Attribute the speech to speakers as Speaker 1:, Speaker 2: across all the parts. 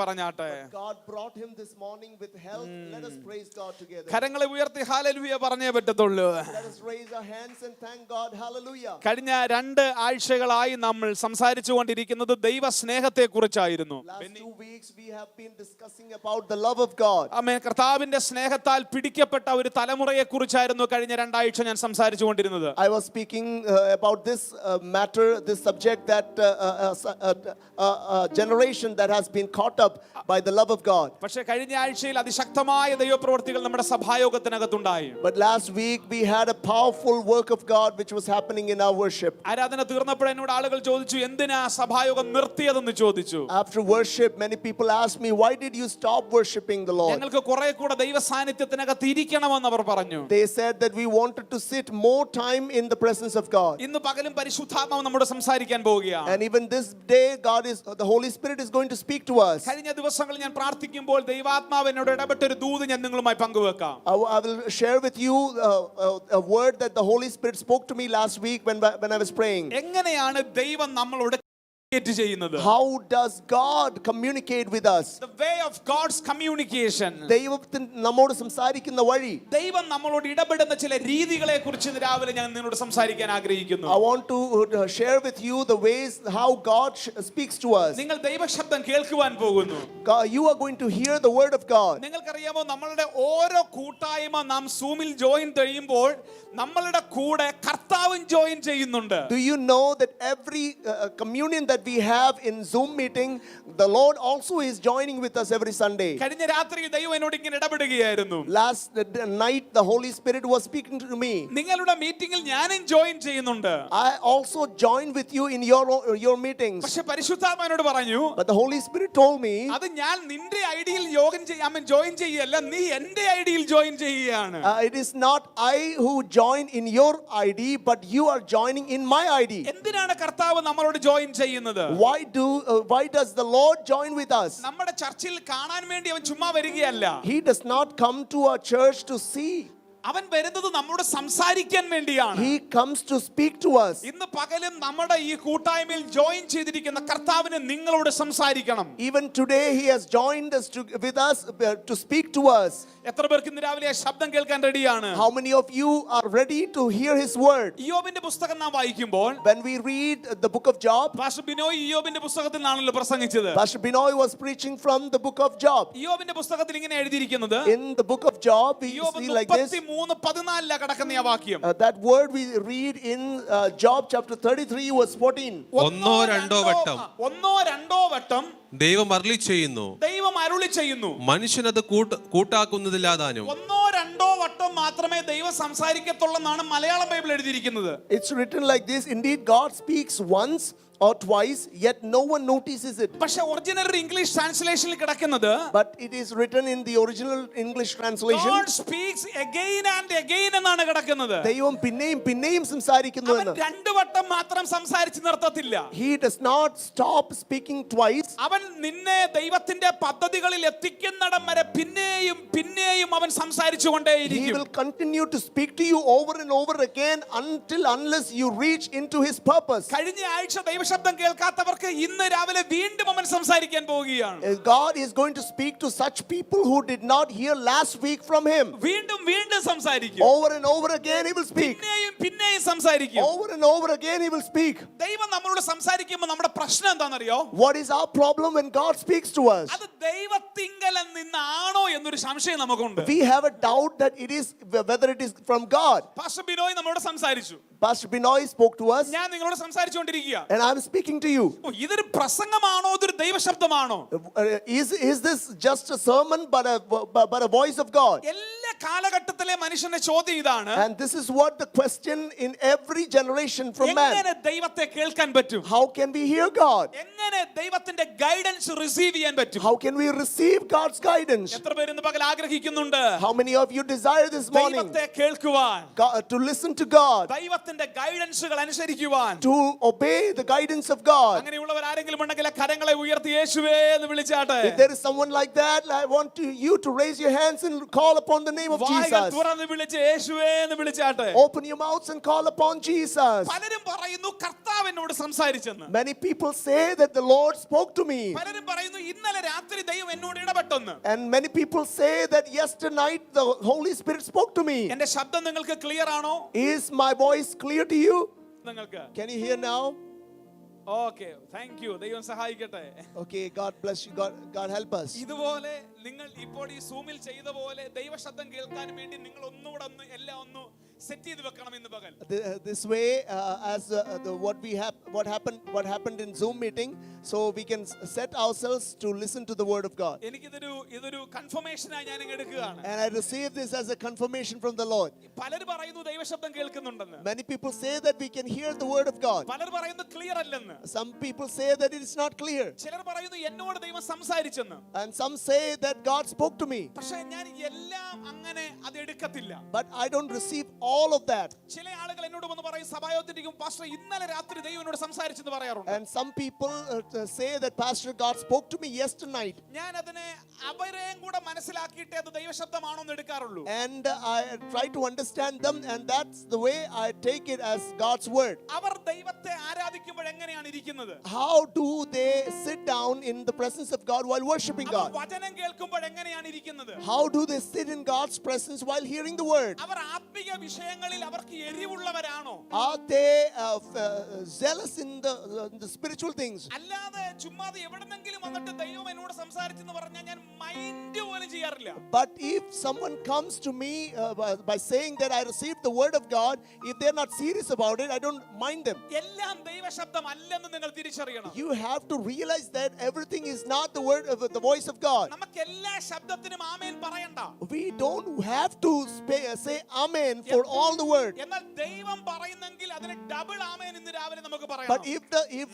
Speaker 1: പറഞ്ഞാട്ടെ.
Speaker 2: God brought him this morning with health. Let us praise God together.
Speaker 1: കരങ്ങളെ ഉയർത്തി hallelujah പറഞ്ഞേ പറ്റത്തുള്ളൂ.
Speaker 2: Let us raise our hands and thank God. Hallelujah.
Speaker 1: കഴിഞ്ഞ 2 ആഴ്ചകളായി നമ്മൾ സംസാരിച്ചുകൊണ്ടിരിക്കുന്നത് ദൈവ സ്നേഹത്തെ കുറിച്ചായിരുന്നു.
Speaker 2: Last 2 weeks we have been discussing about the love of God.
Speaker 1: ആമേൻ. കർത്താവിന്റെ സ്നേഹത്താൽ പിടിക്കപ്പെട്ട ഒരു തലമുറയെ കുറിച്ചായിരുന്നു കഴിഞ്ഞ 2 ആഴ്ച ഞാൻ സംസാരിച്ചുകൊണ്ടിരുന്നത്.
Speaker 2: I was speaking about this matter, this subject, that generation that has been caught up by the love of God.
Speaker 1: പക്ഷേ കഴിഞ്ഞ ആഴ്ചയിൽ അതിശക്തമായ ദൈവപ്രവൃത്തികൾ നമ്മുടെ സഭായോഗത്തിനകത്തുണ്ടായി.
Speaker 2: But last week we had a powerful work of God which was happening in our worship.
Speaker 1: ആരാധന തീർന്നപ്പോൾ എന്നോട് ആളുകൾ ചോദിച്ചു, എന്തിനാ സഭായോഗം നിർത്തിയതെന്ന് ചോദിച്ചു.
Speaker 2: After worship many people asked me, why did you stop worshiping the Lord?
Speaker 1: ഞങ്ങൾക്ക് കുറെ കൂടെ ദൈവ സാന്നിധ്യത്തിനകത്ത് ഇരിക്കണമെന്ന് അവർ പറഞ്ഞു.
Speaker 2: They said that we wanted to sit more time in the presence of God.
Speaker 1: ഇന്ന് പകലും പരിശുദ്ധാത്മാവ് നമ്മോട് സംസാരിക്കാൻ പോവുകയാണ്.
Speaker 2: And even this day the Holy Spirit is going to speak to us.
Speaker 1: കഴിഞ്ഞ ദിവസങ്ങളിൽ ഞാൻ പ്രാർത്ഥിക്കുമ്പോൾ ദൈവാത്മാവ് എന്നോട് ഇടപെട്ട ഒരു ദൂത് ഞാൻ നിങ്ങളുമായി പങ്കുവെക്കാം.
Speaker 2: I will share with you a word that the Holy Spirit spoke to me last week when I was praying.
Speaker 1: എങ്ങനെയാണ് ദൈവം നമ്മളോട് ചെയ്യുന്നത്?
Speaker 2: How does God communicate with us?
Speaker 1: The way of God's communication.
Speaker 2: ദൈവം നമ്മോട് സംസാരിക്കുന്ന വഴി.
Speaker 1: ദൈവം നമ്മളോട് ഇടപെടുന്ന ചില രീതികളെ കുറിച്ച് രാവിലെ ഞാൻ നിന്നോട് സംസാരിക്കാൻ ആഗ്രഹിക്കുന്നു.
Speaker 2: I want to share with you the ways how God speaks to us.
Speaker 1: നിങ്ങൾ ദൈവശബ്ദം കേൾക്കുവാൻ പോകുന്നു.
Speaker 2: You are going to hear the word of God.
Speaker 1: നിങ്ങൾക്കറിയാമോ, നമ്മളുടെ ഓരോ കൂട്ടായ്മ നാം സൂമിൽ ജോയിൻ ചെയ്യുമ്പോൾ നമ്മളുടെ കൂടെ കർത്താവും ജോയിൻ ചെയ്യുന്നുണ്ട്.
Speaker 2: Do you know that every communion that we have in Zoom meeting, the Lord also is joining with us every Sunday?
Speaker 1: കഴിഞ്ഞ രാത്രി ദൈവം എന്നോട് ഇങ്ങനെ ഇടപെടുകയായിരുന്നു.
Speaker 2: Last night the Holy Spirit was speaking to me.
Speaker 1: നിങ്ങളുടെ മീറ്റിംഗിൽ ഞാനും join ചെയ്യുന്നുണ്ട്.
Speaker 2: I also join with you in your meetings.
Speaker 1: പക്ഷേ പരിശുദ്ധാത്മാവ് എന്നോട് പറഞ്ഞു,
Speaker 2: But the Holy Spirit told me,
Speaker 1: അത് ഞാൻ നിന്റെ ഐഡിയിൽ ജോയിൻ ചെയ്യല്ല, നീ എന്റെ ഐഡിയിൽ ജോയിൻ ചെയ്യുകയാണ്.
Speaker 2: it is not I who join in your ID, but you are joining in my ID.
Speaker 1: എന്തിനാണ് കർത്താവ് നമ്മളോട് ജോയിൻ ചെയ്യുന്നത്?
Speaker 2: Why does the Lord join with us?
Speaker 1: നമ്മുടെ ചർച്ചിൽ കാണാൻ വേണ്ടി അവൻ ചുമ്മാ വരികയല്ല.
Speaker 2: He does not come to our church to see.
Speaker 1: അവൻ വരുന്നത് നമ്മളോട് സംസാരിക്കാൻ വേണ്ടിയാണ്.
Speaker 2: He comes to speak to us.
Speaker 1: ഇന്ന് പകലും നമ്മുടെ ഈ കൂട്ടായ്മയിൽ ജോയിൻ ചെയ്തിരിക്കുന്ന കർത്താവിനെ നിങ്ങളോട് സംസാരിക്കണം.
Speaker 2: Even today he has joined us with us to speak to us.
Speaker 1: എത്ര പേർക്ക് ഇന്ന് രാവിലെ ശബ്ദം കേൾക്കാൻ റെഡിയാണ്?
Speaker 2: How many of you are ready to hear his word?
Speaker 1: ഇയ്യോബിന്റെ പുസ്തകം നാം വായിക്കുമ്പോൾ,
Speaker 2: when we read the book of Job,
Speaker 1: pastor Binoy ഇയ്യോബിന്റെ പുസ്തകത്തിൽ നിന്നാണല്ലോ പ്രസംഗിച്ചത്.
Speaker 2: Pastor Binoy was preaching from the book of Job.
Speaker 1: ഇയ്യോബിന്റെ പുസ്തകത്തിൽ ഇങ്ങനെ എഴുതിയിരിക്കുന്നത്,
Speaker 2: in the book of Job we see like this.
Speaker 1: 33:14 കിടക്കുന്ന ആ വാക്യം.
Speaker 2: That word we read in Job chapter 33 verse 14.
Speaker 1: ഒന്നോ രണ്ടോ വട്ടം
Speaker 3: ദൈവം അരുളി ചെയ്യുന്നു, മനുഷ്യനത് കൂട്ടാക്കുന്നതില്ലാതാനും.
Speaker 1: ഒന്നോ രണ്ടോ വട്ടം മാത്രമേ ദൈവം സംസാരിക്കത്തുള്ളെന്നാണ് മലയാളം ബൈബിൾ എഴുതിയിരിക്കുന്നത്.
Speaker 2: It's written like this: indeed God speaks once or twice, yet no one notices it.
Speaker 1: പക്ഷേ ഒറിജിനൽ ഇംഗ്ലീഷ് ട്രാൻസ്ലേഷനിൽ കിടക്കുന്നത്,
Speaker 2: but it is written in the original English translation,
Speaker 1: God speaks again and again എന്നാണ് കിടക്കുന്നത്.
Speaker 2: ദൈവം പിന്നെയും സംസാരിക്കുന്നു എന്ന്.
Speaker 1: അവൻ രണ്ട് വട്ടം മാത്രം സംസാരിച്ച് നിർത്തത്തില്ല.
Speaker 2: He does not stop speaking twice.
Speaker 1: അവൻ നിന്നെ ദൈവത്തിന്റെ പദ്ധതികളിൽ എത്തിക്കുന്നിടം വരെ പിന്നെയും അവൻ സംസാരിച്ചുകൊണ്ടേയിരിക്കും.
Speaker 2: He will continue to speak to you over and over again unless you reach into his purpose.
Speaker 1: കഴിഞ്ഞ ആഴ്ച ദൈവശബ്ദം കേൾക്കാത്തവർക്ക് ഇന്ന് രാവിലെ വീണ്ടും അവൻ സംസാരിക്കാൻ പോവുകയാണ്.
Speaker 2: God is going to speak to such people who did not hear last week from him.
Speaker 1: വീണ്ടും സംസാരിക്കും.
Speaker 2: Over and over again he will speak.
Speaker 1: പിന്നെയും സംസാരിക്കും.
Speaker 2: Over and over again he will speak.
Speaker 1: ദൈവം നമ്മളോട് സംസാരിക്കുമ്പോൾ നമ്മുടെ പ്രശ്നം എന്താണെന്നറിയോ?
Speaker 2: What is our problem when God speaks to us?
Speaker 1: അത് ദൈവത്തിങ്കൽ നിന്നാണോ എന്നൊരു സംശയം നമുക്കുണ്ട്.
Speaker 2: We have a doubt that whether it is from God.
Speaker 1: Pastor Binoy നമ്മളോട് സംസാരിച്ചു.
Speaker 2: Pastor Binoy spoke to us.
Speaker 1: ഞാൻ നിങ്ങളോട് സംസാരിച്ചുകൊണ്ടിരിക്കുക.
Speaker 2: And I am speaking to you.
Speaker 1: ഇതൊരു പ്രസംഗമാണോ ഇതൊരു ദൈവശബ്ദമാണോ?
Speaker 2: Is this just a sermon but a voice of God?
Speaker 1: എല്ലാ കാലഘട്ടത്തിലെ മനുഷ്യന്റെ ചോദ്യം ഇതാണ്.
Speaker 2: And this is what the question in every generation from man.
Speaker 1: എങ്ങനെ ദൈവത്തെ കേൾക്കാൻ പറ്റും?
Speaker 2: How can we hear God?
Speaker 1: എങ്ങനെ ദൈവത്തിന്റെ ഗൈഡൻസ് റിസീവ് ചെയ്യാൻ പറ്റും?
Speaker 2: How can we receive God's guidance?
Speaker 1: എത്ര പേര് ഇന്ന് പകൽ ആഗ്രഹിക്കുന്നുണ്ട്
Speaker 2: How many of you desire this morning
Speaker 1: ദൈവത്തെ കേൾക്കുവാൻ,
Speaker 2: to listen to God?
Speaker 1: ദൈവത്തിന്റെ ഗൈഡൻസുകൾ അനുസരിക്കുവാൻ.
Speaker 2: to obey the guidance of God.
Speaker 1: അങ്ങനെയുള്ളവർ ആരെങ്കിലും ഉണ്ടെങ്കിൽ കരങ്ങളെ ഉയർത്തി യേശുവേ എന്ന് വിളിച്ചാട്ടെ.
Speaker 2: If there is someone like that, I want you to raise your hands and call upon the name of
Speaker 1: വായ്കൾ
Speaker 2: Jesus.
Speaker 1: തുറന്ന് വിളിച്ച് യേശുവേ എന്ന് വിളിച്ചാട്ടെ.
Speaker 2: Open your mouths and call upon Jesus.
Speaker 1: പലരും പറയുന്നു കർത്താവ് എന്നോട് സംസാരിച്ചെന്ന്.
Speaker 2: Many people say that the Lord spoke to me.
Speaker 1: പലരും പറയുന്നു ഇന്നലെ രാത്രി ദൈവം എന്നോട് ഇടപെട്ടെന്ന്.
Speaker 2: And many people say that yesterday night the Holy Spirit spoke to me.
Speaker 1: എന്റെ ശബ്ദം നിങ്ങൾക്ക് ക്ലിയർ ആണോ?
Speaker 2: Is my voice clear to you?
Speaker 1: നിങ്ങൾക്ക്
Speaker 2: Can you hear now?
Speaker 1: Okay, thank you. ദൈവം സഹായിക്കട്ടെ.
Speaker 2: Okay, God bless you. God help us.
Speaker 1: ഇതുപോലെ നിങ്ങൾ ഇപ്പോൾ ഈ സൂമിൽ ചെയ്ത പോലെ ദൈവശബ്ദം കേൾക്കാൻ വേണ്ടി നിങ്ങൾ ഒന്നുകൂടെ എല്ലാം ഒന്ന് സെറ്റ് ചെയ്ത് വെക്കണം ഇന്ന് പകൽ.
Speaker 2: This way, as what happened in Zoom meeting, so we can set ourselves to listen to the word of God.
Speaker 1: ഇതൊരു കൺഫർമേഷനായി ഞാൻ എടുക്കുകയാണ്.
Speaker 2: And I receive this as a confirmation from the Lord.
Speaker 1: പലരും പറയുന്നു ദൈവശബ്ദം കേൾക്കുന്നുണ്ടെന്ന്.
Speaker 2: Many people say that we can hear the word of God.
Speaker 1: പലർ പറയുന്നു clear അല്ലെന്ന്.
Speaker 2: Some people say that it is not clear.
Speaker 1: ചിലർ പറയുന്നു എന്നോട് ദൈവം സംസാരിച്ചെന്ന്.
Speaker 2: And some say that God spoke to me.
Speaker 1: പക്ഷേ ഞാൻ എല്ലാം അങ്ങനെ അത് എടുക്കത്തില്ല.
Speaker 2: But I don't receive all of that.
Speaker 1: ചില ആളുകൾ എന്നോട് വന്ന് പറയും സഭായോഗത്തിരിക്കും പാസ്റ്റർ ഇന്നലെ രാത്രി ദൈവം എന്നോട് സംസാരിച്ചെന്ന് പറയാറുണ്ട്.
Speaker 2: And some people say that Pastor God spoke to me yesterday night.
Speaker 1: ഞാൻ അതിനെ അവരെയും കൂടെ മനസ്സിലാക്കിയിട്ടേ അത് ദൈവശബ്ദമാണോ എന്ന് എടുക്കാറുള്ളൂ.
Speaker 2: And I try to understand them, and that's the way I take it as God's word.
Speaker 1: അവർ ദൈവത്തെ ആരാധിക്കുമ്പോൾ എങ്ങനെയാണ് ഇരിക്കുന്നത്?
Speaker 2: How do they sit down in the presence of God while worshiping God?
Speaker 1: വചനം കേൾക്കുമ്പോൾ എങ്ങനെയാണ് ഇരിക്കുന്നത്?
Speaker 2: How do they sit in God's presence while hearing the word?
Speaker 1: അവർ ആത്മീയ വിഷയങ്ങളിൽ അവർക്ക് എരിവുള്ളവരാണോ?
Speaker 2: Are they zealous in the spiritual things?
Speaker 1: അല്ലാതെ ചുമ്മാതെ എവിടെന്നെങ്കിലും വന്നിട്ട് ദൈവം എന്നോട് സംസാരിച്ചെന്ന് പറഞ്ഞാൽ ഞാൻ മൈൻഡ് പോലും ചെയ്യാറില്ല.
Speaker 2: But if someone comes to me by saying that I received the word of God, if they're not serious about it, I don't mind them.
Speaker 1: എല്ലാം ദൈവശബ്ദം അല്ലെന്ന് നിങ്ങൾ തിരിച്ചറിയണം.
Speaker 2: You have to realize that everything is not the word of the voice of God.
Speaker 1: നമുക്ക് എല്ലാ ശബ്ദത്തിനും ആമേൻ പറയണ്ട.
Speaker 2: We don't have to say amen for all the word.
Speaker 1: എന്നാൽ ദൈവം പറയുന്നെങ്കിൽ അതിന് ഡബിൾ ആമേൻ ഇന്ന് രാവിലെ നമുക്ക് പറയാം.
Speaker 2: But if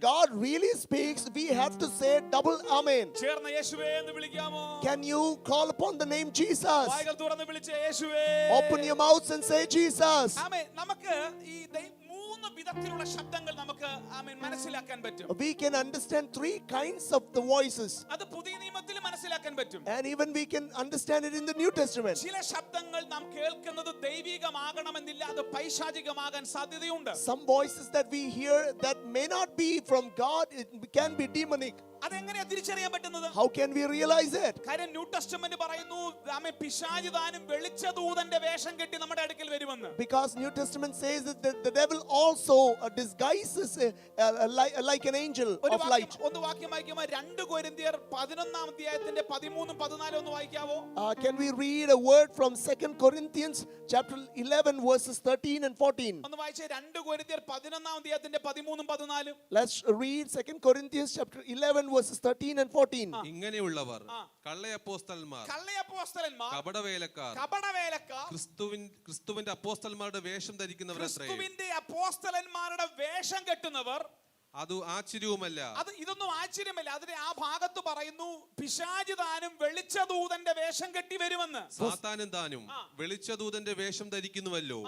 Speaker 2: God really speaks, we have to say double amen.
Speaker 1: ചേർന്ന് യേശുവേ എന്ന് വിളിക്കാമോ?
Speaker 2: Can you call upon the name Jesus?
Speaker 1: വായ്കൾ തുറന്ന് വിളിച്ച് യേശുവേ.
Speaker 2: Open your mouths and say Jesus.
Speaker 1: ആമേൻ. നമുക്ക് ഈ മൂന്ന് വിധത്തിലുള്ള ശബ്ദങ്ങൾ നമുക്ക് ആമേൻ മനസ്സിലാക്കാൻ പറ്റും.
Speaker 2: We can understand three kinds of the voices.
Speaker 1: അത് പുതിയ നിയമത്തിൽ മനസ്സിലാക്കാൻ പറ്റും.
Speaker 2: And even we can understand it in the New Testament.
Speaker 1: ചില ശബ്ദങ്ങൾ നാം കേൾക്കുന്നത് ദൈവികമാകണമെന്നില്ല, അത് പൈശാചികമാകാൻ സാധ്യതയുണ്ട്.
Speaker 2: Some voices that we hear that may not be from God, it can be demonic.
Speaker 1: അതെങ്ങനെയാ തിരിച്ചറിയാൻ പറ്റുന്നത്?
Speaker 2: How can we realize it?
Speaker 1: കാര്യം ന്യൂ ടെസ്റ്റമെന്റ് പറയുന്നു ആമേൻ പിശാച് താനും വെളിച്ച ദൂതന്റെ വേഷം കെട്ടി നമ്മുടെ അടുക്കൽ വരുമെന്ന്.
Speaker 2: Because New Testament says that the devil also disguises like an angel of light.
Speaker 1: ഒന്ന് വാക്യം വായിക്കുമോ? 2 കൊരിന്ത്യർ 11-ാം അധ്യായത്തിന്റെ 13-14 ഒന്ന് വായിക്കാവോ?
Speaker 2: Can we read a word from 2 Corinthians chapter 11 verses 13 and 14?
Speaker 1: ഒന്ന് വായിച്ചേ. 2 കൊരിന്ത്യർ 11-ാം അധ്യായത്തിന്റെ 13-14.
Speaker 2: Let's read 2 Corinthians chapter 11 verses 13 and 14.
Speaker 3: ഇങ്ങനെയുള്ളവർ കള്ളയപ്പോസ്തലന്മാർ, കപടവേലക്കാർ, ക്രിസ്തുവിന്റെ അപ്പോസ്തലന്മാരുടെ വേഷം ധരിക്കുന്നവരത്രേ.
Speaker 1: ക്രിസ്തുവിന്റെ അപ്പോസ്തലന്മാരുടെ വേഷം കെട്ടുന്നവർ.
Speaker 3: അത് ആശ്ചര്യവുമല്ല.
Speaker 1: ഇതൊന്നും ആശ്ചര്യമല്ല. അതിന് ആ ഭാഗത്ത് പറയുന്നു പിശാച് താനും വെളിച്ചദൂതന്റെ വേഷം കെട്ടി വരുമെന്ന്.
Speaker 3: സാത്താനും താനും വെളിച്ചദൂതന്റെ വേഷം ധരിക്കുന്നുവല്ലോ.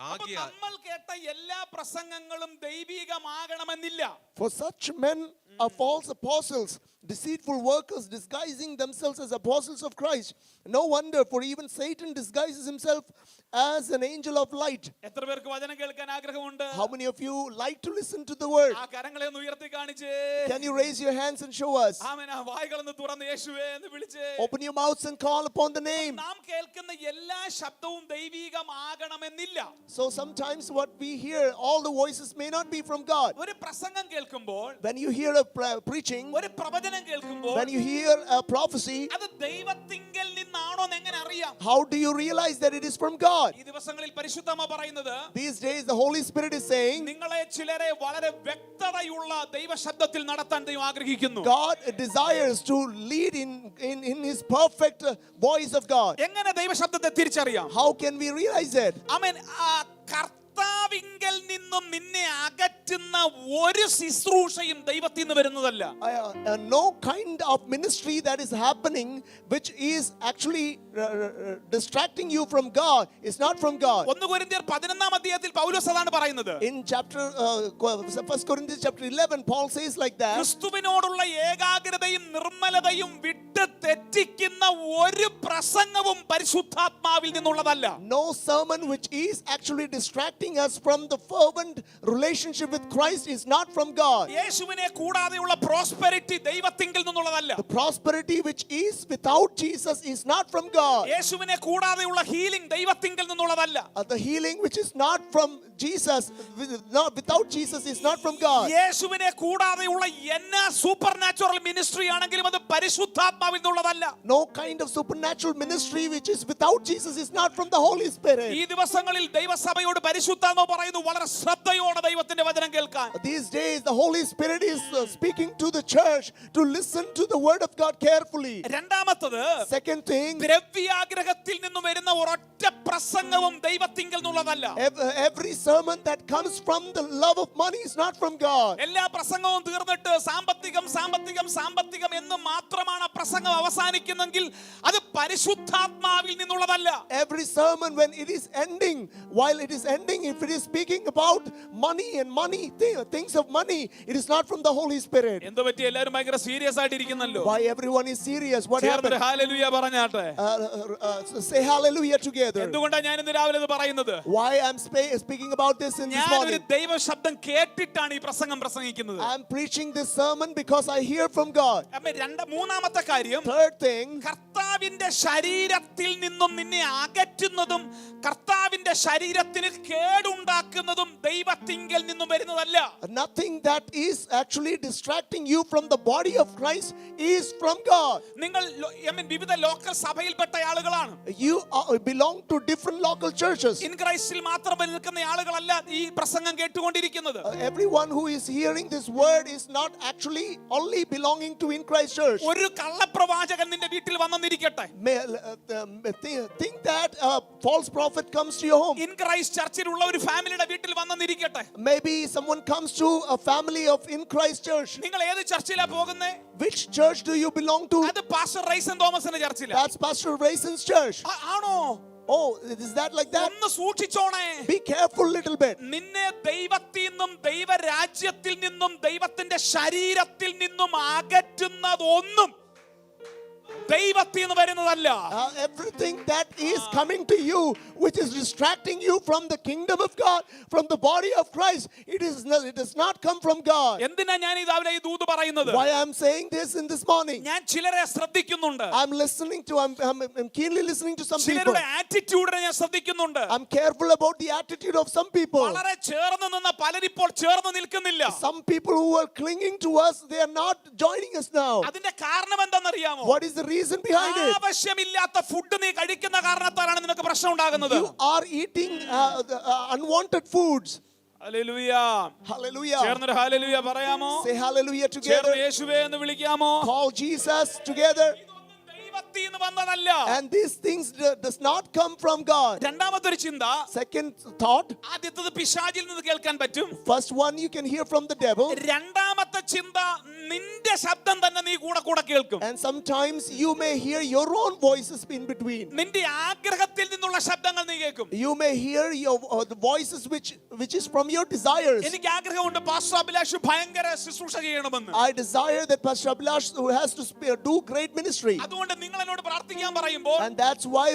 Speaker 1: നമ്മൾ കേട്ട എല്ലാ പ്രസംഗങ്ങളും ദൈവികമാകണമെന്നില്ല.
Speaker 2: For such men are false apostles, deceitful workers, disguising themselves as apostles of Christ. No wonder, for even Satan disguises himself as an angel of light.
Speaker 1: എത്ര പേർക്ക് വചനം കേൾക്കാൻ ആഗ്രഹമുണ്ട്?
Speaker 2: How many of you like to listen to the word?
Speaker 1: ആ കരങ്ങളെ ഒന്ന് ഉയർത്തി കാണിച്ചേ.
Speaker 2: Can you raise your hands and show us?
Speaker 1: ആമേൻ. വായ്കളൊന്ന് തുറന്ന് യേശുവേ എന്ന് വിളിച്ചേ.
Speaker 2: Open your mouths and call upon the name.
Speaker 1: നാം കേൾക്കുന്ന എല്ലാ ശബ്ദവും ദൈവികമാകണമെന്നില്ല.
Speaker 2: So sometimes what we hear, all the voices may not be from God.
Speaker 1: ഒരു പ്രസംഗം കേൾക്കുമ്പോൾ,
Speaker 2: When you hear a preaching,
Speaker 1: ഒരു പ്രവചനം കേൾക്കുമ്പോൾ,
Speaker 2: when you hear a prophecy,
Speaker 1: അത് ദൈവത്തിങ്കൽ നിന്നാണോ എന്ന് എങ്ങനെ അറിയാം?
Speaker 2: how do you realize that it is from God?
Speaker 1: ഈ ദിവസങ്ങളിൽ പരിശുദ്ധമ പറയുന്നത്,
Speaker 2: These days the Holy Spirit is saying,
Speaker 1: നിങ്ങളെ ചിലരെ വളരെ വ്യക്തതയുള്ള ദൈവശബ്ദത്തിൽ നടത്താൻ ദൈവം ആഗ്രഹിക്കുന്നു.
Speaker 2: God desires to lead in his perfect voice of God.
Speaker 1: എങ്ങനെ ദൈവശബ്ദത്തെ തിരിച്ചറിയാം?
Speaker 2: How can we realize it?
Speaker 1: ആമേൻ. കർത്താവിങ്കൽ നിന്നും നിന്നെ അകറ്റുന്ന ഒരു ശുശ്രൂഷയും ദൈവത്തിൽ നിന്ന് വരുന്നതല്ല.
Speaker 2: No kind of ministry that is happening which is actually distracting you from God is not from God.
Speaker 1: 1 കൊരിന്ത്യർ 11 അധ്യായത്തിൽ പൗലോസ് അതാണ് പറയുന്നത്.
Speaker 2: In chapter 1 Corinthians chapter 11, Paul says like that.
Speaker 1: ക്രിസ്തുവിനോടുള്ള ഏകാഗ്രതയും നിർമ്മലതയും വിട്ട് തെറ്റിക്കുന്ന ഒരു പ്രസംഗവും പരിശുദ്ധാത്മാവിൽ നിന്നുള്ളതല്ല.
Speaker 2: No sermon which is actually distracting us from the fervent relationship with Christ is not from God.
Speaker 1: യേശുവിനെ കൂടാതെയുള്ള prosperity ദൈവത്തിങ്കിൽ നിന്നുള്ളതല്ല.
Speaker 2: The prosperity which is without Jesus is not from God.
Speaker 1: യേശുവിനെ കൂടാതെയുള്ള healing ദൈവത്തിങ്കിൽ നിന്നുള്ളതല്ല.
Speaker 2: The healing which is not from Jesus, without Jesus is not from God.
Speaker 1: യേശുവിനെ കൂടാതെയുള്ള എന്നാ super natural ministry ആണെങ്കിലും അത് പരിശുദ്ധാത്മാവിൽ നിന്നുള്ളതല്ല.
Speaker 2: No kind of supernatural ministry which is without Jesus is not from the Holy Spirit.
Speaker 1: ഈ ദിവസങ്ങളിൽ ദൈവസഭയോട് പരിശുദ്ധാത്മാവ് പറയുന്നു വളരെ ശ്രദ്ധയോടെ ദൈവത്തിന്റെ വചനം കേൾക്കാൻ.
Speaker 2: These days the Holy Spirit is speaking to the church to listen to the word of God carefully.
Speaker 1: രണ്ടാമത്തേത്,
Speaker 2: Second thing,
Speaker 1: ദ്രവ്യാഗ്രഹത്തിൽ നിന്നും വരുന്ന ഒരൊറ്റ പ്രസംഗവും ദൈവത്തിങ്കിൽ നിന്നുള്ളതല്ല.
Speaker 2: every sermon that comes from the love of money is not from God.
Speaker 1: എല്ലാ പ്രസംഗവും തീർന്നിട്ട് സാമ്പത്തികം സാമ്പത്തികം സാമ്പത്തികം എന്ന് മാത്രമാണ് ആ പ്രസംഗം അവസാനിക്കുന്നെങ്കിൽ അത് പരിശുദ്ധാത്മാവിൽ നിന്നുള്ളതല്ല.
Speaker 2: Every sermon when it is ending, while it is ending, if it is speaking about money and money, things of money, it is not from the Holy Spirit.
Speaker 1: എന്തു പറ്റി എല്ലാവരും ഭയങ്കര സീരിയസ് ആയിട്ടിരിക്കുന്നല്ലോ?
Speaker 2: Why everyone is serious? What
Speaker 1: ചേർന്നൊരു
Speaker 2: happened?
Speaker 1: Hallelujah പറഞ്ഞാട്ടെ.
Speaker 2: Say hallelujah together.
Speaker 1: എന്തുകൊണ്ടാണ് ഞാൻ ഇന്ന് രാവിലെ ഇത് പറയുന്നത്?
Speaker 2: Why I'm speaking about this in this
Speaker 1: ഞാൻ ഒരു
Speaker 2: morning?
Speaker 1: ദൈവ ശബ്ദം കേട്ടിട്ടാണ് ഈ പ്രസംഗം പ്രസംഗിക്കുന്നത്.
Speaker 2: I'm preaching this sermon because I hear from God.
Speaker 1: മൂന്നാമത്തെ കാര്യം,
Speaker 2: Third thing,
Speaker 1: കർത്താവിന്റെ ശരീരത്തിൽ നിന്നും നിന്നെ അകറ്റുന്നതും കർത്താവിന്റെ ശരീരത്തിന് കേടുണ്ടാക്കുന്നതും ദൈവത്തിങ്കൽ നിന്നും വരുന്നതല്ല.
Speaker 2: nothing that is actually distracting you from the body of Christ is from God.
Speaker 1: നിങ്ങൾ വിവിധ ലോക്കൽ സഭയിൽപ്പെട്ട ആളുകളാണ്.
Speaker 2: You belong to different local churches.
Speaker 1: In ക്രൈസ്റ്റിൽ മാത്രം നിൽക്കുന്ന ആളുകളല്ല ഈ പ്രസംഗം കേട്ടുകൊണ്ടിരിക്കുന്നത്.
Speaker 2: Everyone who is hearing this word is not actually only belonging to in Christ church.
Speaker 1: ഒരു കള്ളപ്രവാചകൻ നിന്റെ വീട്ടിൽ വന്നെന്നിരിക്കട്ടെ.
Speaker 2: Think that a false prophet comes to your home.
Speaker 1: In Christ ചർച്ചിലുള്ള ഒരു ഫാമിലിയുടെ വീട്ടിൽ വന്നെന്നിരിക്കട്ടെ.
Speaker 2: Maybe someone comes to a family of in Christ church.
Speaker 1: നിങ്ങൾ ഏത് ചർച്ചിലാ പോകുന്നേ?
Speaker 2: Which church do you belong to?
Speaker 1: അത് പാസ്റ്റർ റൈസൻ തോമസിന്റെ ചർച്ചിലാ.
Speaker 2: That's Pastor Raison's church.
Speaker 1: ആണോ?
Speaker 2: Oh, is that like that?
Speaker 1: ഒന്ന് സൂക്ഷിച്ചോണേ.
Speaker 2: Be careful little bit.
Speaker 1: നിന്നെ ദൈവത്തിൽ നിന്നും ദൈവരാജ്യത്തിൽ നിന്നും ദൈവത്തിന്റെ ശരീരത്തിൽ നിന്നും അകറ്റുന്നതൊന്നും ദൈവത്തിൽ നിന്ന് വരുന്നതല്ല.
Speaker 2: Everything that is coming to you which is distracting you from the kingdom of God, from the body of Christ, it does not come from God.
Speaker 1: എന്തിനാ ഞാൻ ഈ രാവിലെ ഈ ദൂത് പറയുന്നത്?
Speaker 2: Why I'm saying this in this morning?
Speaker 1: ഞാൻ ചിലരെ ശ്രദ്ധിക്കുന്നുണ്ട്.
Speaker 2: I'm listening to I'm keenly listening to some people.
Speaker 1: ചിലരുടെ ആറ്റിറ്റ്യൂഡിനെ ഞാൻ ശ്രദ്ധിക്കുന്നുണ്ട്.
Speaker 2: I'm careful about the attitude of some people.
Speaker 1: വളരെ ചേർന്ന് നിന്ന പലരിപ്പോൾ ചേർന്ന് നിൽക്കുന്നില്ല.
Speaker 2: Some people who are clinging to us, they are not joining us now.
Speaker 1: അതിന്റെ കാരണം എന്താണെന്നറിയാമോ?
Speaker 2: What is the reason behind it?
Speaker 1: ആവശ്യമില്ലാത്ത ഫുഡ് നീ കഴിക്കുന്ന കാരണത്താലാണ് നിനക്ക് പ്രശ്നം ഉണ്ടാകുന്നത്.
Speaker 2: You are eating unwanted foods.
Speaker 1: Hallelujah.
Speaker 2: Hallelujah.
Speaker 1: ചേർന്നൊരു ഹല്ലേലൂയ പറയാമോ?
Speaker 2: Say hallelujah
Speaker 1: ചേർന്ന്
Speaker 2: together.
Speaker 1: യേശുവേ എന്ന് വിളിക്കാമോ?
Speaker 2: Call Jesus together.
Speaker 1: ദൈവത്തിൽ നിന്ന് വന്നതല്ല.
Speaker 2: And these things does not come from God.
Speaker 1: രണ്ടാമത്തെ ഒരു ചിന്ത,
Speaker 2: Second thought.
Speaker 1: ആദ്യത്തേത് പിശാചിൽ നിന്ന് കേൾക്കാൻ പറ്റും.
Speaker 2: First one you can hear from the devil.
Speaker 1: രണ്ടാമത്തെ ചിന്ത, നിന്റെ ശബ്ദം തന്നെ നീ കൂടെ കൂടെ കേൾക്കും.
Speaker 2: And sometimes you may hear your own voices in between.
Speaker 1: നിന്റെ ആഗ്രഹത്തിൽ നിന്നുള്ള ശബ്ദങ്ങൾ നീ കേൾക്കും.
Speaker 2: You may hear the voices which is from your desires.
Speaker 1: എനിക്ക് ആഗ്രഹമുണ്ട് പാസ്റ്റർ അഭിലാഷ് ഭയങ്കര ശുശ്രൂഷ ചെയ്യണമെന്ന്.
Speaker 2: I desire that Pastor Abhilash has to do great ministry.
Speaker 1: അതുകൊണ്ട് നിങ്ങൾ എന്നോട് പ്രാർത്ഥിക്കാൻ പറയുമ്പോൾ,
Speaker 2: And that's why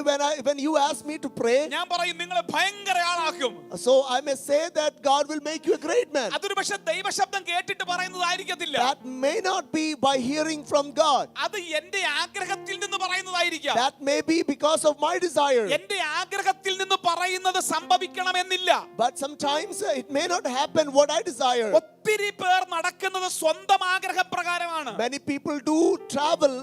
Speaker 2: when you ask me to pray,
Speaker 1: ഞാൻ പറയും നിങ്ങളെ ഭയങ്കര ആളാക്കും.
Speaker 2: so I may say that God will make you a great man.
Speaker 1: അതൊരു പക്ഷേ ദൈവശബ്ദം കേട്ടിട്ട് പറയുന്നതായിരിക്കത്തില്ല.
Speaker 2: That may not be by hearing from God.
Speaker 1: അത് എന്റെ ആഗ്രഹത്തിൽ നിന്ന് പറയുന്നതായിരിക്കാം.
Speaker 2: That may be because of my desire.
Speaker 1: എന്റെ ആഗ്രഹത്തിൽ നിന്ന് പറയുന്നത് സംഭവിക്കണമെന്നില്ല.
Speaker 2: But sometimes it may not happen what I desire.
Speaker 1: ഒത്തിരി പേർ നടക്കുന്നത് സ്വന്തം ആഗ്രഹപ്രകാരമാണ്.
Speaker 2: Many people do travel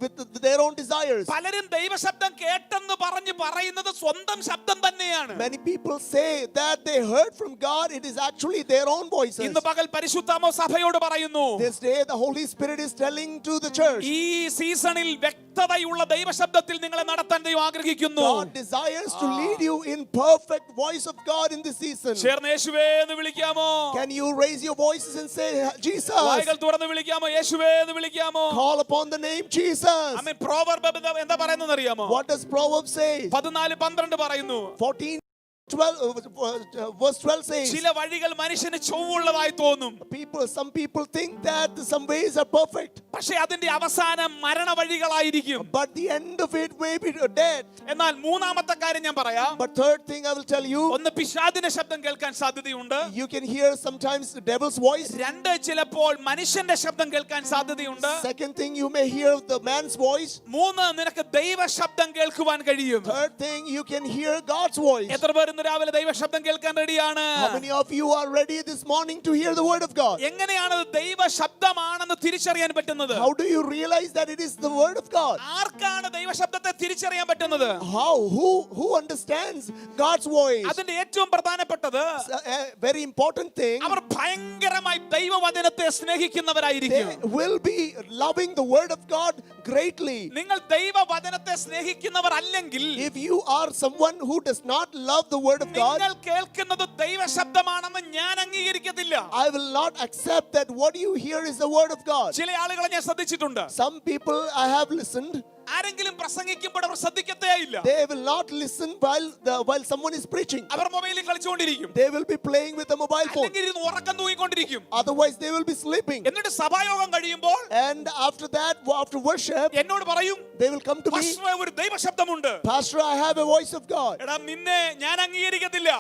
Speaker 2: with their own desires.
Speaker 1: പലരും ദൈവശബ്ദം കേട്ടെന്ന് പറയുന്നത് സ്വന്തം ശബ്ദം തന്നെയാണ്.
Speaker 2: Many people say that they heard from God. It is actually their own voices.
Speaker 1: ഇന്ന് പകൽ പരിശുദ്ധാത്മാവ് സഭയോട് പറയുന്നു,
Speaker 2: This day the Holy Spirit is telling to the church.
Speaker 1: ഈ സീസണിൽ വ്യക്തമായ വ്യക്തതയുള്ള ദൈവശബ്ദത്തിൽ നിങ്ങളെ നടത്താൻ ദൈവം ആഗ്രഹിക്കുന്നു.
Speaker 2: God desires to lead you in perfect voice of God in this season.
Speaker 1: ചേർന്ന് യേശുവേ എന്ന് വിളിക്കാമോ?
Speaker 2: Can you raise your voices and say, Jesus?
Speaker 1: വായ്കൾ തുറന്ന് വിളിക്കാമോ? യേശുവേ എന്ന് വിളിക്കാമോ?
Speaker 2: Call upon the name Jesus.
Speaker 1: Amen. Proverb എന്താ പറയുന്നത് അറിയാമോ?
Speaker 2: What does Proverbs say?
Speaker 1: 14:12 പറയുന്നു.
Speaker 2: verse 12 says,
Speaker 1: ചില വഴികൾ മനുഷ്യന് ചൊവ്വുള്ളതായി തോന്നും.
Speaker 2: some people think that some ways are perfect,
Speaker 1: പക്ഷേ അതിന്റെ അവസാനം മരണ വഴികളായിരിക്കും.
Speaker 2: but the end of it may be dead.
Speaker 1: എന്നാൽ മൂന്നാമത്തെ കാര്യം ഞാൻ പറയാം.
Speaker 2: But third thing I will tell you,
Speaker 1: ഒന്ന് പിശാചിന്റെ ശബ്ദം കേൾക്കാൻ സാധ്യതയുണ്ട്.
Speaker 2: you can hear sometimes the devil's voice.
Speaker 1: രണ്ട് ചിലപ്പോൾ മനുഷ്യന്റെ ശബ്ദം കേൾക്കാൻ സാധ്യതയുണ്ട്.
Speaker 2: Second thing, you may hear the man's voice.
Speaker 1: മൂന്ന്, നിനക്ക് ദൈവ ശബ്ദം കേൾക്കുവാൻ കഴിയും.
Speaker 2: Third thing, you can hear God's voice.
Speaker 1: എത്ര പേർ ഇന്ന് രാവിലെ ദൈവ ശബ്ദം കേൾക്കാൻ റെഡിയാണ്?
Speaker 2: How many of you are ready this morning to hear the word of God?
Speaker 1: എങ്ങനെയാണ് അത് ദൈവ ശബ്ദമാണെന്ന് തിരിച്ചറിയാൻ പറ്റുന്നത്?
Speaker 2: How do you realize that it is the word of God?
Speaker 1: ആർക്കാണ് ദൈവ ശബ്ദത്തെ തിരിച്ചറിയാൻ പറ്റുന്നത്?
Speaker 2: How? Who understands God's voice?
Speaker 1: അതിന്റെ ഏറ്റവും പ്രധാനപ്പെട്ടത്
Speaker 2: A very important thing,
Speaker 1: അവർ ഭയങ്കരമായി ദൈവവചനത്തെ സ്നേഹിക്കുന്നവരായിരിക്കും.
Speaker 2: they will be loving the word of God greatly.
Speaker 1: നിങ്ങൾ ദൈവവചനത്തെ സ്നേഹിക്കുന്നവർ അല്ലെങ്കിൽ,
Speaker 2: If you are someone who does not love the word of God,
Speaker 1: നിങ്ങൾ കേൾക്കുന്നത് ദൈവ ശബ്ദമാണെന്ന് ഞാൻ അംഗീകരിക്കത്തില്ല.
Speaker 2: I will not accept that what you hear is the word of God.
Speaker 1: ചില ആളുകളെ ഞാൻ ശ്രദ്ധിച്ചിട്ടുണ്ട്.
Speaker 2: Some people I have listened,
Speaker 1: ആരെങ്കിലും പ്രസംഗിക്കുമ്പോൾ അവർ ശ്രദ്ധിക്കത്തേ ഇല്ല.
Speaker 2: they will not listen while someone is preaching.
Speaker 1: അവർ മൊബൈലിൽ കളിച്ചുകൊണ്ടിരിക്കും.
Speaker 2: They will be playing with a mobile phone.
Speaker 1: അല്ലെങ്കിൽ ഇരുന്ന് ഉറക്കം തൂങ്ങിക്കൊണ്ടിരിക്കും.
Speaker 2: Otherwise they will be sleeping.
Speaker 1: എന്നിട്ട് സഭായോഗം കഴിയുമ്പോൾ
Speaker 2: And after that, after worship,
Speaker 1: എന്നോട് പറയും,
Speaker 2: they will come to me,
Speaker 1: "പാസ്റ്ററെ, ഒരു ദൈവ ശബ്ദമുണ്ട്."
Speaker 2: Pastor, I have a voice of God.
Speaker 1: എടാ, നിന്നെ ഞാൻ അംഗീകരിക്കത്തില്ല.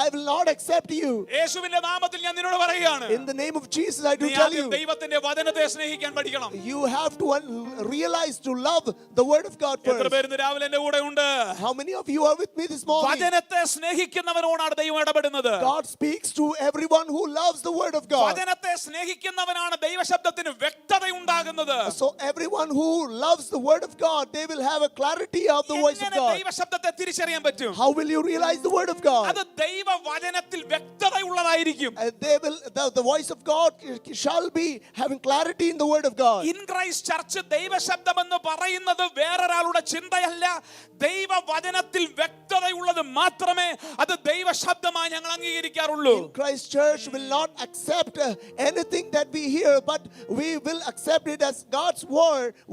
Speaker 2: I will not accept you.
Speaker 1: യേശുവിന്റെ നാമത്തിൽ ഞാൻ നിന്നോട് പറയുകയാണ്,
Speaker 2: In the name of Jesus, I do
Speaker 1: നീ
Speaker 2: tell
Speaker 1: ആദ്യം
Speaker 2: you,
Speaker 1: ദൈവത്തിന്റെ വചനത്തെ സ്നേഹിക്കാൻ പഠിക്കണം.
Speaker 2: you have to realize to love the word of God
Speaker 1: എത്ര
Speaker 2: first.
Speaker 1: പേര് ഇന്ന് രാവിലെ എന്റെ കൂടെ ഉണ്ട്?
Speaker 2: How many of you are with me this morning?
Speaker 1: വചനത്തെ സ്നേഹിക്കുന്നവനോടാണ് ദൈവം ഇടപെടുന്നത്.
Speaker 2: God speaks to everyone who loves the word of God.
Speaker 1: വചനത്തെ സ്നേഹിക്കുന്നവനാണ് ദൈവശബ്ദത്തിന് വ്യക്തത ഉണ്ടാകുന്നത്.
Speaker 2: So everyone who loves the word of God, they will have a clarity of the voice of
Speaker 1: എങ്ങനെ
Speaker 2: God.
Speaker 1: ദൈവശബ്ദത്തെ തിരിച്ചറിയാൻ പറ്റും?
Speaker 2: How will you realize the word of God?
Speaker 1: അത് ദൈവവചനത്തിൽ വ്യക്തതയുള്ളതായിരിക്കും.
Speaker 2: The voice of God shall be having clarity in the word of God.
Speaker 1: In Christ church ദൈവശബ്ദം എന്ന് പറയുന്നത് വേറൊരാളുടെ ചിന്തയല്ല. ദൈവവചനത്തിൽ വ്യക്തതയുള്ളത് മാത്രമേ അത് ദൈവശബ്ദമായി ഞങ്ങൾ അംഗീകരിക്കാറുള്ളൂ.
Speaker 2: In Christ Church will not accept anything that we hear, but we will accept it as God's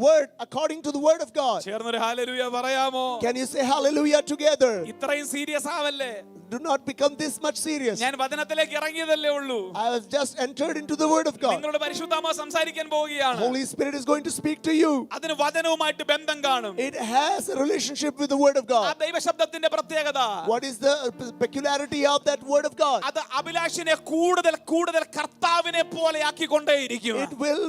Speaker 2: word according to the word of God.
Speaker 1: ചേർന്നൊരു hallelujah പറയാമോ?
Speaker 2: Can you say hallelujah together?
Speaker 1: ഇത്രയും serious ആവല്ലേ?
Speaker 2: Do not become this much serious.
Speaker 1: ഞാൻ വചനത്തിലേക്ക് ഇറങ്ങിയതല്ലേ ഉള്ളൂ.
Speaker 2: I have just entered into the word of God.
Speaker 1: നിങ്ങളോട് പരിശുദ്ധാത്മാവ് സംസാരിക്കാൻ പോവുകയാണ്.
Speaker 2: Holy Spirit is going to speak to you.
Speaker 1: അതിന് വചനവുമായിട്ട് ബന്ധം കാണും.
Speaker 2: It has a relationship with the word of
Speaker 1: ആ
Speaker 2: God.
Speaker 1: ദൈവശബ്ദത്തിന്റെ പ്രത്യേകത,
Speaker 2: What is the peculiarity of that word of God?
Speaker 1: അത് അഭിലാഷിനെ കൂടുതൽ കൂടുതൽ കർത്താവിനെ പോലെ ആക്കിക്കൊണ്ടേയിരിക്കും.
Speaker 2: It will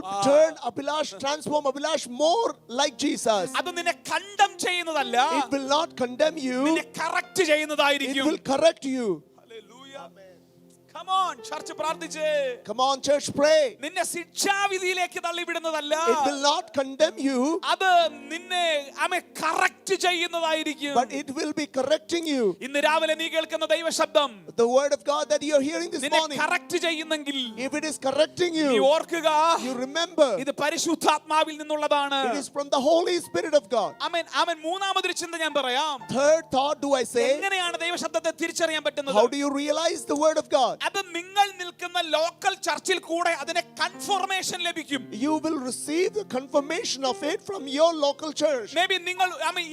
Speaker 2: transform Abhilash more like Jesus.
Speaker 1: അത് നിന്നെ കണ്ടം ചെയ്യുന്നതല്ല,
Speaker 2: It will not condemn you.
Speaker 1: നിന്നെ കറക്റ്റ്
Speaker 2: It
Speaker 1: ചെയ്യുന്നതായിരിക്കും.
Speaker 2: will correct you.
Speaker 1: Hallelujah. Come on, church പ്രാർത്ഥിച്ചേ.
Speaker 2: Come on, church, pray.
Speaker 1: നിന്നെ ശിക്ഷാവിധിയിലേക്ക് തള്ളിവിടുന്നതല്ല,
Speaker 2: It will not condemn you,
Speaker 1: അത് നിന്നെ കറക്റ്റ് ചെയ്യുന്നതായിരിക്കും.
Speaker 2: but it will be correcting you.
Speaker 1: ഇന്ന് രാവിലെ നീ കേൾക്കുന്ന ദൈവശബ്ദം
Speaker 2: The word of God that you are hearing this
Speaker 1: നിന്നെ
Speaker 2: morning,
Speaker 1: കറക്റ്റ് ചെയ്യുന്നെങ്കിൽ
Speaker 2: if it is correcting
Speaker 1: നീ
Speaker 2: you,
Speaker 1: ഓർക്കുക,
Speaker 2: you remember
Speaker 1: ഇത് പരിശുദ്ധാത്മാവിൽ നിന്നുള്ളതാണ്.
Speaker 2: it is from the Holy Spirit of God.
Speaker 1: അവൻ മൂന്നാമതൊരു ചിന്ത ഞാൻ പറയാം.
Speaker 2: Third thought, do I say,
Speaker 1: എങ്ങനെയാണ് ദൈവശബ്ദത്തെ തിരിച്ചറിയാൻ പറ്റുന്നത്?
Speaker 2: how do you realize the word of God?
Speaker 1: അത് നിങ്ങൾ നിൽക്കുന്ന ലോക്കൽ ചർച്ചിൽ കൂടെ അതിനെ കൺഫർമേഷൻ ലഭിക്കും.
Speaker 2: You will receive the confirmation of it from your local church.
Speaker 1: Maybe നിങ്ങൾ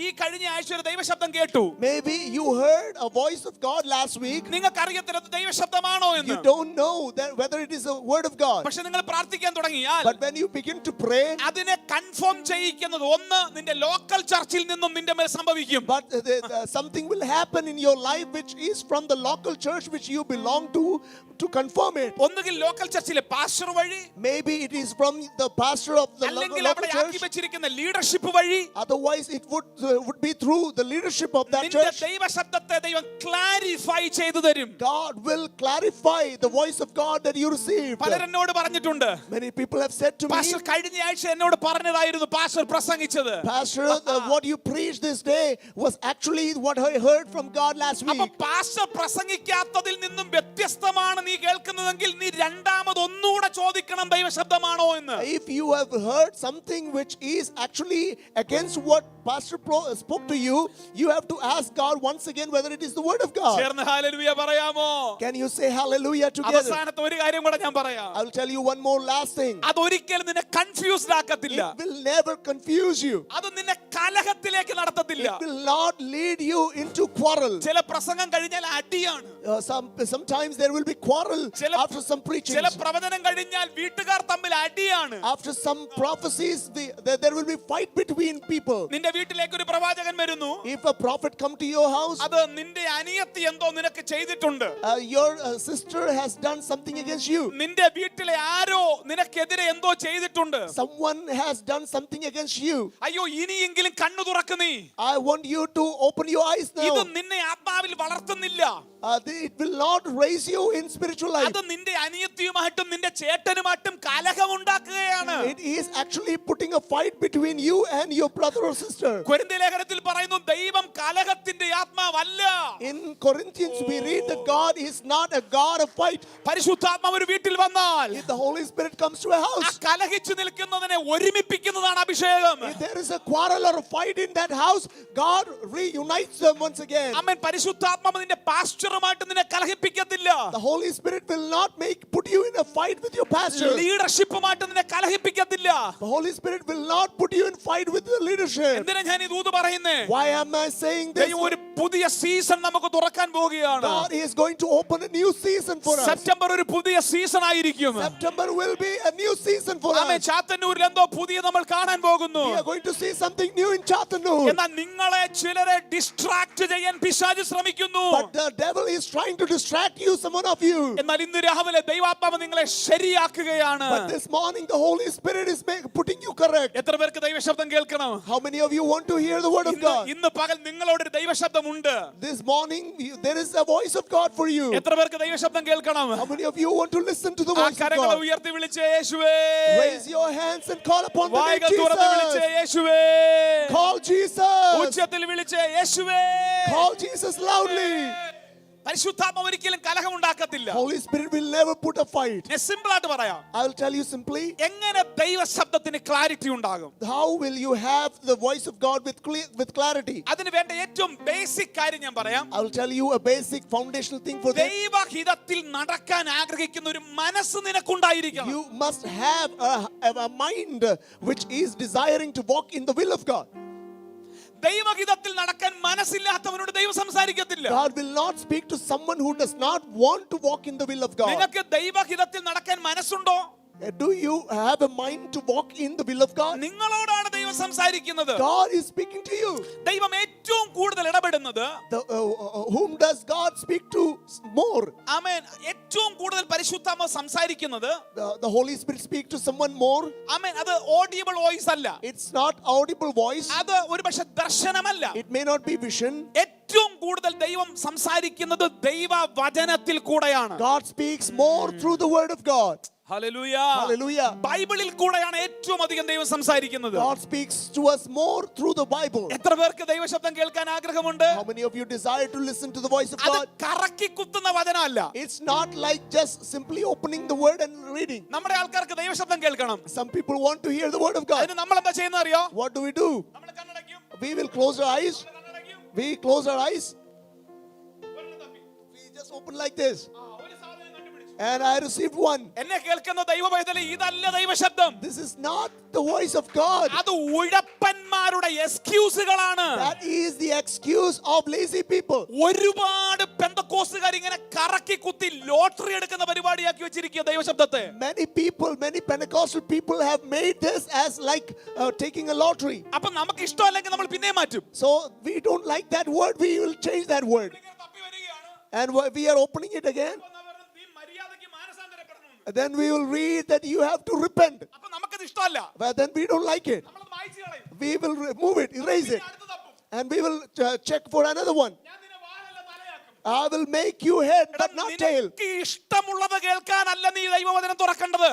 Speaker 1: ഈ കഴിഞ്ഞ ആഴ്ച ഒരു ദൈവശബ്ദം കേട്ടു.
Speaker 2: Maybe you heard a voice of God last week.
Speaker 1: നിങ്ങൾക്ക് അറിയത്തില്ല അത് ദൈവശബ്ദമാണോ എന്ന്.
Speaker 2: You don't know that whether it is a word of God.
Speaker 1: പക്ഷെ നിങ്ങൾ പ്രാർത്ഥിക്കാൻ തുടങ്ങിയാൽ,
Speaker 2: But when you begin to pray,
Speaker 1: അതിനെ കൺഫേം ചെയ്യിക്കുന്നത് ഒന്ന് നിന്റെ ലോക്കൽ ചർച്ചിൽ നിന്നും നിന്റെ മേൽ സംഭവിക്കും.
Speaker 2: but something will happen in your life which is from the local church which you belong to confirm it.
Speaker 1: ഒന്നുകിൽ ലോക്കൽ ചർച്ചിലെ പാസ്റ്റർ വഴി,
Speaker 2: Maybe it is from the pastor of the
Speaker 1: അല്ലെങ്കിൽ
Speaker 2: local
Speaker 1: അവിടെ ആക്കി
Speaker 2: church.
Speaker 1: വെച്ചിരിക്കുന്ന leadership വഴി.
Speaker 2: Otherwise it would be through the leadership of that
Speaker 1: നിന്റെ
Speaker 2: church.
Speaker 1: ദൈവശബ്ദത്തെ ദൈവം clarify ചെയ്തു തരും.
Speaker 2: God will clarify the voice of God that you received.
Speaker 1: പലരെന്നോട് പറഞ്ഞിട്ടുണ്ട്,
Speaker 2: Many people have said to me,
Speaker 1: pastor കഴിഞ്ഞ ആഴ്ച എന്നോട് പറഞ്ഞതായിരുന്നു പാസ്റ്റർ പ്രസംഗിച്ചത്.
Speaker 2: Pastor, what you preached this day was actually what I heard from God last last
Speaker 1: അപ്പൊ
Speaker 2: week.
Speaker 1: Pastor പ്രസംഗിക്കാത്തതിൽ നിന്നും വ്യത്യസ്തമാണ് നീ കേൾക്കുന്നതെങ്കിൽ നീ രണ്ടാമത് ഒന്നുകൂടെ ചോദിക്കണം ദൈവശബ്ദമാണോ എന്ന്.
Speaker 2: If you have heard something which is actually against what Pastor spoke to you, you have to ask God once again whether it is the word of God.
Speaker 1: ചേർന്ന് ഹല്ലേലൂയ പറയാമോ?
Speaker 2: Can you say hallelujah together?
Speaker 1: അവസാനത്തെ ഒരു കാര്യം കൂടെ ഞാൻ പറയാം.
Speaker 2: I will tell you one more last thing.
Speaker 1: അതൊരിക്കലും നിന്നെ confused ആക്കത്തില്ല.
Speaker 2: It will never confuse you.
Speaker 1: അത് നിന്നെ കലഹത്തിലേക്ക് നടത്തത്തില്ല.
Speaker 2: It will not lead you into quarrel.
Speaker 1: ചില പ്രസംഗം കഴിഞ്ഞാൽ അടിയാണ്.
Speaker 2: Sometimes there will be quarrel after some preaching.
Speaker 1: ചില പ്രവചനം കഴിഞ്ഞാൽ വീട്ടുകാർ തമ്മിൽ അടിയാണ്.
Speaker 2: After some prophecies, there will be fight between people.
Speaker 1: നിന്റെ വീട്ടിലേക്ക് ഒരു പ്രവാചകൻ വരുന്നു.
Speaker 2: If a prophet come to your house,
Speaker 1: അത് നിന്റെ അനിയത്തി എന്തോ നിനക്ക് ചെയ്തിട്ടുണ്ട്.
Speaker 2: your sister has done something against you.
Speaker 1: നിന്റെ വീട്ടിലെ ആരോ നിനക്കെതിരെ എന്തോ ചെയ്തിട്ടുണ്ട്.
Speaker 2: Someone has done something against you.
Speaker 1: അയ്യോ ഇനിയെങ്കിലും കണ്ണു തുറക്ക് നീ.
Speaker 2: I want you to open your eyes
Speaker 1: ഇത്
Speaker 2: now.
Speaker 1: നിന്നെ ആത്മാവിൽ വളർത്തുന്നില്ല.
Speaker 2: It will not raise you in spiritual life.
Speaker 1: അത് നിന്റെ അനിയത്തിയുമായിട്ടും നിന്റെ ചേട്ടനുമായിട്ടും കലഹം ഉണ്ടാക്കുകയാണ്.
Speaker 2: It is actually putting a fight between you and your brother or sister.
Speaker 1: കൊരിന്ത്യ ലേഖനത്തിൽ പറയുന്നു ദൈവം കലഹത്തിന്റെ ആത്മാവല്ല.
Speaker 2: In Corinthians we read that God is not a God of fight.
Speaker 1: പരിശുദ്ധാത്മാവ് ഒരു വീട്ടിൽ വന്നാൽ
Speaker 2: If the Holy Spirit comes to a
Speaker 1: ആ
Speaker 2: house,
Speaker 1: കലഹിച്ചു നിൽക്കുന്നതിനെ ഒരുമിപ്പിക്കുന്നതാണ് അഭിഷേകം.
Speaker 2: if there is a quarrel or a fight in that house, God reunites them once again.
Speaker 1: ആമേൻ. പരിശുദ്ധാത്മാവ് നിന്റെ പാസ്റ്ററുമായിട്ട് നിന്നെ കലഹിപ്പിക്കത്തില്ല.
Speaker 2: The Holy Spirit will not put you in a fight with your pastor.
Speaker 1: ലീഡർഷിപ്പുമായിട്ട് നിന്നെ കലഹിപ്പിക്കത്തില്ല.
Speaker 2: The Holy Spirit will not put you in fight with the leadership.
Speaker 1: എന്തിനാ ഞാൻ ഈ ദൂത് പറയുന്നേ?
Speaker 2: Why am I saying this?
Speaker 1: ദൈവം ഒരു പുതിയ സീസൺ നമുക്ക് തുറക്കാൻ പോവുകയാണ്.
Speaker 2: God is going to open a new season for us.
Speaker 1: September ഒരു പുതിയ സീസൺ ആയിരിക്കും.
Speaker 2: September will be a new season for
Speaker 1: amen.
Speaker 2: us.
Speaker 1: ചാത്തന്നൂരിൽ എന്തോ പുതിയ നമ്മൾ കാണാൻ പോകുന്നു.
Speaker 2: We are going to see something new in Chattanooga.
Speaker 1: എന്നാൽ നിങ്ങളെ ചിലരെ ഡിസ്ട്രാക്ട് ചെയ്യാൻ പിശാച് ശ്രമിക്കുന്നു.
Speaker 2: But the devil is trying to distract you, someone of you.
Speaker 1: എന്നാൽ ഇന്ന് രാവിലെ ദൈവാത്മാവ് നിങ്ങളെ ശരിയാക്കുകയാണ്.
Speaker 2: But this morning the Holy Spirit is putting you correct.
Speaker 1: എത്ര പേർക്ക് ദൈവശബ്ദം കേൾക്കണം?
Speaker 2: How many of you want to hear the word of God?
Speaker 1: ഇന്ന് പകൽ നിങ്ങളോടൊരു ദൈവശബ്ദമുണ്ട്.
Speaker 2: This morning there is a voice of God for you.
Speaker 1: എത്ര പേർക്ക് ദൈവശബ്ദം കേൾക്കണം?
Speaker 2: How many of you want to listen to the
Speaker 1: ആ
Speaker 2: voice of
Speaker 1: കരങ്ങളെ
Speaker 2: God?
Speaker 1: ഉയർത്തി വിളിച്ചേ യേശുവേ.
Speaker 2: Raise your hands and call upon the name
Speaker 1: വായകൾ തുറന്ന് വിളിച്ചേ
Speaker 2: Jesus.
Speaker 1: യേശുവേ.
Speaker 2: Call Jesus.
Speaker 1: ഉച്ചത്തിൽ വിളിച്ചേ യേശുവേ.
Speaker 2: Call Jesus loudly.
Speaker 1: പരിശുദ്ധാത്മാവ് ഒരിക്കലും കലഹം ഉണ്ടാക്കത്തില്ല.
Speaker 2: Holy Spirit will never put a fight.
Speaker 1: ഞാൻ സിമ്പിൾ ആയിട്ട് പറയാം.
Speaker 2: I will tell you simply.
Speaker 1: എങ്ങനെ ദൈവശബ്ദത്തിന് ക്ലാരിറ്റി ഉണ്ടാകും?
Speaker 2: How will you have the voice of God with clarity?
Speaker 1: അതിന് വേണ്ട ഏറ്റവും ബേസിക് കാര്യം ഞാൻ പറയാം.
Speaker 2: I will tell you a basic foundational thing for that.
Speaker 1: ദൈവഹിതത്തിൽ നടക്കാൻ ആഗ്രഹിക്കുന്ന ഒരു മനസ്സ് നിനക്കുണ്ടായിരിക്കണം.
Speaker 2: You must have a mind which is desiring to walk in the will of God.
Speaker 1: ദൈവഹിതത്തിൽ നടക്കാൻ മനസ്സില്ലാത്തവനോട് ദൈവം സംസാരിക്കത്തില്ല.
Speaker 2: God will not speak to someone who does not want to walk in the will of God.
Speaker 1: നിനക്ക് ദൈവഹിതത്തിൽ നടക്കാൻ മനസ്സുണ്ടോ?
Speaker 2: Do you have a mind to walk in the will of God?
Speaker 1: നിങ്ങളോടാണ് ദൈവം സംസാരിക്കുന്നത്.
Speaker 2: God is speaking to you.
Speaker 1: ദൈവം ഏറ്റവും കൂടുതൽ ഇടപെടുന്നത്
Speaker 2: Whom does God speak to more?
Speaker 1: ആമേൻ. ഏറ്റവും കൂടുതൽ പരിശുദ്ധാത്മാവ് സംസാരിക്കുന്നത്
Speaker 2: The Holy Spirit speak to someone more.
Speaker 1: ആമേൻ. അത് ഓഡിയബിൾ വോയിസ് അല്ല.
Speaker 2: It's not audible voice.
Speaker 1: അത് ഒരുപക്ഷെ ദർശനമല്ല.
Speaker 2: It may not be vision.
Speaker 1: ഏറ്റവും കൂടുതൽ ദൈവം സംസാരിക്കുന്നത് ദൈവവചനത്തിൽ കൂടെയാണ്.
Speaker 2: God speaks more through the word of God.
Speaker 1: Hallelujah.
Speaker 2: Hallelujah.
Speaker 1: ബൈബിളിൽ കൂടെയാണ് ഏറ്റവും അധികം ദൈവം സംസാരിക്കുന്നത്.
Speaker 2: God speaks to us more through the Bible.
Speaker 1: എത്ര പേർക്ക് ദൈവശബ്ദം കേൾക്കാൻ ആഗ്രഹമുണ്ട്?
Speaker 2: How many of you desire to listen to the voice of
Speaker 1: അത്
Speaker 2: God?
Speaker 1: കറക്കി കുത്തുന്ന വചനമല്ല.
Speaker 2: It's not like just simply opening the word and reading.
Speaker 1: നമ്മുടെ ആൾക്കാർക്ക് ദൈവശബ്ദം കേൾക്കണം.
Speaker 2: Some people want to hear the word of God.
Speaker 1: അതിന് നമ്മൾ എന്താ ചെയ്യുന്നത് അറിയോ?
Speaker 2: What do we do?
Speaker 1: നമ്മൾ കണ്ണടയ്ക്കും.
Speaker 2: We will close our eyes.
Speaker 1: കണ്ണടയ്ക്കും.
Speaker 2: We close our eyes.
Speaker 1: ഒരെണ്ണം തപ്പി.
Speaker 2: We just open like this.
Speaker 1: ഒരു സാധനം കണ്ടുപിടിച്ചു.
Speaker 2: And I received one.
Speaker 1: എന്നെ കേൾക്കുന്ന ദൈവപൈതലേ, ഇതല്ല ദൈവശബ്ദം.
Speaker 2: This is not the voice of God.
Speaker 1: അത് ഉഴപ്പന്മാരുടെ എക്സ്ക്യൂസുകളാണ്.
Speaker 2: That is the excuse of lazy people.
Speaker 1: ഒരുപാട് പെന്തക്കോസ്തുകാർ ഇങ്ങനെ കറക്കി കുത്തി ലോട്ടറി എടുക്കുന്ന പരിപാടിയാക്കി വെച്ചിരിക്കുക ദൈവശബ്ദത്തെ.
Speaker 2: Many people, many Pentecostal people have made this as like taking a lottery.
Speaker 1: അപ്പൊ നമുക്ക് ഇഷ്ടമല്ലെങ്കിൽ നമ്മൾ പിന്നെ മാറ്റും.
Speaker 2: So we don't like that word, we will change that word.
Speaker 1: ഇങ്ങനെ തപ്പി വരികയാണ്.
Speaker 2: And we are opening it again.
Speaker 1: അപ്പൊ നമ്മൾ ഈ മര്യാദയ്ക്ക് മാനസാന്തരപ്പെടണം.
Speaker 2: Then we will read that you have to repent.
Speaker 1: അപ്പൊ നമുക്കത് ഇഷ്ടമല്ല.
Speaker 2: But then we don't like it.
Speaker 1: നമ്മൾ മായ്ച്ചു കളയും.
Speaker 2: We will remove it, erase it.
Speaker 1: അടുത്ത് തപ്പും.
Speaker 2: And we will check for another one.
Speaker 1: ഞാൻ നിന്നെ വാലല്ല തലയാക്കും.
Speaker 2: I will make you head but not tail.
Speaker 1: നിനക്ക് ഇഷ്ടമുള്ളത് കേൾക്കാനല്ല നീ ദൈവവചനം തുറക്കേണ്ടത്.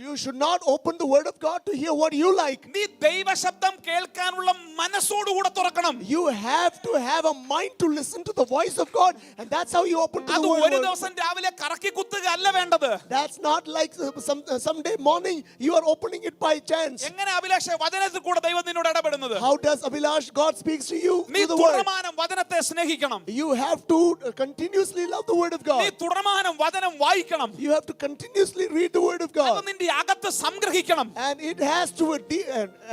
Speaker 2: You should not open the word of God to hear what you like.
Speaker 1: നീ ദൈവശബ്ദം കേൾക്കാനുള്ള മനസ്സോടുകൂടെ തുറക്കണം.
Speaker 2: You have to have a mind to listen to the voice of God, and that's how you open to
Speaker 1: അത്
Speaker 2: the
Speaker 1: ഒരു
Speaker 2: word.
Speaker 1: ദിവസം രാവിലെ കറക്കി കുത്തുക അല്ല വേണ്ടത്.
Speaker 2: That's not like someday morning you are opening it by chance.
Speaker 1: എങ്ങനെ അഭിലാഷ് വചനത്തിൽ കൂടെ ദൈവം നിന്നോട് ഇടപെടുന്നത്?
Speaker 2: How does Abhilash God speaks to you
Speaker 1: നീ
Speaker 2: through the word?
Speaker 1: തുടർമാനം വചനത്തെ സ്നേഹിക്കണം.
Speaker 2: You have to continuously love the word of
Speaker 1: നീ
Speaker 2: God.
Speaker 1: തുടർമാനം വചനം വായിക്കണം.
Speaker 2: You have to continuously read the word of
Speaker 1: അത്
Speaker 2: God,
Speaker 1: നിന്റെ അകത്ത് സംഗ്രഹിക്കണം.
Speaker 2: and it has to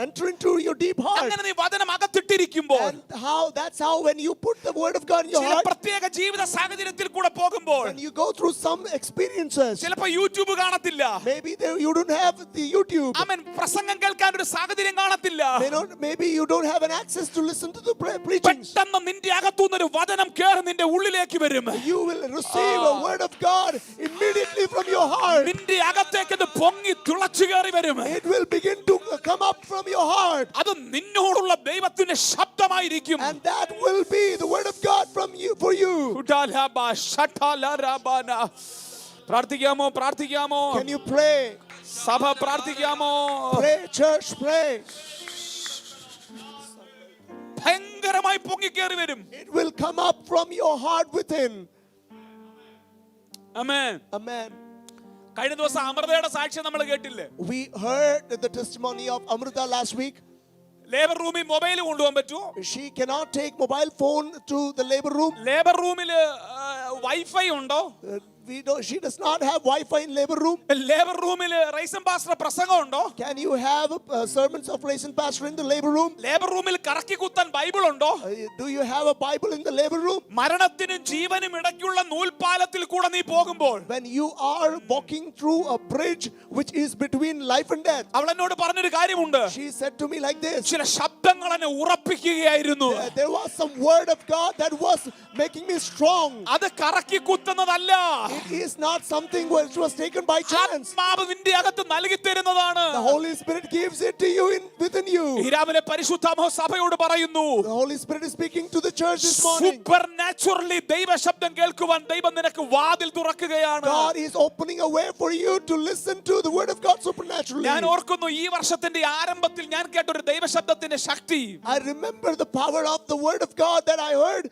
Speaker 2: enter into your deep heart.
Speaker 1: അങ്ങനെ നീ വചനം അകത്തിട്ടിരിക്കുമ്പോൾ
Speaker 2: And that's how when you put the word of God in your
Speaker 1: ചില
Speaker 2: heart,
Speaker 1: പ്രത്യേക ജീവിത സാഹചര്യത്തിൽ കൂടെ പോകുമ്പോൾ
Speaker 2: when you go through some experiences,
Speaker 1: ചിലപ്പോ യൂട്യൂബ് കാണത്തില്ല.
Speaker 2: maybe you don't have the YouTube.
Speaker 1: ആമേൻ. പ്രസംഗം കേൾക്കാൻ ഒരു സാഹചര്യം കാണത്തില്ല.
Speaker 2: Maybe you don't have an access to listen to the preachings.
Speaker 1: പെട്ടെന്ന് നിന്റെ അകത്തുനിന്ന് ഒരു വചനം കേറി നിന്റെ ഉള്ളിലേക്ക് വരും.
Speaker 2: You will receive a word of God immediately from your heart.
Speaker 1: നിന്റെ അകത്തേക്ക് അത് പൊങ്ങി തിളച്ചു കയറി വരും.
Speaker 2: It will begin to come up from your heart,
Speaker 1: അത് നിന്നോടുള്ള ദൈവത്തിന്റെ ശബ്ദമായിരിക്കും.
Speaker 2: and that will be the word of God from you for you.
Speaker 1: പ്രാർത്ഥിക്കാമോ? പ്രാർത്ഥിക്കാമോ?
Speaker 2: Can you pray?
Speaker 1: സഭ പ്രാർത്ഥിക്കാമോ?
Speaker 2: Pray, church, pray.
Speaker 1: ഭയങ്കരമായി പൊങ്ങിക്കേറി വരും.
Speaker 2: It will come up from your heart within.
Speaker 1: Amen.
Speaker 2: Amen.
Speaker 1: കഴിഞ്ഞ ദിവസം അമൃതയുടെ സാക്ഷ്യം നമ്മൾ കേട്ടില്ലേ?
Speaker 2: We heard the testimony of Amrita last week.
Speaker 1: Labour റൂമിൽ mobile കൊണ്ടുപോകാൻ പറ്റുമോ?
Speaker 2: She cannot take mobile phone to the labor room.
Speaker 1: Labour റൂമില് വൈഫൈ ഉണ്ടോ?
Speaker 2: She does not have Wi-Fi in labor room.
Speaker 1: Labour റൂമില് റൈസൻ പാസ്റ്റർ പ്രസംഗം ഉണ്ടോ?
Speaker 2: Can you have sermons of Raisin Pastor in the labor room?
Speaker 1: Labour റൂമിൽ കറക്കി കുത്താൻ Bible ഉണ്ടോ?
Speaker 2: Do you have a Bible in the labor room?
Speaker 1: മരണത്തിനും ജീവനും ഇടയ്ക്കുള്ള നൂൽപാലത്തിൽ കൂടെ നീ പോകുമ്പോൾ
Speaker 2: When you are walking through a bridge which is between life and death,
Speaker 1: അവൾ എന്നോട് പറഞ്ഞൊരു കാര്യമുണ്ട്.
Speaker 2: she said to me like this.
Speaker 1: ചില ശബ്ദങ്ങൾ എന്നെ ഉറപ്പിക്കുകയായിരുന്നു.
Speaker 2: There was some word of God that was making me strong.
Speaker 1: അത് കറക്കി കുത്തുന്നതല്ല.
Speaker 2: It is not something which was taken by chance.
Speaker 1: ആത്മാവ് നിന്റെ അകത്ത് നൽകി തരുന്നതാണ്.
Speaker 2: The Holy Spirit gives it to you within you.
Speaker 1: ഈ രാവിലെ പരിശുദ്ധാത്മാവ് സഭയോട് പറയുന്നു.
Speaker 2: The Holy Spirit is speaking to the church this morning.
Speaker 1: Supernaturally ദൈവ ശബ്ദം കേൾക്കുവാൻ ദൈവം നിനക്ക് വാതിൽ തുറക്കുകയാണ്.
Speaker 2: God is opening a way for you to listen to the word of God supernaturally.
Speaker 1: ഞാൻ ഓർക്കുന്നു ഈ വർഷത്തിന്റെ ആരംഭത്തിൽ ഞാൻ കേട്ട ഒരു ദൈവ ശബ്ദത്തിന്റെ ശക്തി.
Speaker 2: I remember the power of the word of God that I heard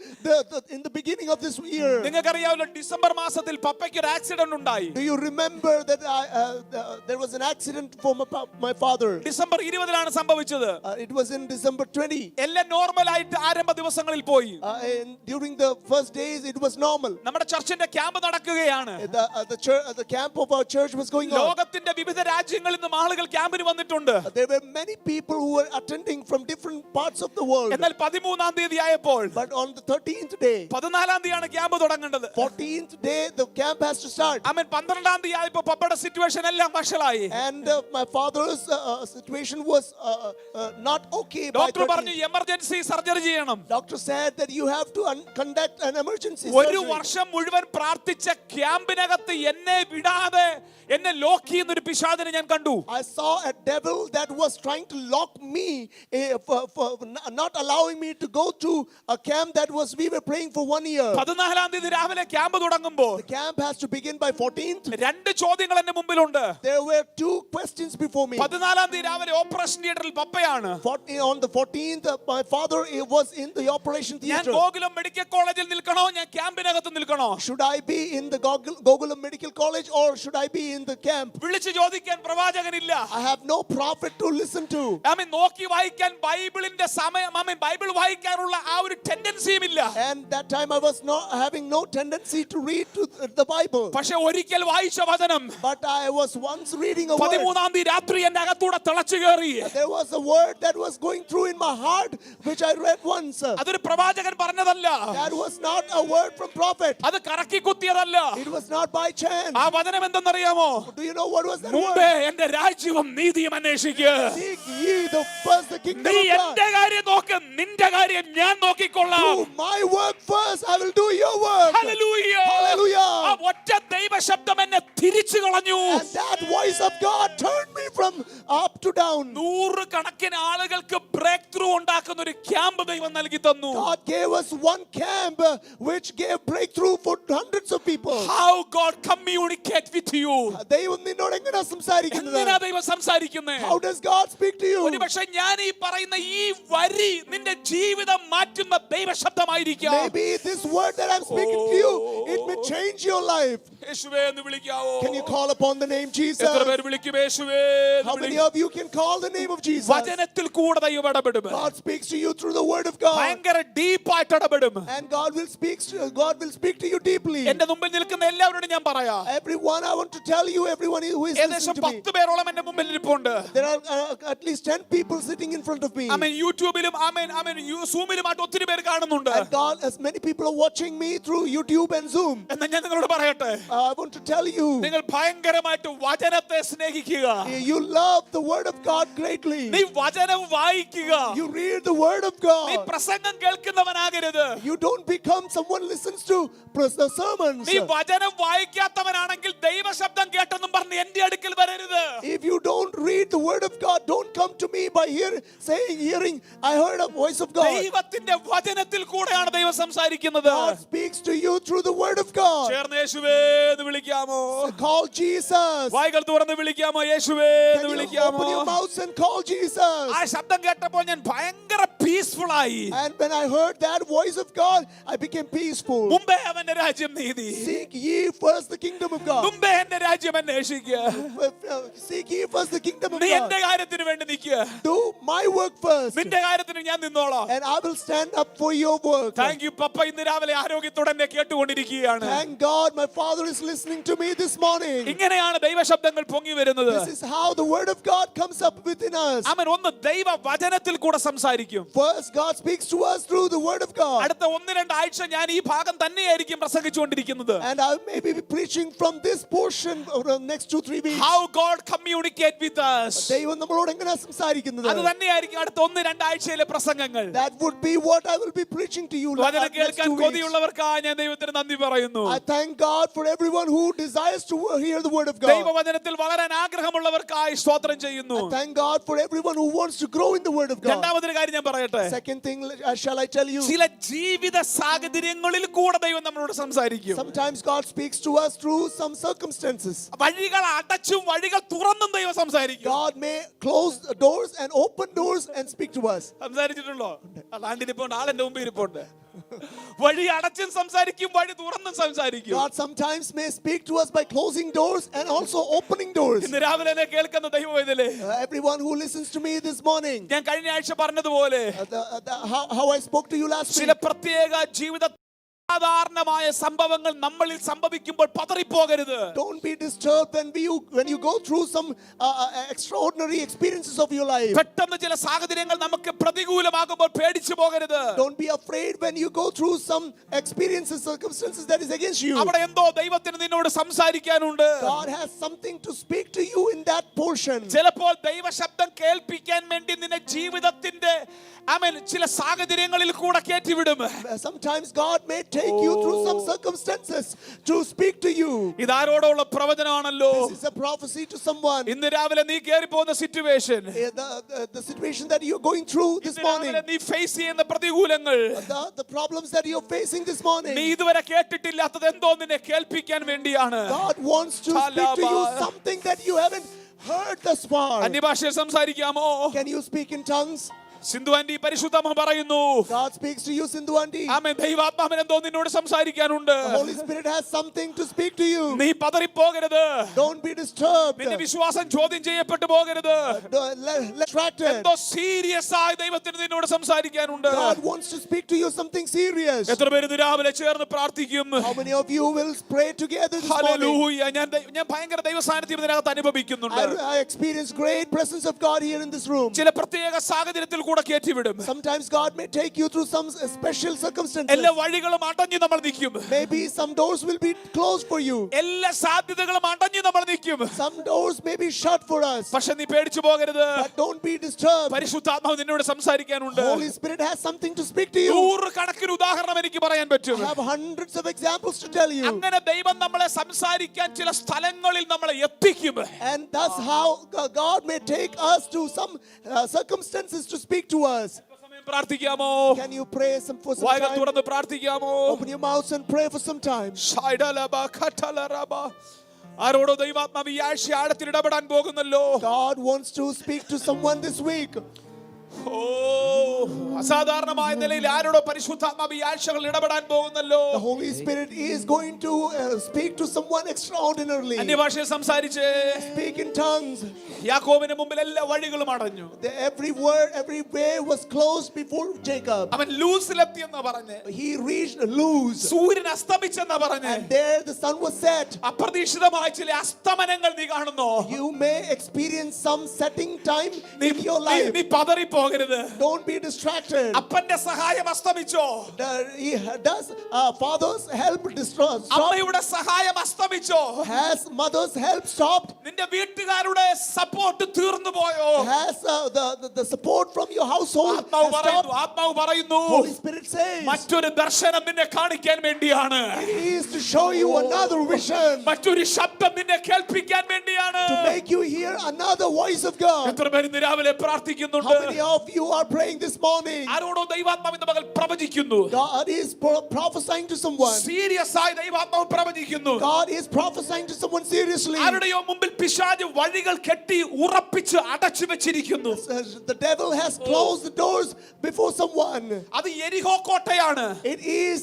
Speaker 2: in the beginning of this year.
Speaker 1: നിങ്ങൾക്കറിയാമല്ലോ ഡിസംബർ മാസത്തിൽ പപ്പയ്ക്ക് ഒരു ആക്സിഡന്റ് ഉണ്ടായി.
Speaker 2: Do you remember that there was an accident for my father?
Speaker 1: December 20 സംഭവിച്ചത്.
Speaker 2: It was in December 20.
Speaker 1: എല്ലാം normal ആയിട്ട് ആരംഭ ദിവസങ്ങളിൽ പോയി.
Speaker 2: During the first days it was normal.
Speaker 1: നമ്മുടെ ചർച്ചിന്റെ ക്യാമ്പ് നടക്കുകയാണ്.
Speaker 2: The camp of our church was going on.
Speaker 1: ലോകത്തിന്റെ വിവിധ രാജ്യങ്ങളിൽ നിന്നും ആളുകൾ ക്യാമ്പിന് വന്നിട്ടുണ്ട്.
Speaker 2: There were many people who were attending from different parts of the world.
Speaker 1: എന്നാൽ 13-ാം തീയതി ആയപ്പോൾ
Speaker 2: But on the 13th day,
Speaker 1: 14-ാം തീയതിയാണ് ക്യാമ്പ് തുടങ്ങേണ്ടത്.
Speaker 2: 14th day the camp has to start.
Speaker 1: ആമേൻ. 12-ാം തീയതി ആയപ്പോൾ പപ്പയുടെ സിറ്റുവേഷൻ എല്ലാം വഷളായി.
Speaker 2: And my father's situation was not okay.
Speaker 1: Doctor പറഞ്ഞു എമർജൻസി സർജറി ചെയ്യണം.
Speaker 2: Doctor said that you have to conduct an emergency
Speaker 1: ഒരു
Speaker 2: surgery.
Speaker 1: വർഷം മുഴുവൻ പ്രാർത്ഥിച്ച ക്യാമ്പിനകത്ത് എന്നെ വിടാതെ എന്നെ ലോക്ക് ചെയ്യുന്ന ഒരു പിശാചിനെ ഞാൻ കണ്ടു.
Speaker 2: I saw a devil that was trying to lock me, for not allowing me to go to a camp that we were praying for 1 year.
Speaker 1: 14-ാം തീയതി രാവിലെ ക്യാമ്പ് തുടങ്ങുമ്പോൾ
Speaker 2: The camp has to begin by 14th.
Speaker 1: രണ്ട് ചോദ്യങ്ങൾ എന്റെ മുമ്പിലുണ്ട്.
Speaker 2: There were 2 questions before me.
Speaker 1: 14-ാം തീയതി രാവിലെ operation തിയേറ്ററിൽ പപ്പയാണ്.
Speaker 2: On the 14th, my father was in the operation
Speaker 1: ഞാൻ
Speaker 2: theater.
Speaker 1: ഗോകുലം മെഡിക്കൽ കോളേജിൽ നിൽക്കണോ, ഞാൻ ക്യാമ്പിനകത്ത് നിൽക്കണോ?
Speaker 2: Should I be in the Gokulam Medical College or should I be in the camp?
Speaker 1: വിളിച്ചു ചോദിക്കാൻ പ്രവാചകനില്ല.
Speaker 2: I have no prophet to listen to.
Speaker 1: ആമേൻ. നോക്കി വായിക്കാൻ ബൈബിളിന്റെ സമയം, ആമേൻ, ബൈബിൾ വായിക്കാനുള്ള ആ ഒരു ടെൻഡൻസിയും ഇല്ല.
Speaker 2: And that time I was not having no tendency to read the Bible.
Speaker 1: പക്ഷെ ഒരിക്കൽ വായിച്ച വചനം
Speaker 2: But I was once reading a word.
Speaker 1: 13-ാം തീയതി രാത്രി എന്റെ അകത്തൂടെ തിളച്ചു കയറി.
Speaker 2: There was a word that was going through in my heart which I read once.
Speaker 1: അതൊരു പ്രവാചകൻ പറഞ്ഞതല്ല.
Speaker 2: That was not a word from prophet.
Speaker 1: അത് കറക്കി കുത്തിയതല്ല.
Speaker 2: It was not by chance.
Speaker 1: ആ വചനം എന്തെന്നറിയാമോ?
Speaker 2: Do you know what was that
Speaker 1: മുമ്പേ
Speaker 2: word?
Speaker 1: എന്റെ രാജ്യവും നീതിയും അന്വേഷിക്കുക.
Speaker 2: Seek ye first the kingdom
Speaker 1: നീ
Speaker 2: of God.
Speaker 1: എന്റെ കാര്യം നോക്ക്, നിന്റെ കാര്യം ഞാൻ നോക്കിക്കൊള്ളാം.
Speaker 2: Do my work first, I will do your work.
Speaker 1: Hallelujah.
Speaker 2: Hallelujah.
Speaker 1: ആ ഒറ്റ ദൈവ ശബ്ദം എന്നെ തിരിച്ചു കളഞ്ഞു.
Speaker 2: And that voice of God turned me from up to down.
Speaker 1: നൂറുകണക്കിന് ആളുകൾക്ക് ബ്രേക്ക് ത്രൂ ഉണ്ടാക്കുന്ന ഒരു ക്യാമ്പ് ദൈവം നൽകി തന്നു.
Speaker 2: God gave us one camp which gave breakthrough for hundreds of people.
Speaker 1: How God communicate with you?
Speaker 2: ദൈവം നിന്നോട് എങ്ങനെ സംസാരിക്കുന്നത്?
Speaker 1: എങ്ങനെയാ ദൈവം സംസാരിക്കുന്നത്?
Speaker 2: How does God speak to you?
Speaker 1: ഒരുപക്ഷേ ഞാൻ ഈ പറയുന്ന ഈ വരി നിന്റെ ജീവിതം മാറ്റുന്ന ദൈവശബ്ദമായിരിക്കാം.
Speaker 2: Maybe this word that I'm speaking to you, it may change your life.
Speaker 1: യേശുവേ എന്ന് വിളിക്കാവോ?
Speaker 2: Can you call upon the name Jesus?
Speaker 1: എത്ര പേര് വിളിക്കും യേശുവേ?
Speaker 2: How many of you can call the name of Jesus?
Speaker 1: വചനത്തിൽ കൂടെ ദൈവം ഇടപെടും.
Speaker 2: God speaks to you through the word of God.
Speaker 1: ഭയങ്കര ഡീപ്പായിട്ട് ഇടപെടും.
Speaker 2: And God will speak to you deeply.
Speaker 1: എന്റെ മുമ്പിൽ നിൽക്കുന്ന എല്ലാവരോടും ഞാൻ പറയാം.
Speaker 2: Everyone, I want to tell you, everyone who is listening
Speaker 1: ഏകദേശം
Speaker 2: to me.
Speaker 1: 10 പേരോളം എന്റെ മുമ്പിൽ ഇരിപ്പുണ്ട്.
Speaker 2: There are at least 10 people sitting in front of me.
Speaker 1: ആമേൻ. യൂട്യൂബിലും ആമേൻ സൂമിലുമായിട്ട് ഒത്തിരി പേര് കാണുന്നുണ്ട്.
Speaker 2: And God, as many people are watching me through YouTube and Zoom.
Speaker 1: എന്നാൽ ഞാൻ നിങ്ങളോട് പറയട്ടെ,
Speaker 2: I want to tell you,
Speaker 1: നിങ്ങൾ ഭയങ്കരമായിട്ട് വചനത്തെ സ്നേഹിക്കുക.
Speaker 2: you love the word of God greatly.
Speaker 1: നീ വചനം വായിക്കുക.
Speaker 2: You read the word of
Speaker 1: നീ
Speaker 2: God.
Speaker 1: പ്രസംഗം കേൾക്കുന്നവനാകരുത്.
Speaker 2: You don't become someone who listens to the sermons.
Speaker 1: നീ വചനം വായിക്കാത്തവനാണെങ്കിൽ ദൈവശബ്ദം കേട്ടെന്നും പറഞ്ഞ് എന്റെ അടുക്കൽ വരരുത്.
Speaker 2: If you don't read the word of God, don't come to me by hearing, I heard a voice of God.
Speaker 1: ദൈവത്തിന്റെ വചനത്തിൽ കൂടെയാണ് ദൈവം സംസാരിക്കുന്നത്.
Speaker 2: God speaks to you through the word of God.
Speaker 1: ചേർന്ന് യേശുവേ എന്ന് വിളിക്കാമോ?
Speaker 2: Call Jesus.
Speaker 1: വായ്കൾ തുറന്ന് വിളിക്കാമോ? യേശുവേ എന്ന്
Speaker 2: Can you
Speaker 1: വിളിക്കാമോ?
Speaker 2: open your mouths and call Jesus?
Speaker 1: ആ ശബ്ദം കേട്ടപ്പോൾ ഞാൻ ഭയങ്കര പീസ്ഫുൾ ആയി.
Speaker 2: And when I heard that voice of God, I became peaceful.
Speaker 1: മുമ്പേ അവന്റെ രാജ്യം നീതി.
Speaker 2: Seek ye first the kingdom of God.
Speaker 1: മുമ്പേ എന്റെ രാജ്യം അന്വേഷിക്കുക.
Speaker 2: Seek ye first the kingdom of
Speaker 1: നീ
Speaker 2: God.
Speaker 1: എന്റെ കാര്യത്തിന് വേണ്ടി നിൽക്കുക.
Speaker 2: Do my work first,
Speaker 1: നിന്റെ കാര്യത്തിന് ഞാൻ നിന്നോളാം.
Speaker 2: and I will stand up for your work.
Speaker 1: Thank you പപ്പ. ഇന്ന് രാവിലെ ആരോഗ്യത്തോടെ എന്നെ കേട്ടുകൊണ്ടിരിക്കുകയാണ്.
Speaker 2: Thank God my Father is listening to me this morning.
Speaker 1: ഇങ്ങനെയാണ് ദൈവശബ്ദങ്ങൾ പൊങ്ങി വരുന്നത്.
Speaker 2: This is how the word of God comes up within us.
Speaker 1: അവൻ ഒന്ന് ദൈവ വചനത്തിൽ കൂടെ സംസാരിക്കും.
Speaker 2: First, God speaks to us through the word of God.
Speaker 1: അടുത്ത 1-2 ആഴ്ച ഞാൻ ഈ ഭാഗം തന്നെയായിരിക്കും പ്രസംഗിച്ചുകൊണ്ടിരിക്കുന്നത്.
Speaker 2: And I may be preaching from this portion over the next 2-3 weeks.
Speaker 1: How God communicate with us.
Speaker 2: ദൈവം നമ്മളോട് എങ്ങനെ സംസാരിക്കുന്നത്?
Speaker 1: അത് തന്നെയായിരിക്കും അടുത്ത 1-2 ആഴ്ചയിലെ പ്രസംഗങ്ങൾ.
Speaker 2: That would be what I will be preaching to you
Speaker 1: വചനം
Speaker 2: next
Speaker 1: കേൾക്കാൻ
Speaker 2: 2 weeks.
Speaker 1: കൊതിയുള്ളവർക്കായി ഞാൻ ദൈവത്തിന് നന്ദി പറയുന്നു.
Speaker 2: I thank God for everyone who desires to hear the word of God.
Speaker 1: ദൈവവചനത്തിൽ വളരാൻ ആഗ്രഹമുള്ളവർക്കായി സ്തോത്രം ചെയ്യുന്നു.
Speaker 2: I thank God for everyone who wants to grow in the word of God.
Speaker 1: രണ്ടാമതൊരു കാര്യം ഞാൻ പറയട്ടെ.
Speaker 2: Second thing, shall I tell you?
Speaker 1: ചില ജീവിത സാഹചര്യങ്ങളിൽ കൂടെ ദൈവം നമ്മളോട് സംസാരിക്കും.
Speaker 2: Sometimes God speaks to us through some circumstances.
Speaker 1: വഴികൾ അടച്ചും വഴികൾ തുറന്നും ദൈവം സംസാരിക്കും.
Speaker 2: God may close doors and open doors and speak to us.
Speaker 1: സംസാരിച്ചിട്ടുണ്ടോ? ആണ്ടിരിപ്പുണ്ട്, ആളെന്റെ മുമ്പ് ഇരിപ്പുണ്ട്. വഴി അടച്ചും സംസാരിക്കും, വഴി തുറന്നും സംസാരിക്കും.
Speaker 2: God sometimes may speak to us by closing doors and also opening doors.
Speaker 1: ഇന്ന് രാവിലെ എന്നെ കേൾക്കുന്ന ദൈവവേദലേ,
Speaker 2: Everyone who listens to me this morning,
Speaker 1: ഞാൻ കഴിഞ്ഞ ആഴ്ച പറഞ്ഞതുപോലെ
Speaker 2: how I spoke to you last
Speaker 1: ചില
Speaker 2: week,
Speaker 1: പ്രത്യേക ജീവിത സാധാരണമായ സംഭവങ്ങൾ നമ്മളിൽ സംഭവിക്കുമ്പോൾ പതറിപ്പോകരുത്.
Speaker 2: don't be disturbed when you go through some extraordinary experiences of your life.
Speaker 1: പെട്ടെന്ന് ചില സാഹചര്യങ്ങൾ നമുക്ക് പ്രതികൂലമാകുമ്പോൾ പേടിച്ചു പോകരുത്.
Speaker 2: Don't be afraid when you go through some experiences, circumstances that is against you.
Speaker 1: അവിടെ എന്തോ ദൈവത്തിന് നിന്നോട് സംസാരിക്കാനുണ്ട്.
Speaker 2: God has something to speak to you in that portion.
Speaker 1: ചിലപ്പോൾ ദൈവശബ്ദം കേൾപ്പിക്കാൻ വേണ്ടി നിന്നെ ജീവിതത്തിന്റെ ചില സാഹചര്യങ്ങളിൽ കൂടെ കയറ്റിവിടും.
Speaker 2: Sometimes God may take you through some circumstances to speak to you.
Speaker 1: ഇതാരോടുള്ള പ്രവചനമാണല്ലോ.
Speaker 2: This is a prophecy to someone.
Speaker 1: ഇന്ന് രാവിലെ നീ കേറി പോകുന്ന situation,
Speaker 2: The situation that you're going through this morning,
Speaker 1: നീ ഫേസ് ചെയ്യുന്ന പ്രതികൂലങ്ങൾ,
Speaker 2: the problems that you're facing this morning,
Speaker 1: നീ ഇതുവരെ കേട്ടിട്ടില്ലാത്തത് എന്തോ നിന്നെ കേൾപ്പിക്കാൻ വേണ്ടിയാണ്.
Speaker 2: God wants to speak to you something that you haven't heard thus far.
Speaker 1: അന്യഭാഷയിൽ സംസാരിക്കാമോ?
Speaker 2: Can you speak in tongues?
Speaker 1: Sindhu aunty പരിശുദ്ധമ്മ പറയുന്നു,
Speaker 2: God speaks to you, Sindhu auntie.
Speaker 1: ആമേൻ. ദൈവാത്മാവിന് എന്തോ നിന്നോട് സംസാരിക്കാനുണ്ട്.
Speaker 2: The Holy Spirit has something to speak to you.
Speaker 1: നീ പതറിപ്പോകരുത്.
Speaker 2: Don't be disturbed.
Speaker 1: നിന്റെ വിശ്വാസം ചോദ്യം ചെയ്യപ്പെട്ടു പോകരുത്.
Speaker 2: Distracted.
Speaker 1: എന്തോ സീരിയസ് ആയി ദൈവത്തിന് നിന്നോട് സംസാരിക്കാനുണ്ട്.
Speaker 2: God wants to speak to you something serious.
Speaker 1: എത്ര പേര് ഇന്ന് രാവിലെ ചേർന്ന് പ്രാർത്ഥിക്കും?
Speaker 2: How many of you will pray together this morning?
Speaker 1: Hallelujah. ഞാൻ ഭയങ്കര ദൈവ സാന്നിധ്യം ഇതിനകത്ത് അനുഭവിക്കുന്നുണ്ട്.
Speaker 2: I experience great presence of God here in this room.
Speaker 1: ചില പ്രത്യേക സാഹചര്യത്തിൽ കൂടെ വഴികളിലൂടെ കയറ്റിവിടും.
Speaker 2: Sometimes God may take you through some special circumstances.
Speaker 1: എല്ലാ വഴികളും അടഞ്ഞു നമ്മൾ നിൽക്കും.
Speaker 2: Maybe some doors will be closed for you.
Speaker 1: എല്ലാ സാധ്യതകളും അടഞ്ഞു നമ്മൾ നിൽക്കും.
Speaker 2: Some doors may be shut for us.
Speaker 1: പക്ഷെ നീ പേടിച്ചു പോകരുത്.
Speaker 2: But don't be disturbed.
Speaker 1: പരിശുദ്ധാത്മാവ് നിന്നോട് സംസാരിക്കാനുണ്ട്.
Speaker 2: Holy Spirit has something to speak to you.
Speaker 1: നൂറുകണക്കിന് ഉദാഹരണം എനിക്ക് പറയാൻ പറ്റും.
Speaker 2: I have hundreds of examples to tell you.
Speaker 1: അങ്ങനെ ദൈവം നമ്മളെ സംസാരിക്കാൻ ചില സ്ഥലങ്ങളിൽ നമ്മളെ എത്തിക്കും.
Speaker 2: And that's how God may take us to some circumstances to speak to us.
Speaker 1: പ്രാർത്ഥിക്കാമോ?
Speaker 2: Can you pray for some
Speaker 1: വായകൾ
Speaker 2: time?
Speaker 1: തുറന്ന് പ്രാർത്ഥിക്കാമോ?
Speaker 2: Open your mouths and pray for some time.
Speaker 1: ആരോടോ ദൈവാത്മാവ് ഈ ആഴ്ച ആഴത്തിൽ ഇടപെടാൻ പോകുന്നല്ലോ.
Speaker 2: God wants to speak to someone this week.
Speaker 1: ഓ, അസാധാരണമായ നിലയിൽ ആരോടോ പരിശുദ്ധാത്മാവ് ഈ ആഴ്ചകളിൽ ഇടപെടാൻ പോകുന്നല്ലോ.
Speaker 2: The Holy Spirit is going to speak to someone extraordinarily.
Speaker 1: അന്യഭാഷയിൽ സംസാരിച്ച്
Speaker 2: Speak in tongues.
Speaker 1: യാക്കോബിന് മുമ്പിൽ എല്ലാ വഴികളും അടഞ്ഞു.
Speaker 2: Every word, every way was closed before Jacob.
Speaker 1: അവൻ ലൂസിലെത്തി എന്ന് പറഞ്ഞ്,
Speaker 2: He reached Luz.
Speaker 1: സൂര്യൻ അസ്തമിച്ചെന്ന് പറഞ്ഞ്,
Speaker 2: And there the sun was set.
Speaker 1: അപ്രതീക്ഷിതമായ ചില അസ്തമനങ്ങൾ നീ കാണുന്നു.
Speaker 2: You may experience some setting time
Speaker 1: നീ
Speaker 2: in your life.
Speaker 1: നീ പതറിപ്പോകരുത്.
Speaker 2: Don't be distracted.
Speaker 1: അപ്പന്റെ സഹായം അസ്തമിച്ചോ?
Speaker 2: Does father's help stop?
Speaker 1: അമ്മയുടെ സഹായം അസ്തമിച്ചോ?
Speaker 2: Has mother's help stopped?
Speaker 1: നിന്റെ വീട്ടുകാരുടെ സപ്പോർട്ട് തീർന്നു പോയോ?
Speaker 2: Has the support from your household
Speaker 1: ആത്മാവ്
Speaker 2: has
Speaker 1: പറയുന്നു,
Speaker 2: stopped?
Speaker 1: ആത്മാവ് പറയുന്നു,
Speaker 2: Holy Spirit says
Speaker 1: മറ്റൊരു ദർശനം നിന്നെ കാണിക്കാൻ വേണ്ടിയാണ്.
Speaker 2: it is to show you another vision,
Speaker 1: മറ്റൊരു ശബ്ദം നിന്നെ കേൾപ്പിക്കാൻ വേണ്ടിയാണ്.
Speaker 2: to make you hear another voice of God.
Speaker 1: എത്ര പേര് ഇന്ന് രാവിലെ പ്രാർത്ഥിക്കുന്നുണ്ട്?
Speaker 2: How many of you are praying this morning?
Speaker 1: ആരോടോ ദൈവാത്മാവ് ഇന്ന് പകൽ പ്രവചിക്കുന്നു.
Speaker 2: God is prophesying to someone.
Speaker 1: Serious ആയി ദൈവാത്മാവ് പ്രവചിക്കുന്നു.
Speaker 2: God is prophesying to someone seriously.
Speaker 1: ആരുടെയോ മുമ്പിൽ പിശാച് വഴികൾ കെട്ടി ഉറപ്പിച്ച് അടച്ചു വെച്ചിരിക്കുന്നു.
Speaker 2: The devil has closed the doors before someone.
Speaker 1: അത് യെരിഹോ കോട്ടയാണ്.
Speaker 2: It is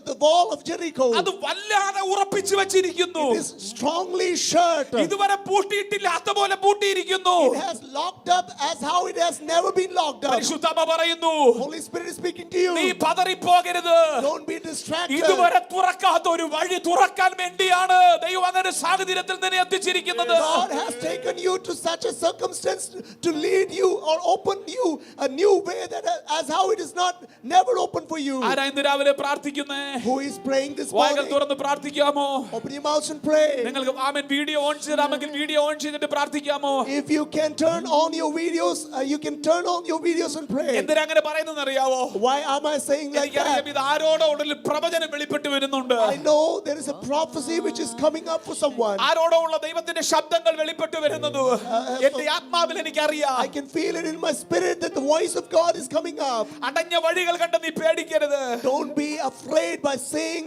Speaker 2: the wall of Jericho.
Speaker 1: അത് വല്ലാതെ ഉറപ്പിച്ചു വെച്ചിരിക്കുന്നു.
Speaker 2: It is strongly shut.
Speaker 1: ഇതുവരെ പൂട്ടിയിട്ടില്ലാത്ത പോലെ പൂട്ടിയിരിക്കുന്നു.
Speaker 2: It has locked up as how it has never been locked up.
Speaker 1: പരിശുദ്ധാത്മ പറയുന്നു,
Speaker 2: Holy Spirit is speaking to
Speaker 1: നീ
Speaker 2: you.
Speaker 1: പതറിപ്പോകരുത്.
Speaker 2: Don't be distracted.
Speaker 1: ഇതുവരെ തുറക്കാത്ത ഒരു വഴി തുറക്കാൻ വേണ്ടിയാണ് ദൈവം അങ്ങനെ സാഹചര്യത്തിൽ നിന്നെ എത്തിച്ചിരിക്കുന്നത്.
Speaker 2: God has taken you to such a circumstance to lead you or open you a new way that as how it is not never open for you.
Speaker 1: ആരാ ഇന്ന് രാവിലെ പ്രാർത്ഥിക്കുന്നേ?
Speaker 2: Who is praying this
Speaker 1: വായകൾ
Speaker 2: morning?
Speaker 1: തുറന്ന് പ്രാർത്ഥിക്കാമോ?
Speaker 2: Open your mouths and pray.
Speaker 1: നിങ്ങൾക്ക് ആമേൻ video on ചെയ്താമെങ്കിൽ video on ചെയ്തിട്ട് പ്രാർത്ഥിക്കാമോ?
Speaker 2: If you can turn on your videos, you can turn on your videos and pray.
Speaker 1: എന്തിനാ അങ്ങനെ പറയുന്നത് അറിയാവോ?
Speaker 2: Why am I saying like
Speaker 1: എനിക്കറിയാം
Speaker 2: that?
Speaker 1: ഇത് ആരോടോ ഉള്ളിൽ പ്രവചനം വെളിപ്പെട്ട് വരുന്നുണ്ട്.
Speaker 2: I know there is a prophecy which is coming up for someone.
Speaker 1: ആരോടോ ഉള്ള ദൈവത്തിന്റെ ശബ്ദങ്ങൾ വെളിപ്പെട്ട് വരുന്നത് എന്റെ ആത്മാവിൽ എനിക്കറിയാം.
Speaker 2: I can feel it in my spirit that the voice of God is coming up.
Speaker 1: അടഞ്ഞ വഴികൾ കണ്ട് നീ പേടിക്കരുത്.
Speaker 2: Don't be afraid by seeing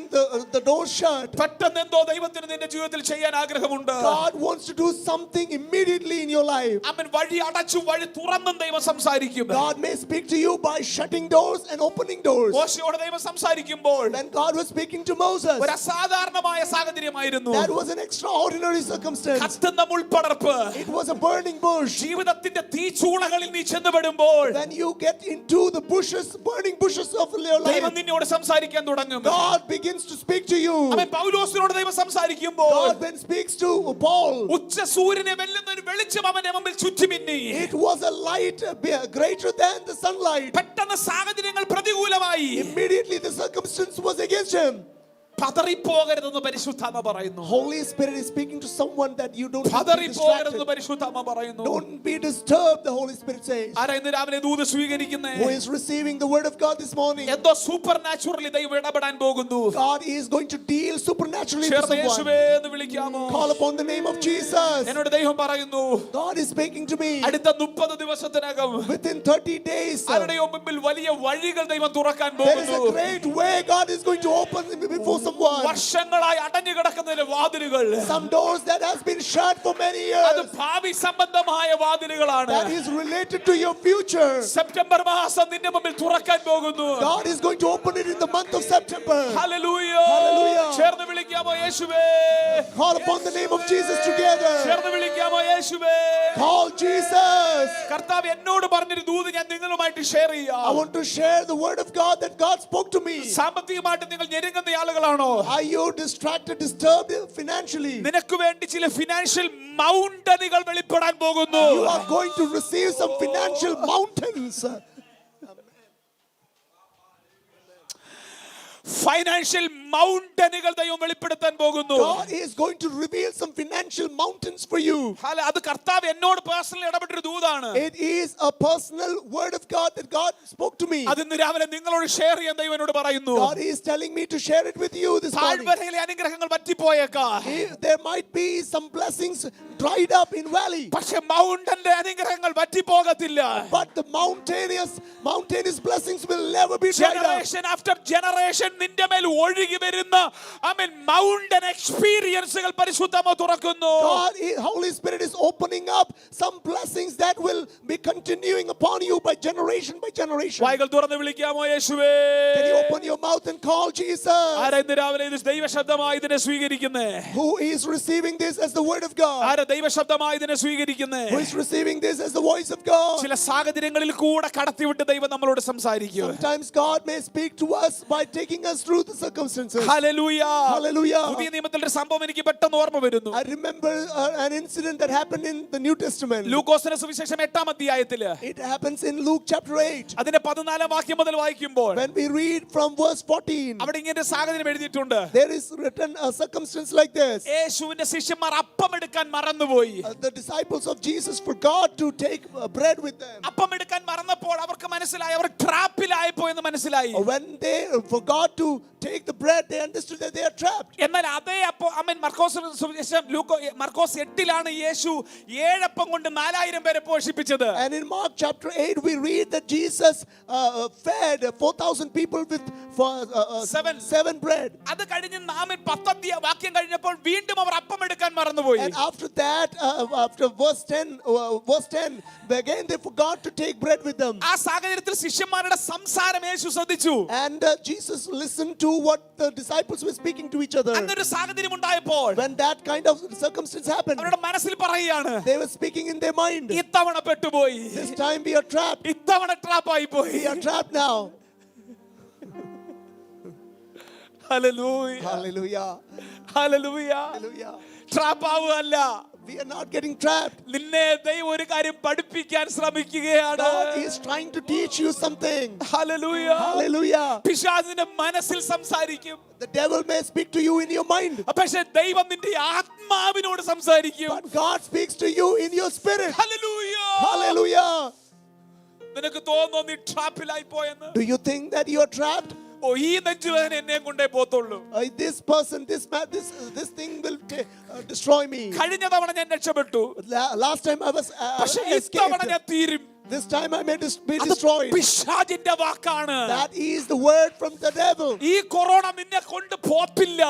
Speaker 2: the door shut.
Speaker 1: പെട്ടെന്ന് എന്തോ ദൈവത്തിന് നിന്റെ ജീവിതത്തിൽ ചെയ്യാൻ ആഗ്രഹമുണ്ട്.
Speaker 2: God wants to do something immediately in your life.
Speaker 1: അവൻ വഴി അടച്ചു വഴി തുറന്നും ദൈവം സംസാരിക്കും.
Speaker 2: God may speak to you by shutting doors and opening doors.
Speaker 1: മോശയോട് ദൈവം സംസാരിക്കുമ്പോൾ
Speaker 2: When God was speaking to Moses,
Speaker 1: ഒരു അസാധാരണമായ സാഹചര്യമായിരുന്നു.
Speaker 2: that was an extraordinary circumstance.
Speaker 1: കത്തുന്ന മുൾപ്പടർപ്പ്.
Speaker 2: It was a burning bush.
Speaker 1: ജീവിതത്തിന്റെ തീച്ചൂളകളിൽ നീ ചെന്നുപെടുമ്പോൾ
Speaker 2: When you get into the bushes, burning bushes of your
Speaker 1: ദൈവം
Speaker 2: life,
Speaker 1: നിന്നോട് സംസാരിക്കാൻ തുടങ്ങും.
Speaker 2: God begins to speak to you.
Speaker 1: അവൻ പൗലോസിനോട് ദൈവം സംസാരിക്കുമ്പോൾ
Speaker 2: God then speaks to Paul.
Speaker 1: ഉച്ച സൂര്യനെ വെല്ലുന്ന ഒരു വെളിച്ചം അവന്റെ മുമ്പിൽ ചുറ്റുമിന്നി.
Speaker 2: It was a light greater than the sunlight.
Speaker 1: പെട്ടെന്ന് സാഹചര്യങ്ങൾ പ്രതികൂലമായി.
Speaker 2: Immediately the circumstance was against him.
Speaker 1: പതറിപ്പോകരുതെന്ന് പരിശുദ്ധാത്മ പറയുന്നു.
Speaker 2: Holy Spirit is speaking to someone that you don't be
Speaker 1: പതറിപ്പോകരുതെന്ന്
Speaker 2: distracted.
Speaker 1: പരിശുദ്ധാത്മ പറയുന്നു.
Speaker 2: Don't be disturbed, the Holy Spirit says.
Speaker 1: ആരാ ഇന്ന് രാവിലെ ദൂത് സ്വീകരിക്കുന്നേ?
Speaker 2: Who is receiving the word of God this morning?
Speaker 1: എന്തോ super naturally ദൈവം ഇടപെടാൻ പോകുന്നു.
Speaker 2: God is going to deal supernaturally to
Speaker 1: ചേർന്ന്
Speaker 2: someone.
Speaker 1: യേശുവേ എന്ന് വിളിക്കാമോ?
Speaker 2: Call upon the name of Jesus.
Speaker 1: എന്നോട് ദൈവം പറയുന്നു,
Speaker 2: God is speaking to me.
Speaker 1: അടുത്ത 30 ദിവസത്തിനകം
Speaker 2: Within 30 days,
Speaker 1: ആരുടെയോ മുമ്പിൽ വലിയ വഴികൾ ദൈവം തുറക്കാൻ
Speaker 2: there is a
Speaker 1: പോകുന്നു.
Speaker 2: great way God is going to open before someone.
Speaker 1: വർഷങ്ങളായി അടഞ്ഞു കിടക്കുന്നതിലെ വാതിലുകൾ,
Speaker 2: Some doors that has been shut for many
Speaker 1: അത്
Speaker 2: years,
Speaker 1: ഭാവി സംബന്ധമായ വാതിലുകളാണ്.
Speaker 2: that is related to your future.
Speaker 1: September മാസം നിന്റെ മുമ്പിൽ തുറക്കാൻ പോകുന്നു.
Speaker 2: God is going to open it in the month of September.
Speaker 1: Hallelujah.
Speaker 2: Hallelujah.
Speaker 1: ചേർന്ന് വിളിക്കാമോ യേശുവേ?
Speaker 2: Call upon the name of Jesus together.
Speaker 1: ചേർന്ന് വിളിക്കാമോ യേശുവേ?
Speaker 2: Call Jesus.
Speaker 1: കർത്താവ് എന്നോട് പറഞ്ഞൊരു ദൂത് ഞാൻ നിങ്ങളുമായിട്ട് ഷെയർ
Speaker 2: I
Speaker 1: ചെയ്യാം.
Speaker 2: want to share the word of God that God spoke to me.
Speaker 1: സാമ്പത്തികമായിട്ട് നിങ്ങൾ ഞെരുങ്ങുന്ന ആളുകളാണോ?
Speaker 2: Are you distracted, disturbed financially?
Speaker 1: നിനക്ക് വേണ്ടി ചില ഫിനാൻഷ്യൽ മൗണ്ടനുകൾ വെളിപ്പെടാൻ പോകുന്നു.
Speaker 2: You are going to receive some financial mountains.
Speaker 1: Financial മൗണ്ടനുകൾ ദൈവം വെളിപ്പെടുത്താൻ പോകുന്നു.
Speaker 2: God is going to reveal some financial mountains for you.
Speaker 1: അത് കർത്താവ് എന്നോട് personally ഇടപെട്ടൊരു ദൂതാണ്.
Speaker 2: It is a personal word of God that God spoke to me.
Speaker 1: അത് ഇന്ന് രാവിലെ നിങ്ങളോട് ഷെയർ ചെയ്യാൻ ദൈവം എന്നോട് പറയുന്നു.
Speaker 2: God is telling me to share it with you this morning.
Speaker 1: താഴ്വരയിലെ അനുഗ്രഹങ്ങൾ വറ്റിപ്പോയേക്കാം.
Speaker 2: There might be some blessings dried up in valley.
Speaker 1: പക്ഷേ മൗണ്ടന്റെ അനുഗ്രഹങ്ങൾ വറ്റിപ്പോകത്തില്ല.
Speaker 2: But the mountainous blessings will never be dried up.
Speaker 1: Generation after generation നിന്റെ മേൽ ഒഴുകി വരുന്ന mountain എക്സ്പീരിയൻസുകൾ പരിശുദ്ധാത്മാവ് തുറക്കുന്നു.
Speaker 2: God, Holy Spirit is opening up some blessings that will be continuing upon you by generation.
Speaker 1: വായ്കൾ തുറന്ന് വിളിക്കാമോ യേശുവേ?
Speaker 2: Can you open your mouth and call Jesus?
Speaker 1: ആരാ ഇന്ന് രാവിലെ ഇത് ദൈവശബ്ദമായി ഇതിനെ സ്വീകരിക്കുന്നേ?
Speaker 2: Who is receiving this as the word of God?
Speaker 1: ആരാ ദൈവശബ്ദമായി ഇതിനെ സ്വീകരിക്കുന്നേ?
Speaker 2: Who is receiving this as the voice of God?
Speaker 1: ചില സാഹചര്യങ്ങളിൽ കൂടെ കടത്തിവിട്ട് ദൈവം നമ്മളോട് സംസാരിക്കും.
Speaker 2: Sometimes God may speak to us by taking us through the circumstances.
Speaker 1: Hallelujah.
Speaker 2: Hallelujah.
Speaker 1: പുതിയ നിയമത്തിൽ ഒരു സംഭവം എനിക്ക് പെട്ടെന്ന് ഓർമ്മ വരുന്നു.
Speaker 2: I remember an incident that happened in the New Testament.
Speaker 1: ലൂക്കോസിന്റെ സുവിശേഷം 8-ാം അധ്യായത്തില്
Speaker 2: It happens in Luke chapter 8.
Speaker 1: അതിന്റെ 14-ാം വാക്യം മുതൽ വായിക്കുമ്പോൾ
Speaker 2: When we read from verse 14,
Speaker 1: അവിടെ ഇങ്ങനെ സാഹചര്യം എഴുതിയിട്ടുണ്ട്.
Speaker 2: there is written a circumstance like this.
Speaker 1: യേശുവിന്റെ ശിഷ്യന്മാർ അപ്പം എടുക്കാൻ മറന്നുപോയി.
Speaker 2: The disciples of Jesus forgot to take bread with them.
Speaker 1: അപ്പം എടുക്കാൻ മറന്നപ്പോൾ അവർക്ക് മനസ്സിലായി അവർ ട്രാപ്പിലായിപ്പോ എന്ന് മനസ്സിലായി.
Speaker 2: When they forgot to take the bread, they understood that they are trapped.
Speaker 1: എന്നാൽ അതേ അപ്പം മർക്കോസ് 8-ലാണ് യേശു 7 അപ്പം കൊണ്ട് 4000 പേരെ പോഷിപ്പിച്ചത്.
Speaker 2: And in Mark chapter 8, we read that Jesus fed 4,000 people with 7 bread.
Speaker 1: അത് കഴിഞ്ഞ് 10 വാക്യം കഴിഞ്ഞപ്പോൾ വീണ്ടും അവർ അപ്പം എടുക്കാൻ മറന്നുപോയി.
Speaker 2: And after that, after verse 10, again they forgot to take bread with them.
Speaker 1: ആ സാഹചര്യത്തിൽ ശിഷ്യന്മാരുടെ സംസാരം യേശു ശ്രദ്ധിച്ചു.
Speaker 2: And Jesus listened to what the disciples were speaking to each other.
Speaker 1: അങ്ങനൊരു സാഹചര്യം ഉണ്ടായപ്പോൾ
Speaker 2: When that kind of circumstance happened,
Speaker 1: അവരുടെ മനസ്സിൽ പറയുകയാണ്,
Speaker 2: they were speaking in their mind.
Speaker 1: ഇത്തവണ പെട്ടുപോയി,
Speaker 2: This time we are trapped.
Speaker 1: ഇത്തവണ ട്രാപ്പായി പോയി.
Speaker 2: We are trapped now.
Speaker 1: Hallelujah,
Speaker 2: Hallelujah.
Speaker 1: Hallelujah.
Speaker 2: Hallelujah.
Speaker 1: ട്രാപ്പാവുകയല്ല,
Speaker 2: We are not getting trapped.
Speaker 1: നിന്നെ ദൈവം ഒരു കാര്യം പഠിപ്പിക്കാൻ ശ്രമിക്കുകയാണ്.
Speaker 2: God is trying to teach you something.
Speaker 1: Hallelujah.
Speaker 2: Hallelujah.
Speaker 1: പിശാചിന്റെ മനസ്സിൽ സംസാരിക്കും,
Speaker 2: The devil may speak to you in your mind,
Speaker 1: പക്ഷേ ദൈവം നിന്റെ ആത്മാവിനോട് സംസാരിക്കും.
Speaker 2: but God speaks to you in your spirit.
Speaker 1: Hallelujah.
Speaker 2: Hallelujah.
Speaker 1: നിനക്ക് തോന്നുന്നു നീ ട്രാപ്പിലായി പോയെന്ന്?
Speaker 2: Do you think that you are trapped?
Speaker 1: ഓ, ഈ നെഞ്ചുവേദന എന്നെ കൊണ്ടേ പോത്തുള്ളൂ.
Speaker 2: This person, this thing will destroy me.
Speaker 1: കഴിഞ്ഞ തവണ ഞാൻ രക്ഷപ്പെട്ടു,
Speaker 2: Last time I was
Speaker 1: പക്ഷേ ഇത്തവണ ഞാൻ
Speaker 2: escaped.
Speaker 1: തീരും.
Speaker 2: This time I may be destroyed.
Speaker 1: പിശാചിന്റെ വാക്കാണ്.
Speaker 2: That is the word from the devil.
Speaker 1: ഈ കൊറോണ നിന്നെ കൊണ്ട് പോത്തില്ല.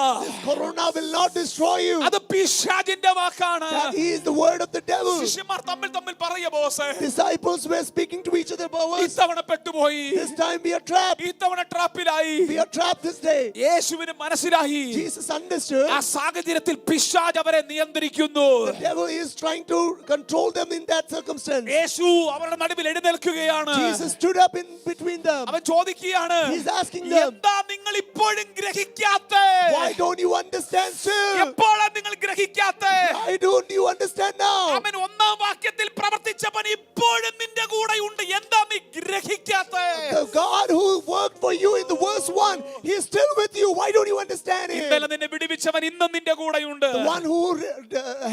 Speaker 2: Corona will not destroy you.
Speaker 1: അത് പിശാചിന്റെ വാക്കാണ്.
Speaker 2: That is the word of the devil.
Speaker 1: ശിഷ്യന്മാർ തമ്മിൽ പറയ boss,
Speaker 2: Disciples were speaking to each other about us.
Speaker 1: ഇത്തവണ പെട്ടുപോയി,
Speaker 2: This time we are trapped.
Speaker 1: ഇത്തവണ ട്രാപ്പിലായി.
Speaker 2: We are trapped this day.
Speaker 1: യേശുവിന് മനസ്സിലായി,
Speaker 2: Jesus understood.
Speaker 1: ആ സാഹചര്യത്തിൽ പിശാച് അവരെ നിയന്ത്രിക്കുന്നു.
Speaker 2: The devil is trying to control them in that circumstance.
Speaker 1: യേശു അവരുടെ നടുവിൽ എഴുന്നേൽക്കുകയാണ്.
Speaker 2: Jesus stood up in between them.
Speaker 1: അവൻ ചോദിക്കുകയാണ്,
Speaker 2: He's asking them,
Speaker 1: എന്താ നിങ്ങൾ ഇപ്പോഴും ഗ്രഹിക്കാത്ത?
Speaker 2: why don't you understand still?
Speaker 1: എപ്പോഴാ നിങ്ങൾ ഗ്രഹിക്കാത്ത?
Speaker 2: Why don't you understand now?
Speaker 1: അവൻ 1-ാം വാക്യത്തിൽ പ്രവർത്തിച്ചവൻ ഇപ്പോഴും നിന്റെ കൂടെ ഉണ്ട്. എന്താ നീ ഗ്രഹിക്കാത്ത?
Speaker 2: The God who worked for you in the verse 1, He is still with you. Why don't you understand Him?
Speaker 1: ഇന്നലെ നിന്നെ വിടുവിച്ചവൻ ഇന്നും നിന്റെ കൂടെയുണ്ട്.
Speaker 2: The one who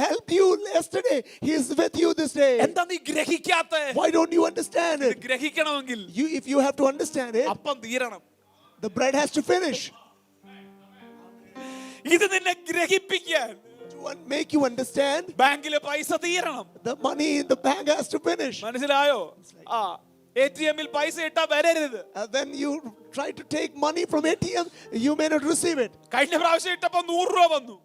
Speaker 2: helped you yesterday, He is with you this day.
Speaker 1: എന്താ നീ ഗ്രഹിക്കാത്ത?
Speaker 2: Why don't you understand
Speaker 1: ഇത്
Speaker 2: it?
Speaker 1: ഗ്രഹിക്കണമെങ്കിൽ
Speaker 2: If you have to understand it,
Speaker 1: അപ്പം തീരണം.
Speaker 2: the bread has to finish.
Speaker 1: ഇത് നിന്നെ ഗ്രഹിപ്പിക്കാൻ
Speaker 2: To make you understand,
Speaker 1: ബാങ്കിലെ പൈസ തീരണം.
Speaker 2: the money in the bank has to finish.
Speaker 1: മനസ്സിലായോ? ആ ATM-ൽ പൈസ ഇട്ടാ വരരുത്.
Speaker 2: When you try to take money from ATM, you may not receive it.
Speaker 1: കഴിഞ്ഞ പ്രാവശ്യം ഇട്ടപ്പോ 100 രൂപ വന്നു.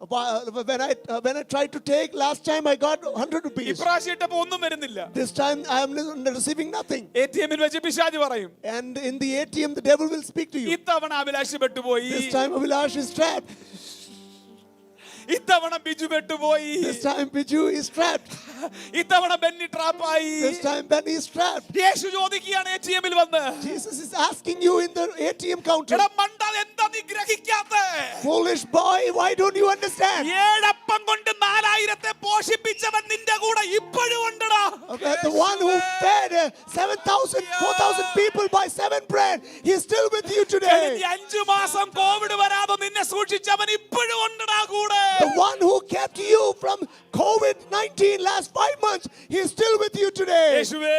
Speaker 2: When I tried to take last time, I got 100 rupees.
Speaker 1: ഇപ്രാവശ്യം ഇട്ടപ്പോ ഒന്നും വരുന്നില്ല.
Speaker 2: This time I am receiving nothing.
Speaker 1: ATM-ൽ വെച്ച് പിശാച് പറയും,
Speaker 2: And in the ATM, the devil will speak to you.
Speaker 1: ഇത്തവണ അഭിലാഷ് പെട്ടുപോയി,
Speaker 2: This time Abhilash is trapped.
Speaker 1: ഇത്തവണ ബിജു പെട്ടുപോയി,
Speaker 2: This time Biju is trapped.
Speaker 1: ഇത്തവണ Benny ട്രാപ്പായി.
Speaker 2: This time Benny is trapped.
Speaker 1: യേശു ചോദിക്കുകയാണ് ATM-ൽ വന്ന്,
Speaker 2: Jesus is asking you in the ATM counter,
Speaker 1: എടാ മണ്ട, എന്താ നീ ഗ്രഹിക്കാത്ത?
Speaker 2: foolish boy, why don't you understand?
Speaker 1: 7 അപ്പം കൊണ്ട് 4000 7000 പോഷിപ്പിച്ചവൻ നിന്റെ കൂടെ ഇപ്പോഴും ഉണ്ടടാ.
Speaker 2: The one who fed 7,000, 4,000 people by 7 bread, he is still with you today.
Speaker 1: കഴിഞ്ഞ 5 മാസം കോവിഡ് വരാതെ നിന്നെ സൂക്ഷിച്ചവൻ ഇപ്പോഴും ഉണ്ടടാ കൂടെ.
Speaker 2: The one who kept you from COVID-19 last 5 months, he is still with you today.
Speaker 1: യേശുവേ,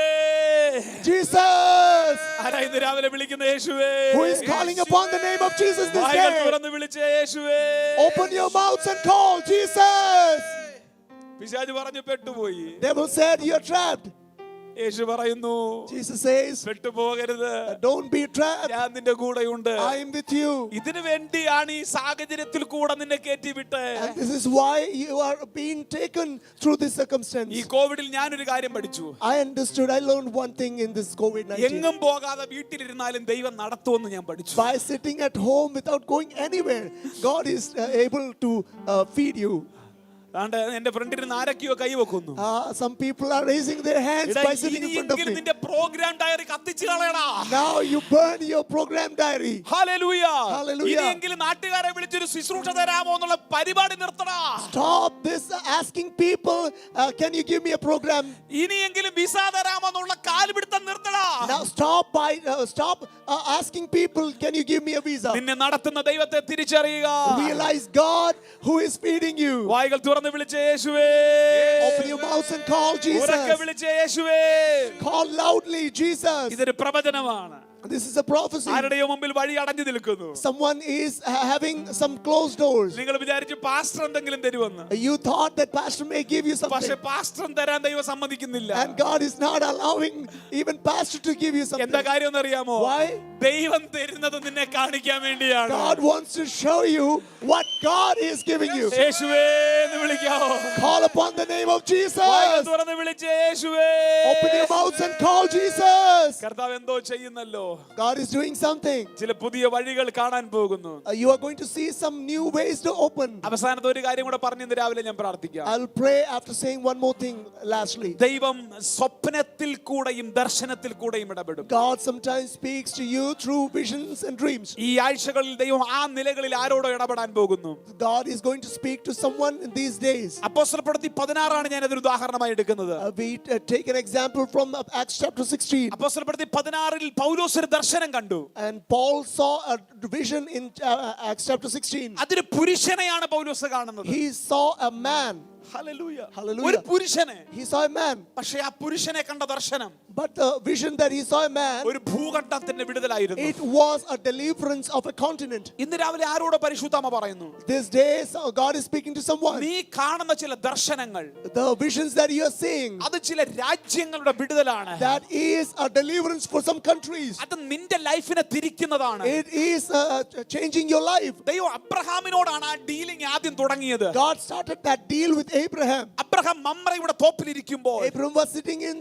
Speaker 2: Jesus,
Speaker 1: ആരാ ഇന്ന് രാവിലെ വിളിക്കുന്ന യേശുവേ?
Speaker 2: who is calling upon the name of Jesus this
Speaker 1: വായകൾ
Speaker 2: day.
Speaker 1: തുറന്ന് വിളിച്ച യേശുവേ.
Speaker 2: Open your mouths and call Jesus.
Speaker 1: പിശാച് പറഞ്ഞു പെട്ടുപോയി.
Speaker 2: Devil said, you're trapped.
Speaker 1: യേശു പറയുന്നു
Speaker 2: Jesus says,
Speaker 1: പെട്ടുപോകരുത്,
Speaker 2: don't be trapped.
Speaker 1: ഞാൻ നിന്റെ കൂടെയുണ്ട്.
Speaker 2: I am with you.
Speaker 1: ഇതിനു വേണ്ടിയാണ് ഈ സാഹചര്യത്തിൽ കൂടെ നിന്നെ കയറ്റിവിട്ട്.
Speaker 2: And this is why you are being taken through this circumstance.
Speaker 1: ഈ കോവിഡിൽ ഞാനൊരു കാര്യം പഠിച്ചു.
Speaker 2: I learned one thing in this COVID-19.
Speaker 1: എങ്ങും പോകാതെ വീട്ടിലിരുന്നാലും ദൈവം നടത്തുമെന്ന് ഞാൻ പഠിച്ചു.
Speaker 2: By sitting at home without going anywhere, God is able to feed you.
Speaker 1: എന്റെ ഫ്രണ്ടിരുന്ന് ആരൊക്കെയോ കൈവെക്കുന്നു.
Speaker 2: Some people are raising their hands by sitting in front of me.
Speaker 1: നിന്റെ programme diary കത്തിച്ചു കളയടാ.
Speaker 2: Now you burn your program diary.
Speaker 1: Hallelujah.
Speaker 2: Hallelujah.
Speaker 1: ഇനിയെങ്കിലും നാട്ടുകാരെ വിളിച്ചൊരു ശുശ്രൂഷ തരാമോ എന്നുള്ള പരിപാടി നിർത്തടാ.
Speaker 2: Stop this asking people, can you give me a program?
Speaker 1: ഇനിയെങ്കിലും വിസ തരാമോ എന്നുള്ള കാലുപിടുത്തം നിർത്തടാ.
Speaker 2: Now stop asking people, can you give me a visa?
Speaker 1: നിന്നെ നടത്തുന്ന ദൈവത്തെ തിരിച്ചറിയുക.
Speaker 2: Realize God who is feeding you.
Speaker 1: വായ്കൾ തുറന്ന് വിളിച്ച യേശുവേ.
Speaker 2: Open your mouths and call
Speaker 1: ഉറക്കെ
Speaker 2: Jesus.
Speaker 1: വിളിച്ച യേശുവേ.
Speaker 2: Call loudly Jesus.
Speaker 1: ഇതൊരു പ്രവചനമാണ്.
Speaker 2: This is a prophecy.
Speaker 1: ആരുടെയോ മുമ്പിൽ വഴി അടഞ്ഞു നിൽക്കുന്നു.
Speaker 2: Someone is having some closed doors.
Speaker 1: നിങ്ങൾ വിചാരിച്ചു പാസ്റ്റർ എന്തെങ്കിലും തരുമെന്ന്.
Speaker 2: You thought that pastor may give you
Speaker 1: പക്ഷേ
Speaker 2: something.
Speaker 1: പാസ്റ്റർ തരാൻ ദൈവം സമ്മതിക്കുന്നില്ല.
Speaker 2: And God is not allowing even pastor to give you
Speaker 1: എന്താ
Speaker 2: something.
Speaker 1: കാര്യം എന്നറിയാമോ?
Speaker 2: Why?
Speaker 1: ദൈവം തരുന്നത് നിന്നെ കാണിക്കാൻ വേണ്ടിയാണ്.
Speaker 2: God wants to show you what God is giving you.
Speaker 1: യേശുവേ എന്ന് വിളിക്കാവോ?
Speaker 2: Call upon the name of
Speaker 1: വായ്കൾ
Speaker 2: Jesus.
Speaker 1: തുറന്ന് വിളിച്ച യേശുവേ.
Speaker 2: Open your mouths and call Jesus.
Speaker 1: കർത്താവ് എന്തോ ചെയ്യുന്നല്ലോ.
Speaker 2: God is doing something.
Speaker 1: ചില പുതിയ വഴികൾ കാണാൻ പോകുന്നു.
Speaker 2: You are going to see some new ways to open.
Speaker 1: അവസാനത്തെ ഒരു കാര്യം കൂടെ പറഞ്ഞ് ഇന്ന് രാവിലെ ഞാൻ പ്രാർത്ഥിക്കാം.
Speaker 2: I'll pray after saying one more thing lastly.
Speaker 1: ദൈവം സ്വപ്നത്തിൽ കൂടെയും ദർശനത്തിൽ കൂടെയും ഇടപെടും.
Speaker 2: God sometimes speaks to you through visions and dreams.
Speaker 1: ഈ ആഴ്ചകളിൽ ദൈവം ആ നിലകളിൽ ആരോടോ ഇടപെടാൻ പോകുന്നു.
Speaker 2: God is going to speak to someone in these days.
Speaker 1: അപ്പോസ്തലപ്രവൃത്തി 16 ഞാൻ അതൊരു ഉദാഹരണമായി എടുക്കുന്നത്.
Speaker 2: We take an example from Acts chapter 16.
Speaker 1: അപ്പോസ്തലപ്രവൃത്തി 16 പൗലോസ് ഒരു ദർശനം കണ്ടു.
Speaker 2: And Paul saw a vision in Acts chapter 16.
Speaker 1: അതൊരു പുരുഷനെയാണ് പൗലോസ് കാണുന്നത്.
Speaker 2: He saw a man.
Speaker 1: Hallelujah.
Speaker 2: Hallelujah.
Speaker 1: ഒരു പുരുഷനെ.
Speaker 2: He saw a man.
Speaker 1: പക്ഷേ ആ പുരുഷനെ കണ്ട ദർശനം
Speaker 2: But the vision that he saw a man,
Speaker 1: ഒരു ഭൂഖണ്ഡത്തിന്റെ വിടുതലായിരുന്നു.
Speaker 2: it was a deliverance of a continent.
Speaker 1: ഇന്ന് രാവിലെ ആരോട് പരിശുദ്ധാത്മ പറയുന്നു?
Speaker 2: This day, God is speaking to someone.
Speaker 1: നീ കാണുന്ന ചില ദർശനങ്ങൾ,
Speaker 2: The visions that you are seeing,
Speaker 1: അത് ചില രാജ്യങ്ങളുടെ വിടുതലാണ്.
Speaker 2: that is a deliverance for some countries.
Speaker 1: അത് നിന്റെ ലൈഫിനെ തിരിക്കുന്നതാണ്.
Speaker 2: It is changing your life.
Speaker 1: ദൈവം അബ്രഹാമിനോടാണ് ആ ഡീലിംഗ് ആദ്യം തുടങ്ങിയത്.
Speaker 2: God started that deal with Abraham.
Speaker 1: Abraham മമ്രയുടെ തോപ്പിലിരിക്കുമ്പോൾ,
Speaker 2: Abraham was sitting in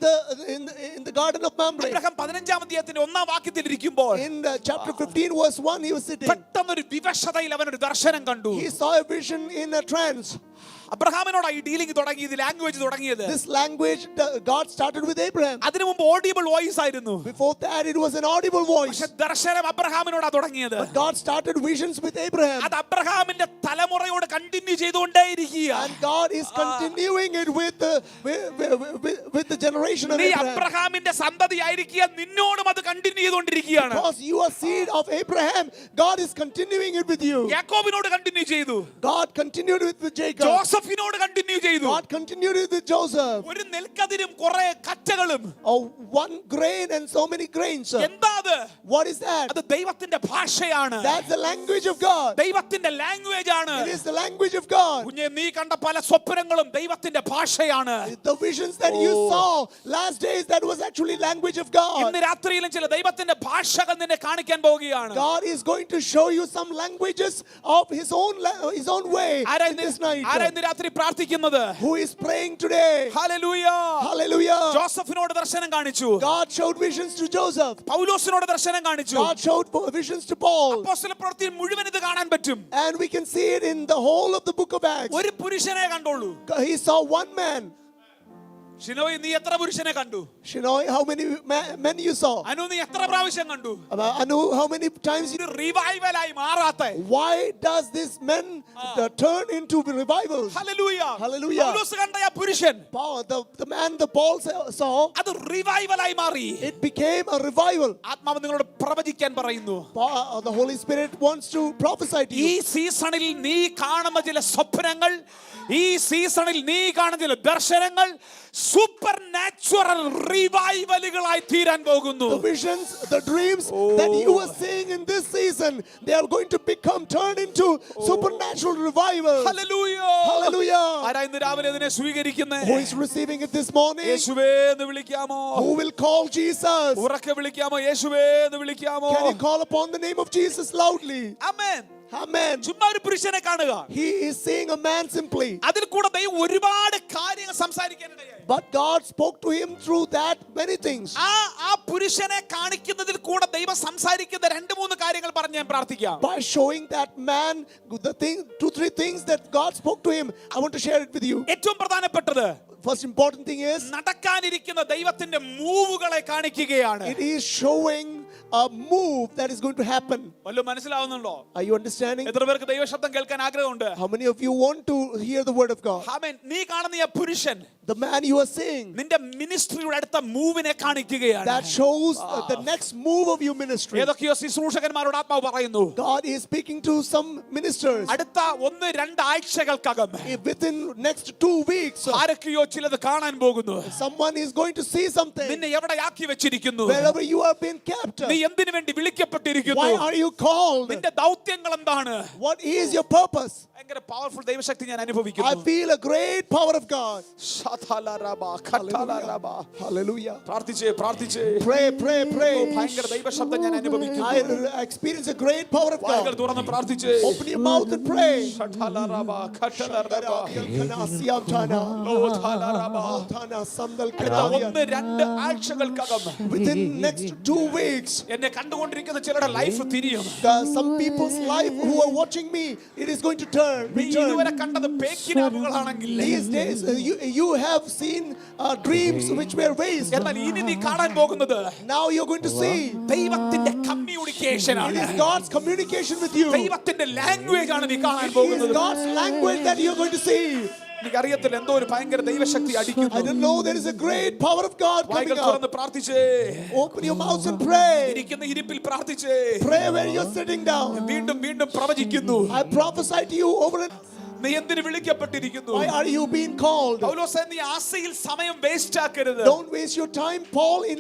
Speaker 2: the garden of Mamre.
Speaker 1: Abraham 15-ാം അധ്യായത്തിന്റെ 1-ാം വാക്യത്തിൽ ഇരിക്കുമ്പോൾ
Speaker 2: In chapter 15 verse 1 he was sitting.
Speaker 1: പെട്ടെന്നൊരു വിവശതയിൽ അവൻ ഒരു ദർശനം കണ്ടു.
Speaker 2: He saw a vision in a trance.
Speaker 1: അബ്രഹാമിനോട് ഈ ഡീലിംഗ് തുടങ്ങിയത്, ലാംഗ്വേജ് തുടങ്ങിയത്.
Speaker 2: This language God started with Abraham.
Speaker 1: അതിനു മുമ്പ് ഓഡിബിൾ വോയിസ് ആയിരുന്നു.
Speaker 2: Before that it was an audible voice.
Speaker 1: പക്ഷെ ദർശനം അബ്രഹാമിനോടാ തുടങ്ങിയത്.
Speaker 2: But God started visions with Abraham.
Speaker 1: അത് അബ്രഹാമിന്റെ തലമുറയോട് continue ചെയ്തുകൊണ്ടേയിരിക്കുക.
Speaker 2: And God is continuing it with the generation of
Speaker 1: നീ
Speaker 2: Abraham.
Speaker 1: അബ്രഹാമിന്റെ സന്തതിയായിരിക്കുക, നിന്നോടും അത് കണ്ടിന്യൂ ചെയ്തുകൊണ്ടിരിക്കുകയാണ്.
Speaker 2: Because you are seed of Abraham, God is continuing it with you.
Speaker 1: യാക്കോബിനോട് കണ്ടിന്യൂ ചെയ്തു.
Speaker 2: God continued it with Jacob.
Speaker 1: ജോസഫിനോട് കണ്ടിന്യൂ ചെയ്തു.
Speaker 2: God continued it with Joseph.
Speaker 1: ഒരു നെൽക്കതിരും കുറെ കറ്റകളും.
Speaker 2: One grain and so many grains.
Speaker 1: എന്താ അത്?
Speaker 2: What is that?
Speaker 1: അത് ദൈവത്തിന്റെ ഭാഷയാണ്.
Speaker 2: That's the language of God.
Speaker 1: ദൈവത്തിന്റെ ലാംഗ്വേജ് ആണ്.
Speaker 2: It is the language of God.
Speaker 1: കുഞ്ഞേ, നീ കണ്ട പല സ്വപ്നങ്ങളും ദൈവത്തിന്റെ ഭാഷയാണ്.
Speaker 2: The visions that you saw last days, that was actually language of God.
Speaker 1: ഇന്ന് രാത്രിയിലും ചില ദൈവത്തിന്റെ ഭാഷകൾ നിന്നെ കാണിക്കാൻ പോവുകയാണ്.
Speaker 2: God is going to show you some languages of his own way in this night.
Speaker 1: ആരാ ഇന്ന് രാത്രി പ്രാർത്ഥിക്കുന്നത്?
Speaker 2: Who is praying today?
Speaker 1: Hallelujah.
Speaker 2: Hallelujah.
Speaker 1: ജോസഫിനോട് ദർശനം കാണിച്ചു.
Speaker 2: God showed visions to Joseph.
Speaker 1: പൗലോസിനോട് ദർശനം കാണിച്ചു.
Speaker 2: God showed visions to Paul.
Speaker 1: അപ്പോസ്തലപ്രവൃത്തിയിൽ മുഴുവൻ ഇത് കാണാൻ പറ്റും.
Speaker 2: And we can see it in the whole of the book of Acts.
Speaker 1: ഒരു പുരുഷനെ കണ്ടോളൂ.
Speaker 2: He saw one man.
Speaker 1: Shinoy, നീ എത്ര പുരുഷനെ കണ്ടു?
Speaker 2: Shinoy, how many men you saw?
Speaker 1: Anu നീ എത്ര പ്രാവശ്യം കണ്ടു?
Speaker 2: Anu, how many times you...
Speaker 1: റിവൈവലായി മാറാത്ത
Speaker 2: Why does this men turn into revivals?
Speaker 1: Hallelujah.
Speaker 2: Hallelujah.
Speaker 1: പൗലോസ് കണ്ട ആ പുരുഷൻ
Speaker 2: The man the Paul saw,
Speaker 1: അത് റിവൈവലായി മാറി.
Speaker 2: it became a revival.
Speaker 1: ആത്മാവ് നിങ്ങളോട് പ്രവചിക്കാൻ പറയുന്നു.
Speaker 2: The Holy Spirit wants to prophesy to
Speaker 1: ഈ
Speaker 2: you.
Speaker 1: സീസണിൽ നീ കാണുന്ന ചില സ്വപ്നങ്ങൾ, ഈ സീസണിൽ നീ കാണുന്ന ചില ദർശനങ്ങൾ സൂപ്പർ നാച്ചുറൽ റിവൈവലുകളായി തീരാൻ പോകുന്നു.
Speaker 2: The visions, the dreams that you are seeing in this season, they are going to turn into supernatural revival.
Speaker 1: Hallelujah.
Speaker 2: Hallelujah.
Speaker 1: ആരാ ഇന്ന് രാവിലെ ഇതിനെ സ്വീകരിക്കുന്നത്?
Speaker 2: Who is receiving it this morning?
Speaker 1: യേശുവേ എന്ന് വിളിക്കാമോ?
Speaker 2: Who will call Jesus?
Speaker 1: ഉറക്കെ വിളിക്കാമോ? യേശുവേ എന്ന് വിളിക്കാമോ?
Speaker 2: Can you call upon the name of Jesus loudly?
Speaker 1: Amen.
Speaker 2: Amen.
Speaker 1: ചുമ്മാ ഒരു പുരുഷനെ കാണുക.
Speaker 2: He is seeing a man simply.
Speaker 1: അതിൽ കൂടെ ദൈവം ഒരുപാട് കാര്യങ്ങൾ സംസാരിക്കാനിടയായി.
Speaker 2: But God spoke to him through that many things.
Speaker 1: ആ പുരുഷനെ കാണിക്കുന്നതിൽ കൂടെ ദൈവം സംസാരിക്കുന്ന 2-3 കാര്യങ്ങൾ പറഞ്ഞ് ഞാൻ പ്രാർത്ഥിക്കാം.
Speaker 2: By showing that man the 2-3 things that God spoke to him, I want to share it with you.
Speaker 1: ഏറ്റവും പ്രധാനപ്പെട്ടത്
Speaker 2: First important thing is,
Speaker 1: നടക്കാനിരിക്കുന്ന ദൈവത്തിന്റെ മൂവുകളെ കാണിക്കുകയാണ്.
Speaker 2: it is showing a move that is going to happen.
Speaker 1: വല്ലതും മനസ്സിലാവുന്നുണ്ടോ?
Speaker 2: Are you understanding?
Speaker 1: എത്ര പേർക്ക് ദൈവശബ്ദം കേൾക്കാൻ ആഗ്രഹമുണ്ട്?
Speaker 2: How many of you want to hear the word of God?
Speaker 1: ആമേൻ. നീ കാണുന്ന ഈ പുരുഷൻ
Speaker 2: The man you are seeing,
Speaker 1: നിന്റെ മിനിസ്ട്രിയുടെ അടുത്ത മൂവിനെ കാണിക്കുകയാണ്.
Speaker 2: that shows the next move of your ministry.
Speaker 1: ഏതൊക്കെയോ ശുശ്രൂഷകന്മാരോട് ആത്മാവ് പറയുന്നു.
Speaker 2: God is speaking to some ministers.
Speaker 1: അടുത്ത 1-2 ആഴ്ചകൾക്കകം
Speaker 2: Within next 2 weeks,
Speaker 1: ആരൊക്കെയോ ചിലത് കാണാൻ പോകുന്നു.
Speaker 2: someone is going to see something.
Speaker 1: നിന്നെ എവിടെയാക്കി വെച്ചിരിക്കുന്നു?
Speaker 2: Wherever you have been kept.
Speaker 1: നീ എന്തിനു വേണ്ടി വിളിക്കപ്പെട്ടിരിക്കുന്നു?
Speaker 2: Why are you called?
Speaker 1: നിന്റെ ദൗത്യങ്ങൾ എന്താണ്?
Speaker 2: What is your purpose?
Speaker 1: ഭയങ്കര പവർഫുൾ ദൈവശക്തി ഞാൻ
Speaker 2: I
Speaker 1: അനുഭവിക്കുന്നു.
Speaker 2: feel a great power of God.
Speaker 1: Hallelujah.
Speaker 2: Hallelujah.
Speaker 1: പ്രാർത്ഥിച്ചേ.
Speaker 2: Pray.
Speaker 1: ഭയങ്കര ദൈവശബ്ദം ഞാൻ അനുഭവിക്കുന്നു.
Speaker 2: I experience a great power of
Speaker 1: വായ്കൾ
Speaker 2: God.
Speaker 1: തുറന്ന് പ്രാർത്ഥിച്ചേ.
Speaker 2: Open your mouth and pray.
Speaker 1: അടുത്ത 1-2 ആഴ്ചകൾക്കകം
Speaker 2: Within next 2 weeks,
Speaker 1: എന്നെ കണ്ടുകൊണ്ടിരിക്കുന്ന ചിലരുടെ ലൈഫ് തിരിയും.
Speaker 2: some people's life who are watching me, it is going to turn.
Speaker 1: നീ ഇതുവരെ കണ്ടത് പേക്കിനാവുകളാണെങ്കിൽ
Speaker 2: These days, you have seen dreams which were waste.
Speaker 1: എന്നാൽ ഇനി നീ കാണാൻ പോകുന്നത്
Speaker 2: Now you're going to see.
Speaker 1: ദൈവത്തിന്റെ കമ്മ്യൂണിക്കേഷൻ
Speaker 2: It
Speaker 1: ആണ്.
Speaker 2: is God's communication with you.
Speaker 1: ദൈവത്തിന്റെ ലാംഗ്വേജ് ആണ് നീ കാണാൻ
Speaker 2: It is
Speaker 1: പോകുന്നത്.
Speaker 2: God's language that you're going to see.
Speaker 1: എനിക്കറിയത്തില്ല, എന്തോ ഒരു ഭയങ്കര ദൈവശക്തി
Speaker 2: I
Speaker 1: അടിക്കുന്നു.
Speaker 2: don't know, there is a great power of God coming
Speaker 1: വായ്കൾ
Speaker 2: up.
Speaker 1: തുറന്ന് പ്രാർത്ഥിച്ചേ.
Speaker 2: Open your mouths and pray.
Speaker 1: ഇരിക്കുന്ന ഇരിപ്പിൽ പ്രാർത്ഥിച്ചേ.
Speaker 2: Pray where you're sitting down.
Speaker 1: വീണ്ടും പ്രവചിക്കുന്നു.
Speaker 2: I prophesy to you over and
Speaker 1: നീ എന്തിനു വിളിക്കപ്പെട്ടിരിക്കുന്നു?
Speaker 2: why are you being called?
Speaker 1: പൗലോസേ, നീ ആസയിൽ സമയം waste ആക്കരുത്.
Speaker 2: Don't waste your time, Paul, in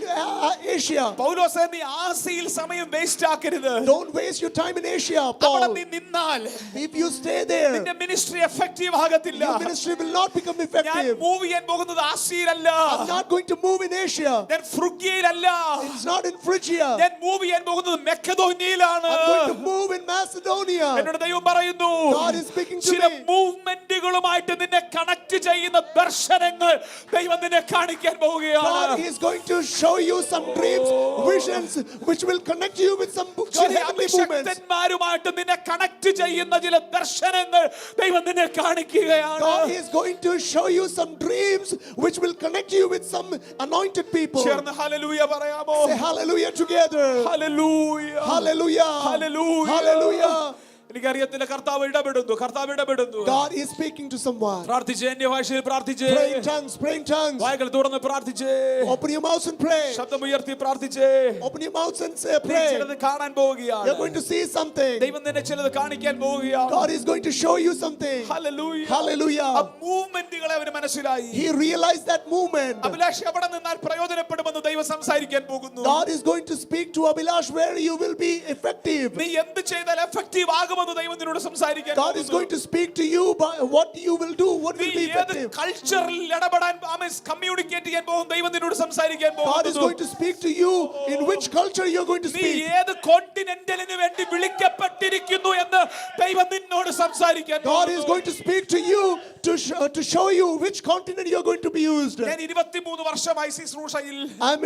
Speaker 2: Asia.
Speaker 1: പൗലോസേ, നീ ആസയിൽ സമയം വേസ്റ്റ് ആക്കരുത്.
Speaker 2: Don't waste your time in Asia,
Speaker 1: അവിടെ
Speaker 2: Paul.
Speaker 1: നീ നിന്നാൽ
Speaker 2: If you stay there,
Speaker 1: നിന്റെ മിനിസ്ട്രി എഫക്റ്റീവ് ആകത്തില്ല.
Speaker 2: your ministry will not become
Speaker 1: ഞാൻ
Speaker 2: effective.
Speaker 1: മൂവ് ചെയ്യാൻ പോകുന്നത് ആസിയിലല്ല,
Speaker 2: I'm not going to move in Asia.
Speaker 1: ഞാൻ ഫ്രുഗിയയിലല്ല,
Speaker 2: It's not in Phrygia.
Speaker 1: ഞാൻ മൂവ് ചെയ്യാൻ പോകുന്നത് മെക്കദോനിയയിലാണ്.
Speaker 2: I'm going to move in Macedonia.
Speaker 1: എന്നോട് ദൈവം പറയുന്നു,
Speaker 2: God is speaking to
Speaker 1: ചില
Speaker 2: me.
Speaker 1: മൂവ്മെന്റുകളുമായിട്ട് നിന്നെ കണക്ട് ചെയ്യുന്ന ദർശനങ്ങൾ ദൈവം നിന്നെ കാണിക്കാൻ
Speaker 2: God
Speaker 1: പോവുകയാണ്.
Speaker 2: is going to show you some dreams, visions, which will connect you with some
Speaker 1: ചില
Speaker 2: heavenly movements.
Speaker 1: അഭിഷക്തന്മാരുമായിട്ട് നിന്നെ കണക്ട് ചെയ്യുന്ന ചില ദർശനങ്ങൾ ദൈവം നിന്നെ കാണിക്കുകയാണ്.
Speaker 2: God is going to show you some dreams, which will connect you with some anointed people.
Speaker 1: ചേർന്ന് hallelujah പറയാമോ?
Speaker 2: Say hallelujah together.
Speaker 1: Hallelujah,
Speaker 2: Hallelujah.
Speaker 1: Hallelujah.
Speaker 2: Hallelujah.
Speaker 1: എനിക്കറിയത്തില്ല, കർത്താവ് ഇടപെടുന്നു.
Speaker 2: God is speaking to someone.
Speaker 1: പ്രാർത്ഥിച്ചേ, അന്യഭാഷയിൽ പ്രാർത്ഥിച്ചേ.
Speaker 2: Pray in tongues.
Speaker 1: വായ്കൾ തുറന്ന് പ്രാർത്ഥിച്ചേ.
Speaker 2: Open your mouths and pray.
Speaker 1: ശബ്ദമുയർത്തി പ്രാർത്ഥിച്ചേ.
Speaker 2: Open your mouths and say,
Speaker 1: നീ
Speaker 2: pray.
Speaker 1: ചിലത് കാണാൻ പോവുകയാണ്.
Speaker 2: You're going to see something.
Speaker 1: ദൈവം നിന്നെ ചിലത് കാണിക്കാൻ പോവുകയാണ്.
Speaker 2: God is going to show you something.
Speaker 1: Hallelujah.
Speaker 2: Hallelujah.
Speaker 1: ആ മൂവ്മെന്റുകളെ അവന് മനസ്സിലായി.
Speaker 2: He realized that movement.
Speaker 1: Abhilash എവിടെ നിന്നാൽ പ്രയോജനപ്പെടുമെന്ന് ദൈവം സംസാരിക്കാൻ പോകുന്നു.
Speaker 2: God is going to speak to Abhilash where you will be effective.
Speaker 1: നീ എന്ത് ചെയ്താൽ എഫക്റ്റീവ് ആകുമെന്ന് ദൈവം നിന്നോട് സംസാരിക്കാൻ
Speaker 2: God is going to speak to you by what you will do, what
Speaker 1: നീ
Speaker 2: will be
Speaker 1: ഏത്
Speaker 2: effective.
Speaker 1: കൾച്ചറിൽ ഇടപെടാൻ കമ്മ്യൂണിക്കേറ്റ് ചെയ്യാൻ പോകും ദൈവം നിന്നോട് സംസാരിക്കാൻ
Speaker 2: God is going
Speaker 1: പോകുന്നു.
Speaker 2: to speak to you in which culture you're going to
Speaker 1: നീ
Speaker 2: speak.
Speaker 1: ഏത് കോണ്ടിനെന്റലിന് വേണ്ടി വിളിക്കപ്പെട്ടിരിക്കുന്നു എന്ന് ദൈവം നിന്നോട് സംസാരിക്കാൻ
Speaker 2: God is
Speaker 1: പോകുന്നു.
Speaker 2: going to speak to you to show you which continent you're going to be used.
Speaker 1: ഞാൻ 23 വർഷമായി ശുശ്രൂഷയിൽ,
Speaker 2: I'm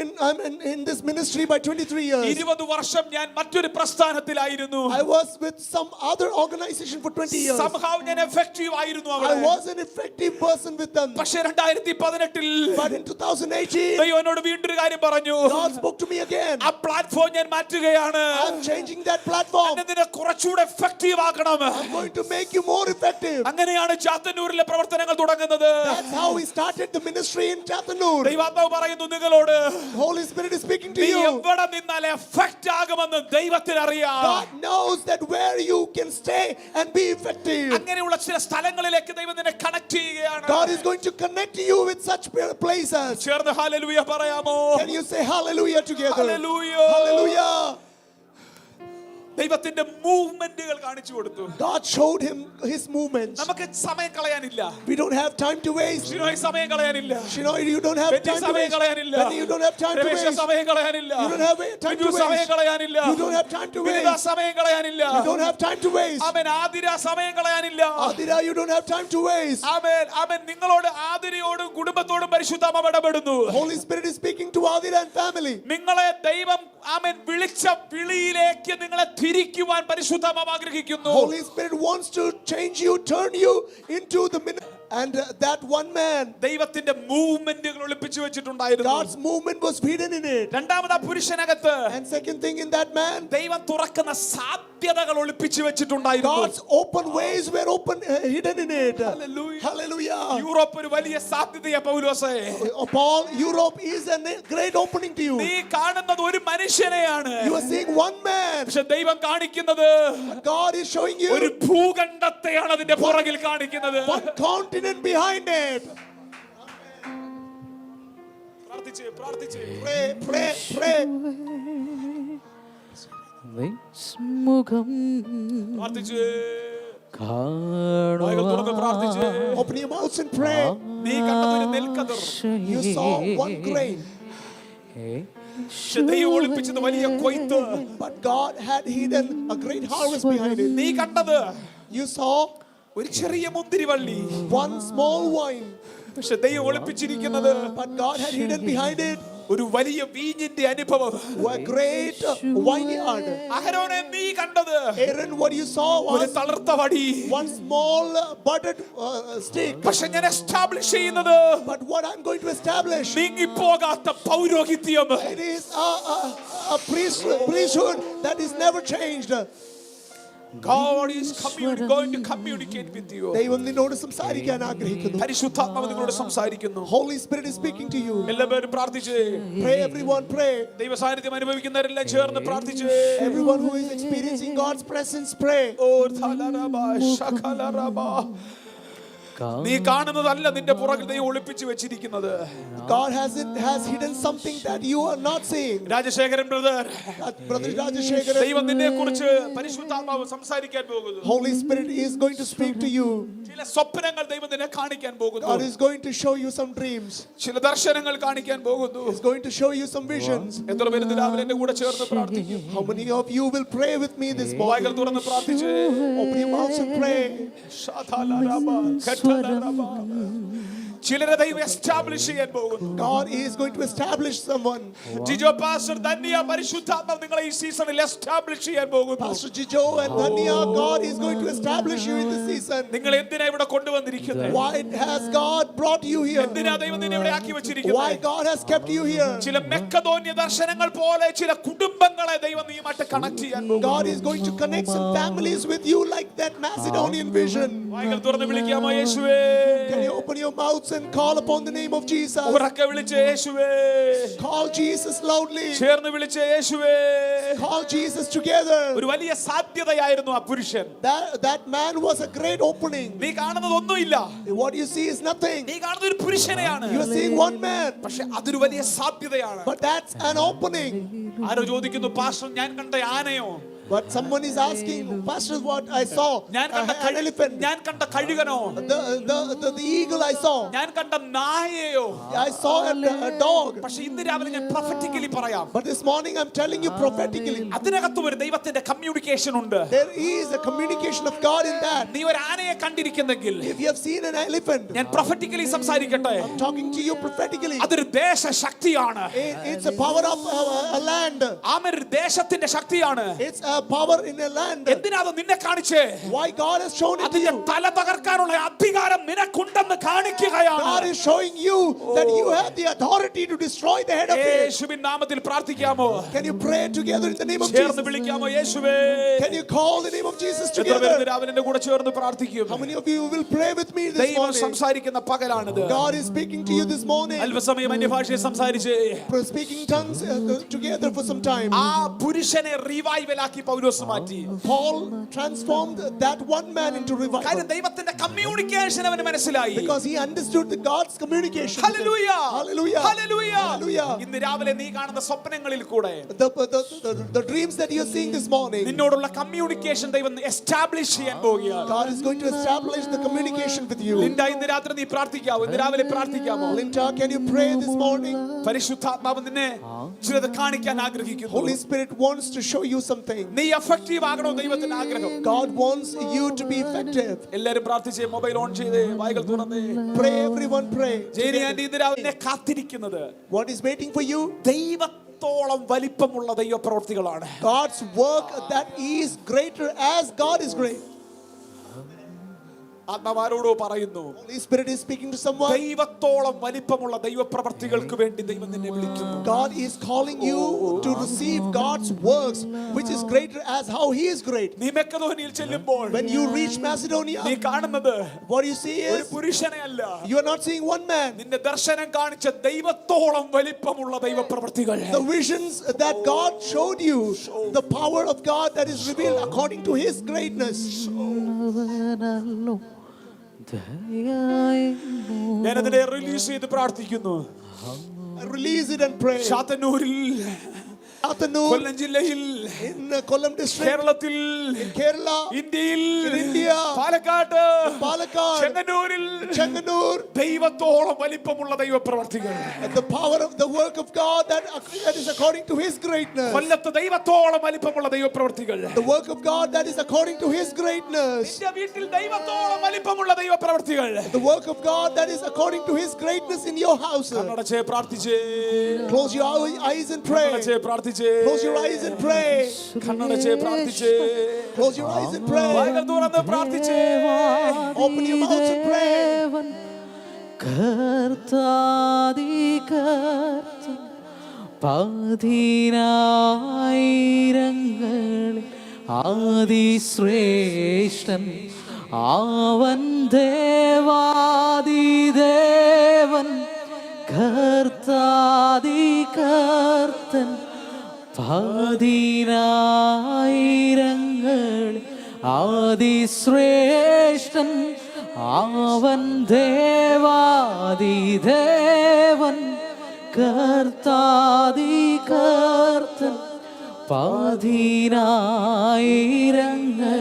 Speaker 2: in this ministry by 23 years.
Speaker 1: 20 വർഷം ഞാൻ മറ്റൊരു പ്രസ്ഥാനത്തിലായിരുന്നു.
Speaker 2: I was with some other organization for 20 years.
Speaker 1: somehow ഞാൻ effective ആയിരുന്നു
Speaker 2: I
Speaker 1: അവിടെ.
Speaker 2: was an effective person with them.
Speaker 1: പക്ഷേ 2018
Speaker 2: But in 2018,
Speaker 1: ദൈവം എന്നോട് വീണ്ടും ഒരു കാര്യം പറഞ്ഞു.
Speaker 2: God spoke to me again.
Speaker 1: ആ പ്ലാറ്റ്ഫോം ഞാൻ മാറ്റുകയാണ്.
Speaker 2: I'm changing that platform.
Speaker 1: അതിനെ കുറച്ചുകൂടെ effective ആക്കണം.
Speaker 2: I'm going to make you more effective.
Speaker 1: അങ്ങനെയാണ് ചാത്തന്നൂരിലെ പ്രവർത്തനങ്ങൾ തുടങ്ങുന്നത്.
Speaker 2: That's how we started the ministry in Chattanooga.
Speaker 1: ദൈവാത്മാവ് പറയുന്നു നിങ്ങളോട്,
Speaker 2: Holy Spirit is speaking to
Speaker 1: നീ
Speaker 2: you.
Speaker 1: എവിടെ നിന്നാൽ എഫക്റ്റ് ആകുമെന്ന് ദൈവത്തിന് അറിയാം.
Speaker 2: God knows that where you can stay and be effective.
Speaker 1: അങ്ങനെയുള്ള ചില സ്ഥലങ്ങളിലേക്ക് ദൈവം നിന്നെ കണക്ട് ചെയ്യുകയാണ്.
Speaker 2: God is going to connect you with such places.
Speaker 1: ചേർന്ന് ഹല്ലേലൂയ പറയാമോ?
Speaker 2: Can you say hallelujah together?
Speaker 1: Hallelujah.
Speaker 2: Hallelujah.
Speaker 1: ദൈവത്തിന്റെ മൂവ്മെന്റുകൾ കാണിച്ചു കൊടുത്തു.
Speaker 2: God showed him his movements.
Speaker 1: നമുക്ക് സമയം കളയാനില്ല.
Speaker 2: We don't have time to waste.
Speaker 1: Shinoy സമയം കളയാനില്ല.
Speaker 2: You don't have
Speaker 1: Benny
Speaker 2: time to
Speaker 1: സമയം
Speaker 2: waste.
Speaker 1: കളയാനില്ല.
Speaker 2: Benny, you don't have time to
Speaker 1: Ramesh
Speaker 2: waste.
Speaker 1: സമയം കളയാനില്ല.
Speaker 2: You don't have time to
Speaker 1: Biju സമയം
Speaker 2: waste.
Speaker 1: കളയാനില്ല.
Speaker 2: You don't have time to
Speaker 1: Vinitha
Speaker 2: waste.
Speaker 1: സമയം കളയാനില്ല.
Speaker 2: You don't have time to waste.
Speaker 1: ആമേൻ. ആതിര സമയം കളയാനില്ല.
Speaker 2: Adira, you don't have time to waste.
Speaker 1: ആമേൻ. ആമേൻ. നിങ്ങളോട് ആതിരയോടും കുടുംബത്തോടും പരിശുദ്ധാത്മാവ് ഇടപെടുന്നു.
Speaker 2: Holy Spirit is speaking to Adira and family.
Speaker 1: നിങ്ങളെ ദൈവം ആമേൻ വിളിച്ച വിളിയിലേക്ക് നിങ്ങളെ തിരിക്കുവാൻ പരിശുദ്ധാത്മാവ് ആഗ്രഹിക്കുന്നു.
Speaker 2: Holy Spirit wants to change you, turn you into the ministry. And that one man,
Speaker 1: ദൈവത്തിന്റെ മൂവ്മെന്റുകൾ ഒളിപ്പിച്ചു വെച്ചിട്ടുണ്ടായിരുന്നു.
Speaker 2: God's movement was hidden in it.
Speaker 1: രണ്ടാമത് ആ പുരുഷനകത്ത്
Speaker 2: And second thing in that man,
Speaker 1: ദൈവം തുറക്കുന്ന സാധ്യതകൾ ഒളിപ്പിച്ചു വെച്ചിട്ടുണ്ടായിരുന്നു.
Speaker 2: God's open ways were hidden in it.
Speaker 1: Hallelujah.
Speaker 2: Hallelujah.
Speaker 1: Europe ഒരു വലിയ സാധ്യതയാ പൗലോസേ.
Speaker 2: Paul, Europe is a great opening to you.
Speaker 1: നീ കാണുന്നത് ഒരു മനുഷ്യനെയാണ്.
Speaker 2: You are seeing one man.
Speaker 1: പക്ഷെ ദൈവം കാണിക്കുന്നത്
Speaker 2: God is showing
Speaker 1: ഒരു
Speaker 2: you
Speaker 1: ഭൂഖണ്ഡത്തെയാണ് അതിന്റെ പുറകിൽ കാണിക്കുന്നത്.
Speaker 2: one continent behind it.
Speaker 1: പ്രാർത്ഥിച്ച് പ്രാർത്ഥിച്ച്
Speaker 2: Pray.
Speaker 4: വിസ്മുഖം
Speaker 1: പ്രാർത്ഥിച്ച് വായ്കൾ തുറന്ന് പ്രാർത്ഥിച്ച്.
Speaker 2: Open your mouths and pray.
Speaker 1: നീ കണ്ടത് ഒരു നെൽക്കതിർ.
Speaker 2: You saw one grain,
Speaker 1: പക്ഷെ ദൈവം ഒളിപ്പിച്ചത് വലിയ കൊയ്ത്ത്.
Speaker 2: but God had hidden a great harvest behind it.
Speaker 1: നീ കണ്ടത്
Speaker 2: You saw
Speaker 1: ഒരു ചെറിയ മുന്തിരിവള്ളി.
Speaker 2: one small vine,
Speaker 1: പക്ഷെ ദൈവം ഒളിപ്പിച്ചിരിക്കുന്നത്
Speaker 2: but God had hidden behind it
Speaker 1: ഒരു വലിയ വീഞ്ഞിന്റെ അനുഭവം.
Speaker 2: a great vineyard.
Speaker 1: അഹരോനെ നീ കണ്ടത്
Speaker 2: Aaron, what you saw
Speaker 1: ഒരു
Speaker 2: was
Speaker 1: തളർത്ത വടി.
Speaker 2: one small budded stick.
Speaker 1: പക്ഷെ ഞാൻ എസ്റ്റാബ്ലിഷ് ചെയ്യുന്നത്
Speaker 2: But what I'm going to establish,
Speaker 1: നീങ്ങിപ്പോകാത്ത പൗരോഹിത്യം.
Speaker 2: it is a priesthood that is never changed.
Speaker 1: God is going to communicate with you.
Speaker 2: ദൈവം നിന്നോട് സംസാരിക്കാൻ ആഗ്രഹിക്കുന്നു.
Speaker 1: പരിശുദ്ധാത്മാവ് നിങ്ങളോട് സംസാരിക്കുന്നു.
Speaker 2: Holy Spirit is speaking to you.
Speaker 1: എല്ലാവരും പ്രാർത്ഥിച്ച്.
Speaker 2: Pray, everyone, pray.
Speaker 1: ദൈവ സാന്നിധ്യം അനുഭവിക്കുന്നവരെല്ലാം ചേർന്ന് പ്രാർത്ഥിച്ച്.
Speaker 2: Everyone who is experiencing God's presence, pray.
Speaker 1: ഓ തലരബ ശകലരബ. നീ കാണുന്നതല്ല നിന്റെ പുറകിൽ ദൈവം ഒളിപ്പിച്ചു വെച്ചിരിക്കുന്നത്.
Speaker 2: God has hidden something that you are not seeing.
Speaker 1: Rajasekharan brother,
Speaker 2: Brother Rajashekharan,
Speaker 1: ദൈവം നിന്നെ കുറിച്ച് പരിശുദ്ധാത്മാവ് സംസാരിക്കാൻ പോകുന്നു.
Speaker 2: Holy Spirit is going to speak to you.
Speaker 1: ചില സ്വപ്നങ്ങൾ ദൈവം നിന്നെ കാണിക്കാൻ പോകുന്നു.
Speaker 2: God is going to show you some dreams.
Speaker 1: ചില ദർശനങ്ങൾ കാണിക്കാൻ പോകുന്നു.
Speaker 2: He's going to show you some visions.
Speaker 1: എത്ര പേര് ഇന്ന് രാവിലെ എന്റെ കൂടെ ചേർന്ന് പ്രാർത്ഥിക്കും?
Speaker 2: How many of you will pray with me this
Speaker 1: വായ്കൾ
Speaker 2: morning?
Speaker 1: തുറന്ന് പ്രാർത്ഥിച്ച്.
Speaker 2: Open your mouths and pray.
Speaker 1: ചിലരെ ദൈവം എസ്റ്റാബ്ലിഷ് ചെയ്യാൻ പോകുന്നു.
Speaker 2: God is going to establish someone.
Speaker 1: Jijo pastor Dhanya പരിശുദ്ധാത്മാവ് നിങ്ങളെ ഈ സീസണിൽ എസ്റ്റാബ്ലിഷ് ചെയ്യാൻ പോകുന്നു.
Speaker 2: Pastor Jijo and Dhanya, God is going to establish you in this season.
Speaker 1: നിങ്ങൾ എന്തിനാ ഇവിടെ കൊണ്ടുവന്നിരിക്കുന്നത്?
Speaker 2: Why has God brought you here?
Speaker 1: എന്തിനാ ദൈവം നിന്നെ ഇവിടെ ആക്കി
Speaker 2: Why
Speaker 1: വെച്ചിരിക്കുന്നത്?
Speaker 2: God has kept you here?
Speaker 1: ചില മെക്കദോന്യ ദർശനങ്ങൾ പോലെ ചില കുടുംബങ്ങളെ ദൈവം നീയുമായിട്ട് കണക്ട് ചെയ്യാൻ പോകുന്നു.
Speaker 2: God is going to connect some families with you like that Macedonian vision.
Speaker 1: വായ്കൾ തുറന്ന് വിളിക്കാമോ യേശുവേ?
Speaker 2: Can you open your mouths and call upon the name of Jesus?
Speaker 1: ഉറക്കെ വിളിച്ച യേശുവേ.
Speaker 2: Call Jesus loudly.
Speaker 1: ചേർന്ന് വിളിച്ച യേശുവേ.
Speaker 2: Call Jesus together.
Speaker 1: ഒരു വലിയ സാധ്യതയായിരുന്നു ആ പുരുഷൻ.
Speaker 2: That man was a great opening.
Speaker 1: നീ കാണുന്നതൊന്നുമില്ല.
Speaker 2: What you see is nothing.
Speaker 1: നീ കാണുന്ന ഒരു പുരുഷനെയാണ്.
Speaker 2: You are seeing one man.
Speaker 1: പക്ഷെ അതൊരു വലിയ സാധ്യതയാണ്.
Speaker 2: But that's an opening.
Speaker 1: ആരോ ചോദിക്കുന്നു, പാസ്റ്റർ ഞാൻ കണ്ട ആനയോ?
Speaker 2: But someone is asking, Pastor, what I saw?
Speaker 1: ഞാൻ കണ്ട
Speaker 2: An elephant.
Speaker 1: ഞാൻ കണ്ട കഴുകനോ?
Speaker 2: The eagle I saw.
Speaker 1: ഞാൻ കണ്ട നായയോ?
Speaker 2: I saw a dog.
Speaker 1: പക്ഷെ ഇന്ന് രാവിലെ ഞാൻ പ്രൊഫറ്റിക്കലി പറയാം.
Speaker 2: But this morning I'm telling you prophetically.
Speaker 1: അതിനകത്ത് ഒരു ദൈവത്തിന്റെ കമ്മ്യൂണിക്കേഷൻ ഉണ്ട്.
Speaker 2: There is a communication of God in that.
Speaker 1: നീ ഒരു ആനയെ കണ്ടിരിക്കുന്നെങ്കിൽ
Speaker 2: If you have seen an elephant,
Speaker 1: ഞാൻ പ്രൊഫറ്റിക്കലി സംസാരിക്കട്ടെ.
Speaker 2: I'm talking to you prophetically.
Speaker 1: അതൊരു ദേശശക്തിയാണ്.
Speaker 2: It's a power of a land.
Speaker 1: ആമേൻ, ഒരു ദേശത്തിന്റെ ശക്തിയാണ്.
Speaker 2: It's a have power in a land.
Speaker 1: എന്തിനാ അത് നിന്നെ കാണിച്ചേ?
Speaker 2: Why God has shown it to
Speaker 1: അതിന്റെ
Speaker 2: you?
Speaker 1: തല തകർക്കാനുള്ള അധികാരം നിനക്കുണ്ടെന്ന് കാണിക്കുകയാണ്.
Speaker 2: God is showing you that you have the authority to destroy the head of it.
Speaker 1: യേശുവിൻ നാമത്തിൽ പ്രാർത്ഥിക്കാമോ?
Speaker 2: Can you pray together in the name of
Speaker 1: ചേർന്ന്
Speaker 2: Jesus?
Speaker 1: വിളിക്കാമോ? യേശുവേ.
Speaker 2: Can you call the name of Jesus
Speaker 1: എത്ര പേര്
Speaker 2: together?
Speaker 1: രാവിലെ എന്റെ കൂടെ ചേർന്ന് പ്രാർത്ഥിക്കും?
Speaker 2: How many of you will pray with me this
Speaker 1: ദൈവം
Speaker 2: morning?
Speaker 1: സംസാരിക്കുന്ന പകലാണിത്.
Speaker 2: God is speaking to you this morning.
Speaker 1: അല്പസമയം അന്യഭാഷയെ സംസാരിച്ച്
Speaker 2: Speaking tongues together for some time.
Speaker 1: ആ പുരുഷനെ റിവൈവൽ ആക്കി പൗലോസ് മാറ്റി.
Speaker 2: Paul transformed that one man into revival
Speaker 1: കാര്യം ദൈവത്തിന്റെ കമ്മ്യൂണിക്കേഷൻ അവന് മനസ്സിലായി.
Speaker 2: because he understood the God's communication.
Speaker 1: Hallelujah.
Speaker 2: Hallelujah.
Speaker 1: Hallelujah.
Speaker 2: Hallelujah.
Speaker 1: ഇന്ന് രാവിലെ നീ കാണുന്ന സ്വപ്നങ്ങളിൽ കൂടെ
Speaker 2: The dreams that you're seeing this morning,
Speaker 1: നിന്നോടുള്ള കമ്മ്യൂണിക്കേഷൻ ദൈവം എസ്റ്റാബ്ലിഷ് ചെയ്യാൻ പോവുകയാണ്.
Speaker 2: God is going to establish the communication with you.
Speaker 1: Linda, ഇന്ന് രാത്രി നീ പ്രാർത്ഥിക്കാവോ? ഇന്ന് രാവിലെ പ്രാർത്ഥിക്കാമോ?
Speaker 2: Linda, can you pray this morning?
Speaker 1: പരിശുദ്ധാത്മാവ് നിന്നെ ചിലത് കാണിക്കാൻ ആഗ്രഹിക്കുന്നു.
Speaker 2: Holy Spirit wants to show you something.
Speaker 1: നീ എഫക്റ്റീവ് ആകണോ ദൈവത്തിന്റെ ആഗ്രഹം?
Speaker 2: God wants you to be effective.
Speaker 1: എല്ലാവരും പ്രാർത്ഥിച്ചേ, മൊബൈൽ ഓൺ ചെയ്തേ, വായികൾ തുറന്നേ.
Speaker 2: Pray, everyone pray.
Speaker 1: Jenny anti ഇന്ന് രാവിലെ കാത്തിരിക്കുന്നത്
Speaker 2: What is waiting for you?
Speaker 1: ദൈവത്തോളം വലിപ്പമുള്ള ദൈവപ്രവൃത്തികളാണ്.
Speaker 2: God's work that is greater as God is great.
Speaker 1: ആത്മാവാരോടോ പറയുന്നു,
Speaker 2: Holy Spirit is speaking to someone.
Speaker 1: ദൈവത്തോളം വലിപ്പമുള്ള ദൈവപ്രവൃത്തികൾക്ക് വേണ്ടി ദൈവം നിന്നെ വിളിക്കുന്നു.
Speaker 2: God is calling you to receive God's works, which is greater as how He is great.
Speaker 1: നീ മെക്കദോനിയയിൽ ചെല്ലുമ്പോൾ
Speaker 2: When you reach Macedonia,
Speaker 1: നീ കാണുന്നത്
Speaker 2: what you see
Speaker 1: ഒരു
Speaker 2: is
Speaker 1: പുരുഷനെ അല്ല,
Speaker 2: you are not seeing one man.
Speaker 1: നിന്റെ ദർശനം കാണിച്ച ദൈവത്തോളം വലിപ്പമുള്ള ദൈവപ്രവൃത്തികൾ.
Speaker 2: The visions that God showed you, the power of God that is revealed according to His greatness.
Speaker 1: ഞാനതിനെ റിലീസ് ചെയ്ത് പ്രാർത്ഥിക്കുന്നു.
Speaker 2: Release it and pray.
Speaker 1: ശാതനൂരിൽ,
Speaker 2: Afternoon
Speaker 1: കൊല്ലം ജില്ലയിൽ,
Speaker 2: in Kollam district,
Speaker 1: കേരളത്തിൽ,
Speaker 2: in Kerala,
Speaker 1: ഇന്ത്യയിൽ,
Speaker 2: in India,
Speaker 1: പാലക്കാട്,
Speaker 2: Palakkad,
Speaker 1: ചെങ്ങന്നൂരിൽ
Speaker 2: Changanur,
Speaker 1: ദൈവത്തോളം വലിപ്പമുള്ള ദൈവപ്രവർത്തികൾ.
Speaker 2: and the power of the work of God that is according to His greatness.
Speaker 1: കൊല്ലത്ത് ദൈവത്തോളം വലിപ്പമുള്ള ദൈവപ്രവർത്തികൾ.
Speaker 2: The work of God that is according to His greatness.
Speaker 1: നിന്റെ വീട്ടിൽ ദൈവത്തോളം വലിപ്പമുള്ള ദൈവപ്രവർത്തികൾ.
Speaker 2: The work of God that is according to His greatness in your house.
Speaker 1: കണ്ണടച്ചേ പ്രാർത്ഥിച്ചേ.
Speaker 2: Close your eyes and pray.
Speaker 1: കണ്ണടച്ചേ പ്രാർത്ഥിച്ചേ.
Speaker 2: Close your eyes and pray.
Speaker 1: കണ്ണടച്ചേ പ്രാർത്ഥിച്ചേ.
Speaker 2: Close your eyes and pray.
Speaker 1: വായ്കൾ തുറന്ന് പ്രാർത്ഥിച്ചേ.
Speaker 2: Open your mouths and pray.
Speaker 4: കർത്താദികർത്തൻ പതിനായിരങ്ങളിൽ ആദിശ്രേഷ്ഠൻ അവൻ ദേവാദിദേവൻ കർത്താദികർത്തൻ പതിനായിരങ്ങളിൽ ആദിശ്രേഷ്ഠൻ അവൻ ദേവാദിദേവൻ കർത്താദികർത്തൻ പതിനായിരങ്ങൾ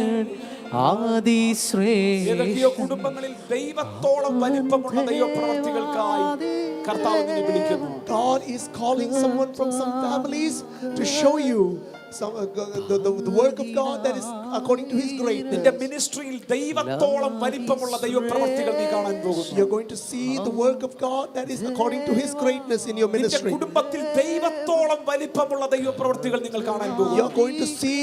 Speaker 1: ഏതൊക്കെയോ കുടുംബങ്ങളിൽ ദൈവത്തോളം വലിപ്പമുള്ള ദൈവപ്രവർത്തികൾക്കായി കർത്താവ് നിന്നെ വിളിക്കുന്നു.
Speaker 2: God is calling someone from some families to show you the work of God that is according to His greatness.
Speaker 1: നിന്റെ മിനിസ്ട്രിയിൽ ദൈവത്തോളം വലിപ്പമുള്ള ദൈവപ്രവർത്തികൾ നീ കാണാൻ പോകുന്നു.
Speaker 2: You're going to see the work of God that is according to His greatness in your
Speaker 1: നിന്റെ
Speaker 2: ministry.
Speaker 1: കുടുംബത്തിൽ ദൈവത്തോളം വലിപ്പമുള്ള ദൈവപ്രവർത്തികൾ നിങ്ങൾ കാണാൻ പോകുന്നു.
Speaker 2: You're going to see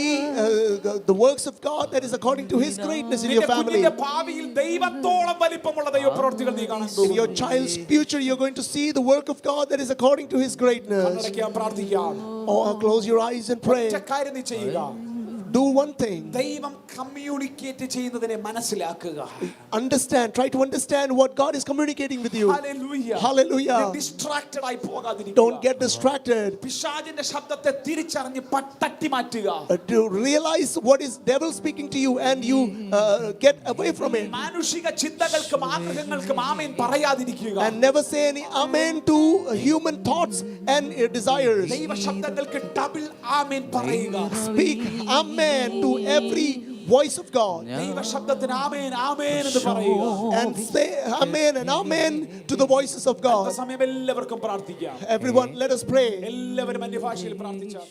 Speaker 2: the works of God that is according to His greatness in your
Speaker 1: നിന്റെ
Speaker 2: family.
Speaker 1: കുഞ്ഞിന്റെ ഭാവിയിൽ ദൈവത്തോളം വലിപ്പമുള്ള ദൈവപ്രവർത്തികൾ നീ കാണാൻ
Speaker 2: In
Speaker 1: പോകുന്നു.
Speaker 2: your child's future, you're going to see the work of God that is according to His greatness.
Speaker 1: കണ്ണടയ്ക്കാൻ പ്രാർത്ഥിക്കാം.
Speaker 2: Oh, close your eyes and pray.
Speaker 1: ഒറ്റ കാര്യം നീ ചെയ്യുക.
Speaker 2: Do one thing.
Speaker 1: ദൈവം കമ്മ്യൂണിക്കേറ്റ് ചെയ്യുന്നതിനെ മനസ്സിലാക്കുക.
Speaker 2: Understand. Try to understand what God is communicating with you.
Speaker 1: Hallelujah.
Speaker 2: Hallelujah.
Speaker 1: Distracted ആയി പോകാതിരിക്കുക.
Speaker 2: Don't get distracted.
Speaker 1: പിശാചിന്റെ ശബ്ദത്തെ തിരിച്ചറിഞ്ഞ് തട്ടി മാറ്റുക.
Speaker 2: To realize what is devil speaking to you and you get away from it.
Speaker 1: മാനുഷിക ചിന്തകൾക്കും ആഗ്രഹങ്ങൾക്കും ആമേൻ പറയാതിരിക്കുക.
Speaker 2: And never say any amen to human thoughts and desires.
Speaker 1: ദൈവ ശബ്ദങ്ങൾക്ക് double ആമേൻ പറയുക.
Speaker 2: Speak amen to every voice of God.
Speaker 1: ദൈവ ശബ്ദത്തിന് ആമേൻ ആമേൻ എന്ന് പറയുക.
Speaker 2: And say amen and amen to the voices of God.
Speaker 1: സമയം എല്ലാവർക്കും പ്രാർത്ഥിക്കാം.
Speaker 2: Everyone, let us pray.
Speaker 1: എല്ലാവരും അന്യഭാഷയിൽ പ്രാർത്ഥിച്ചാൽ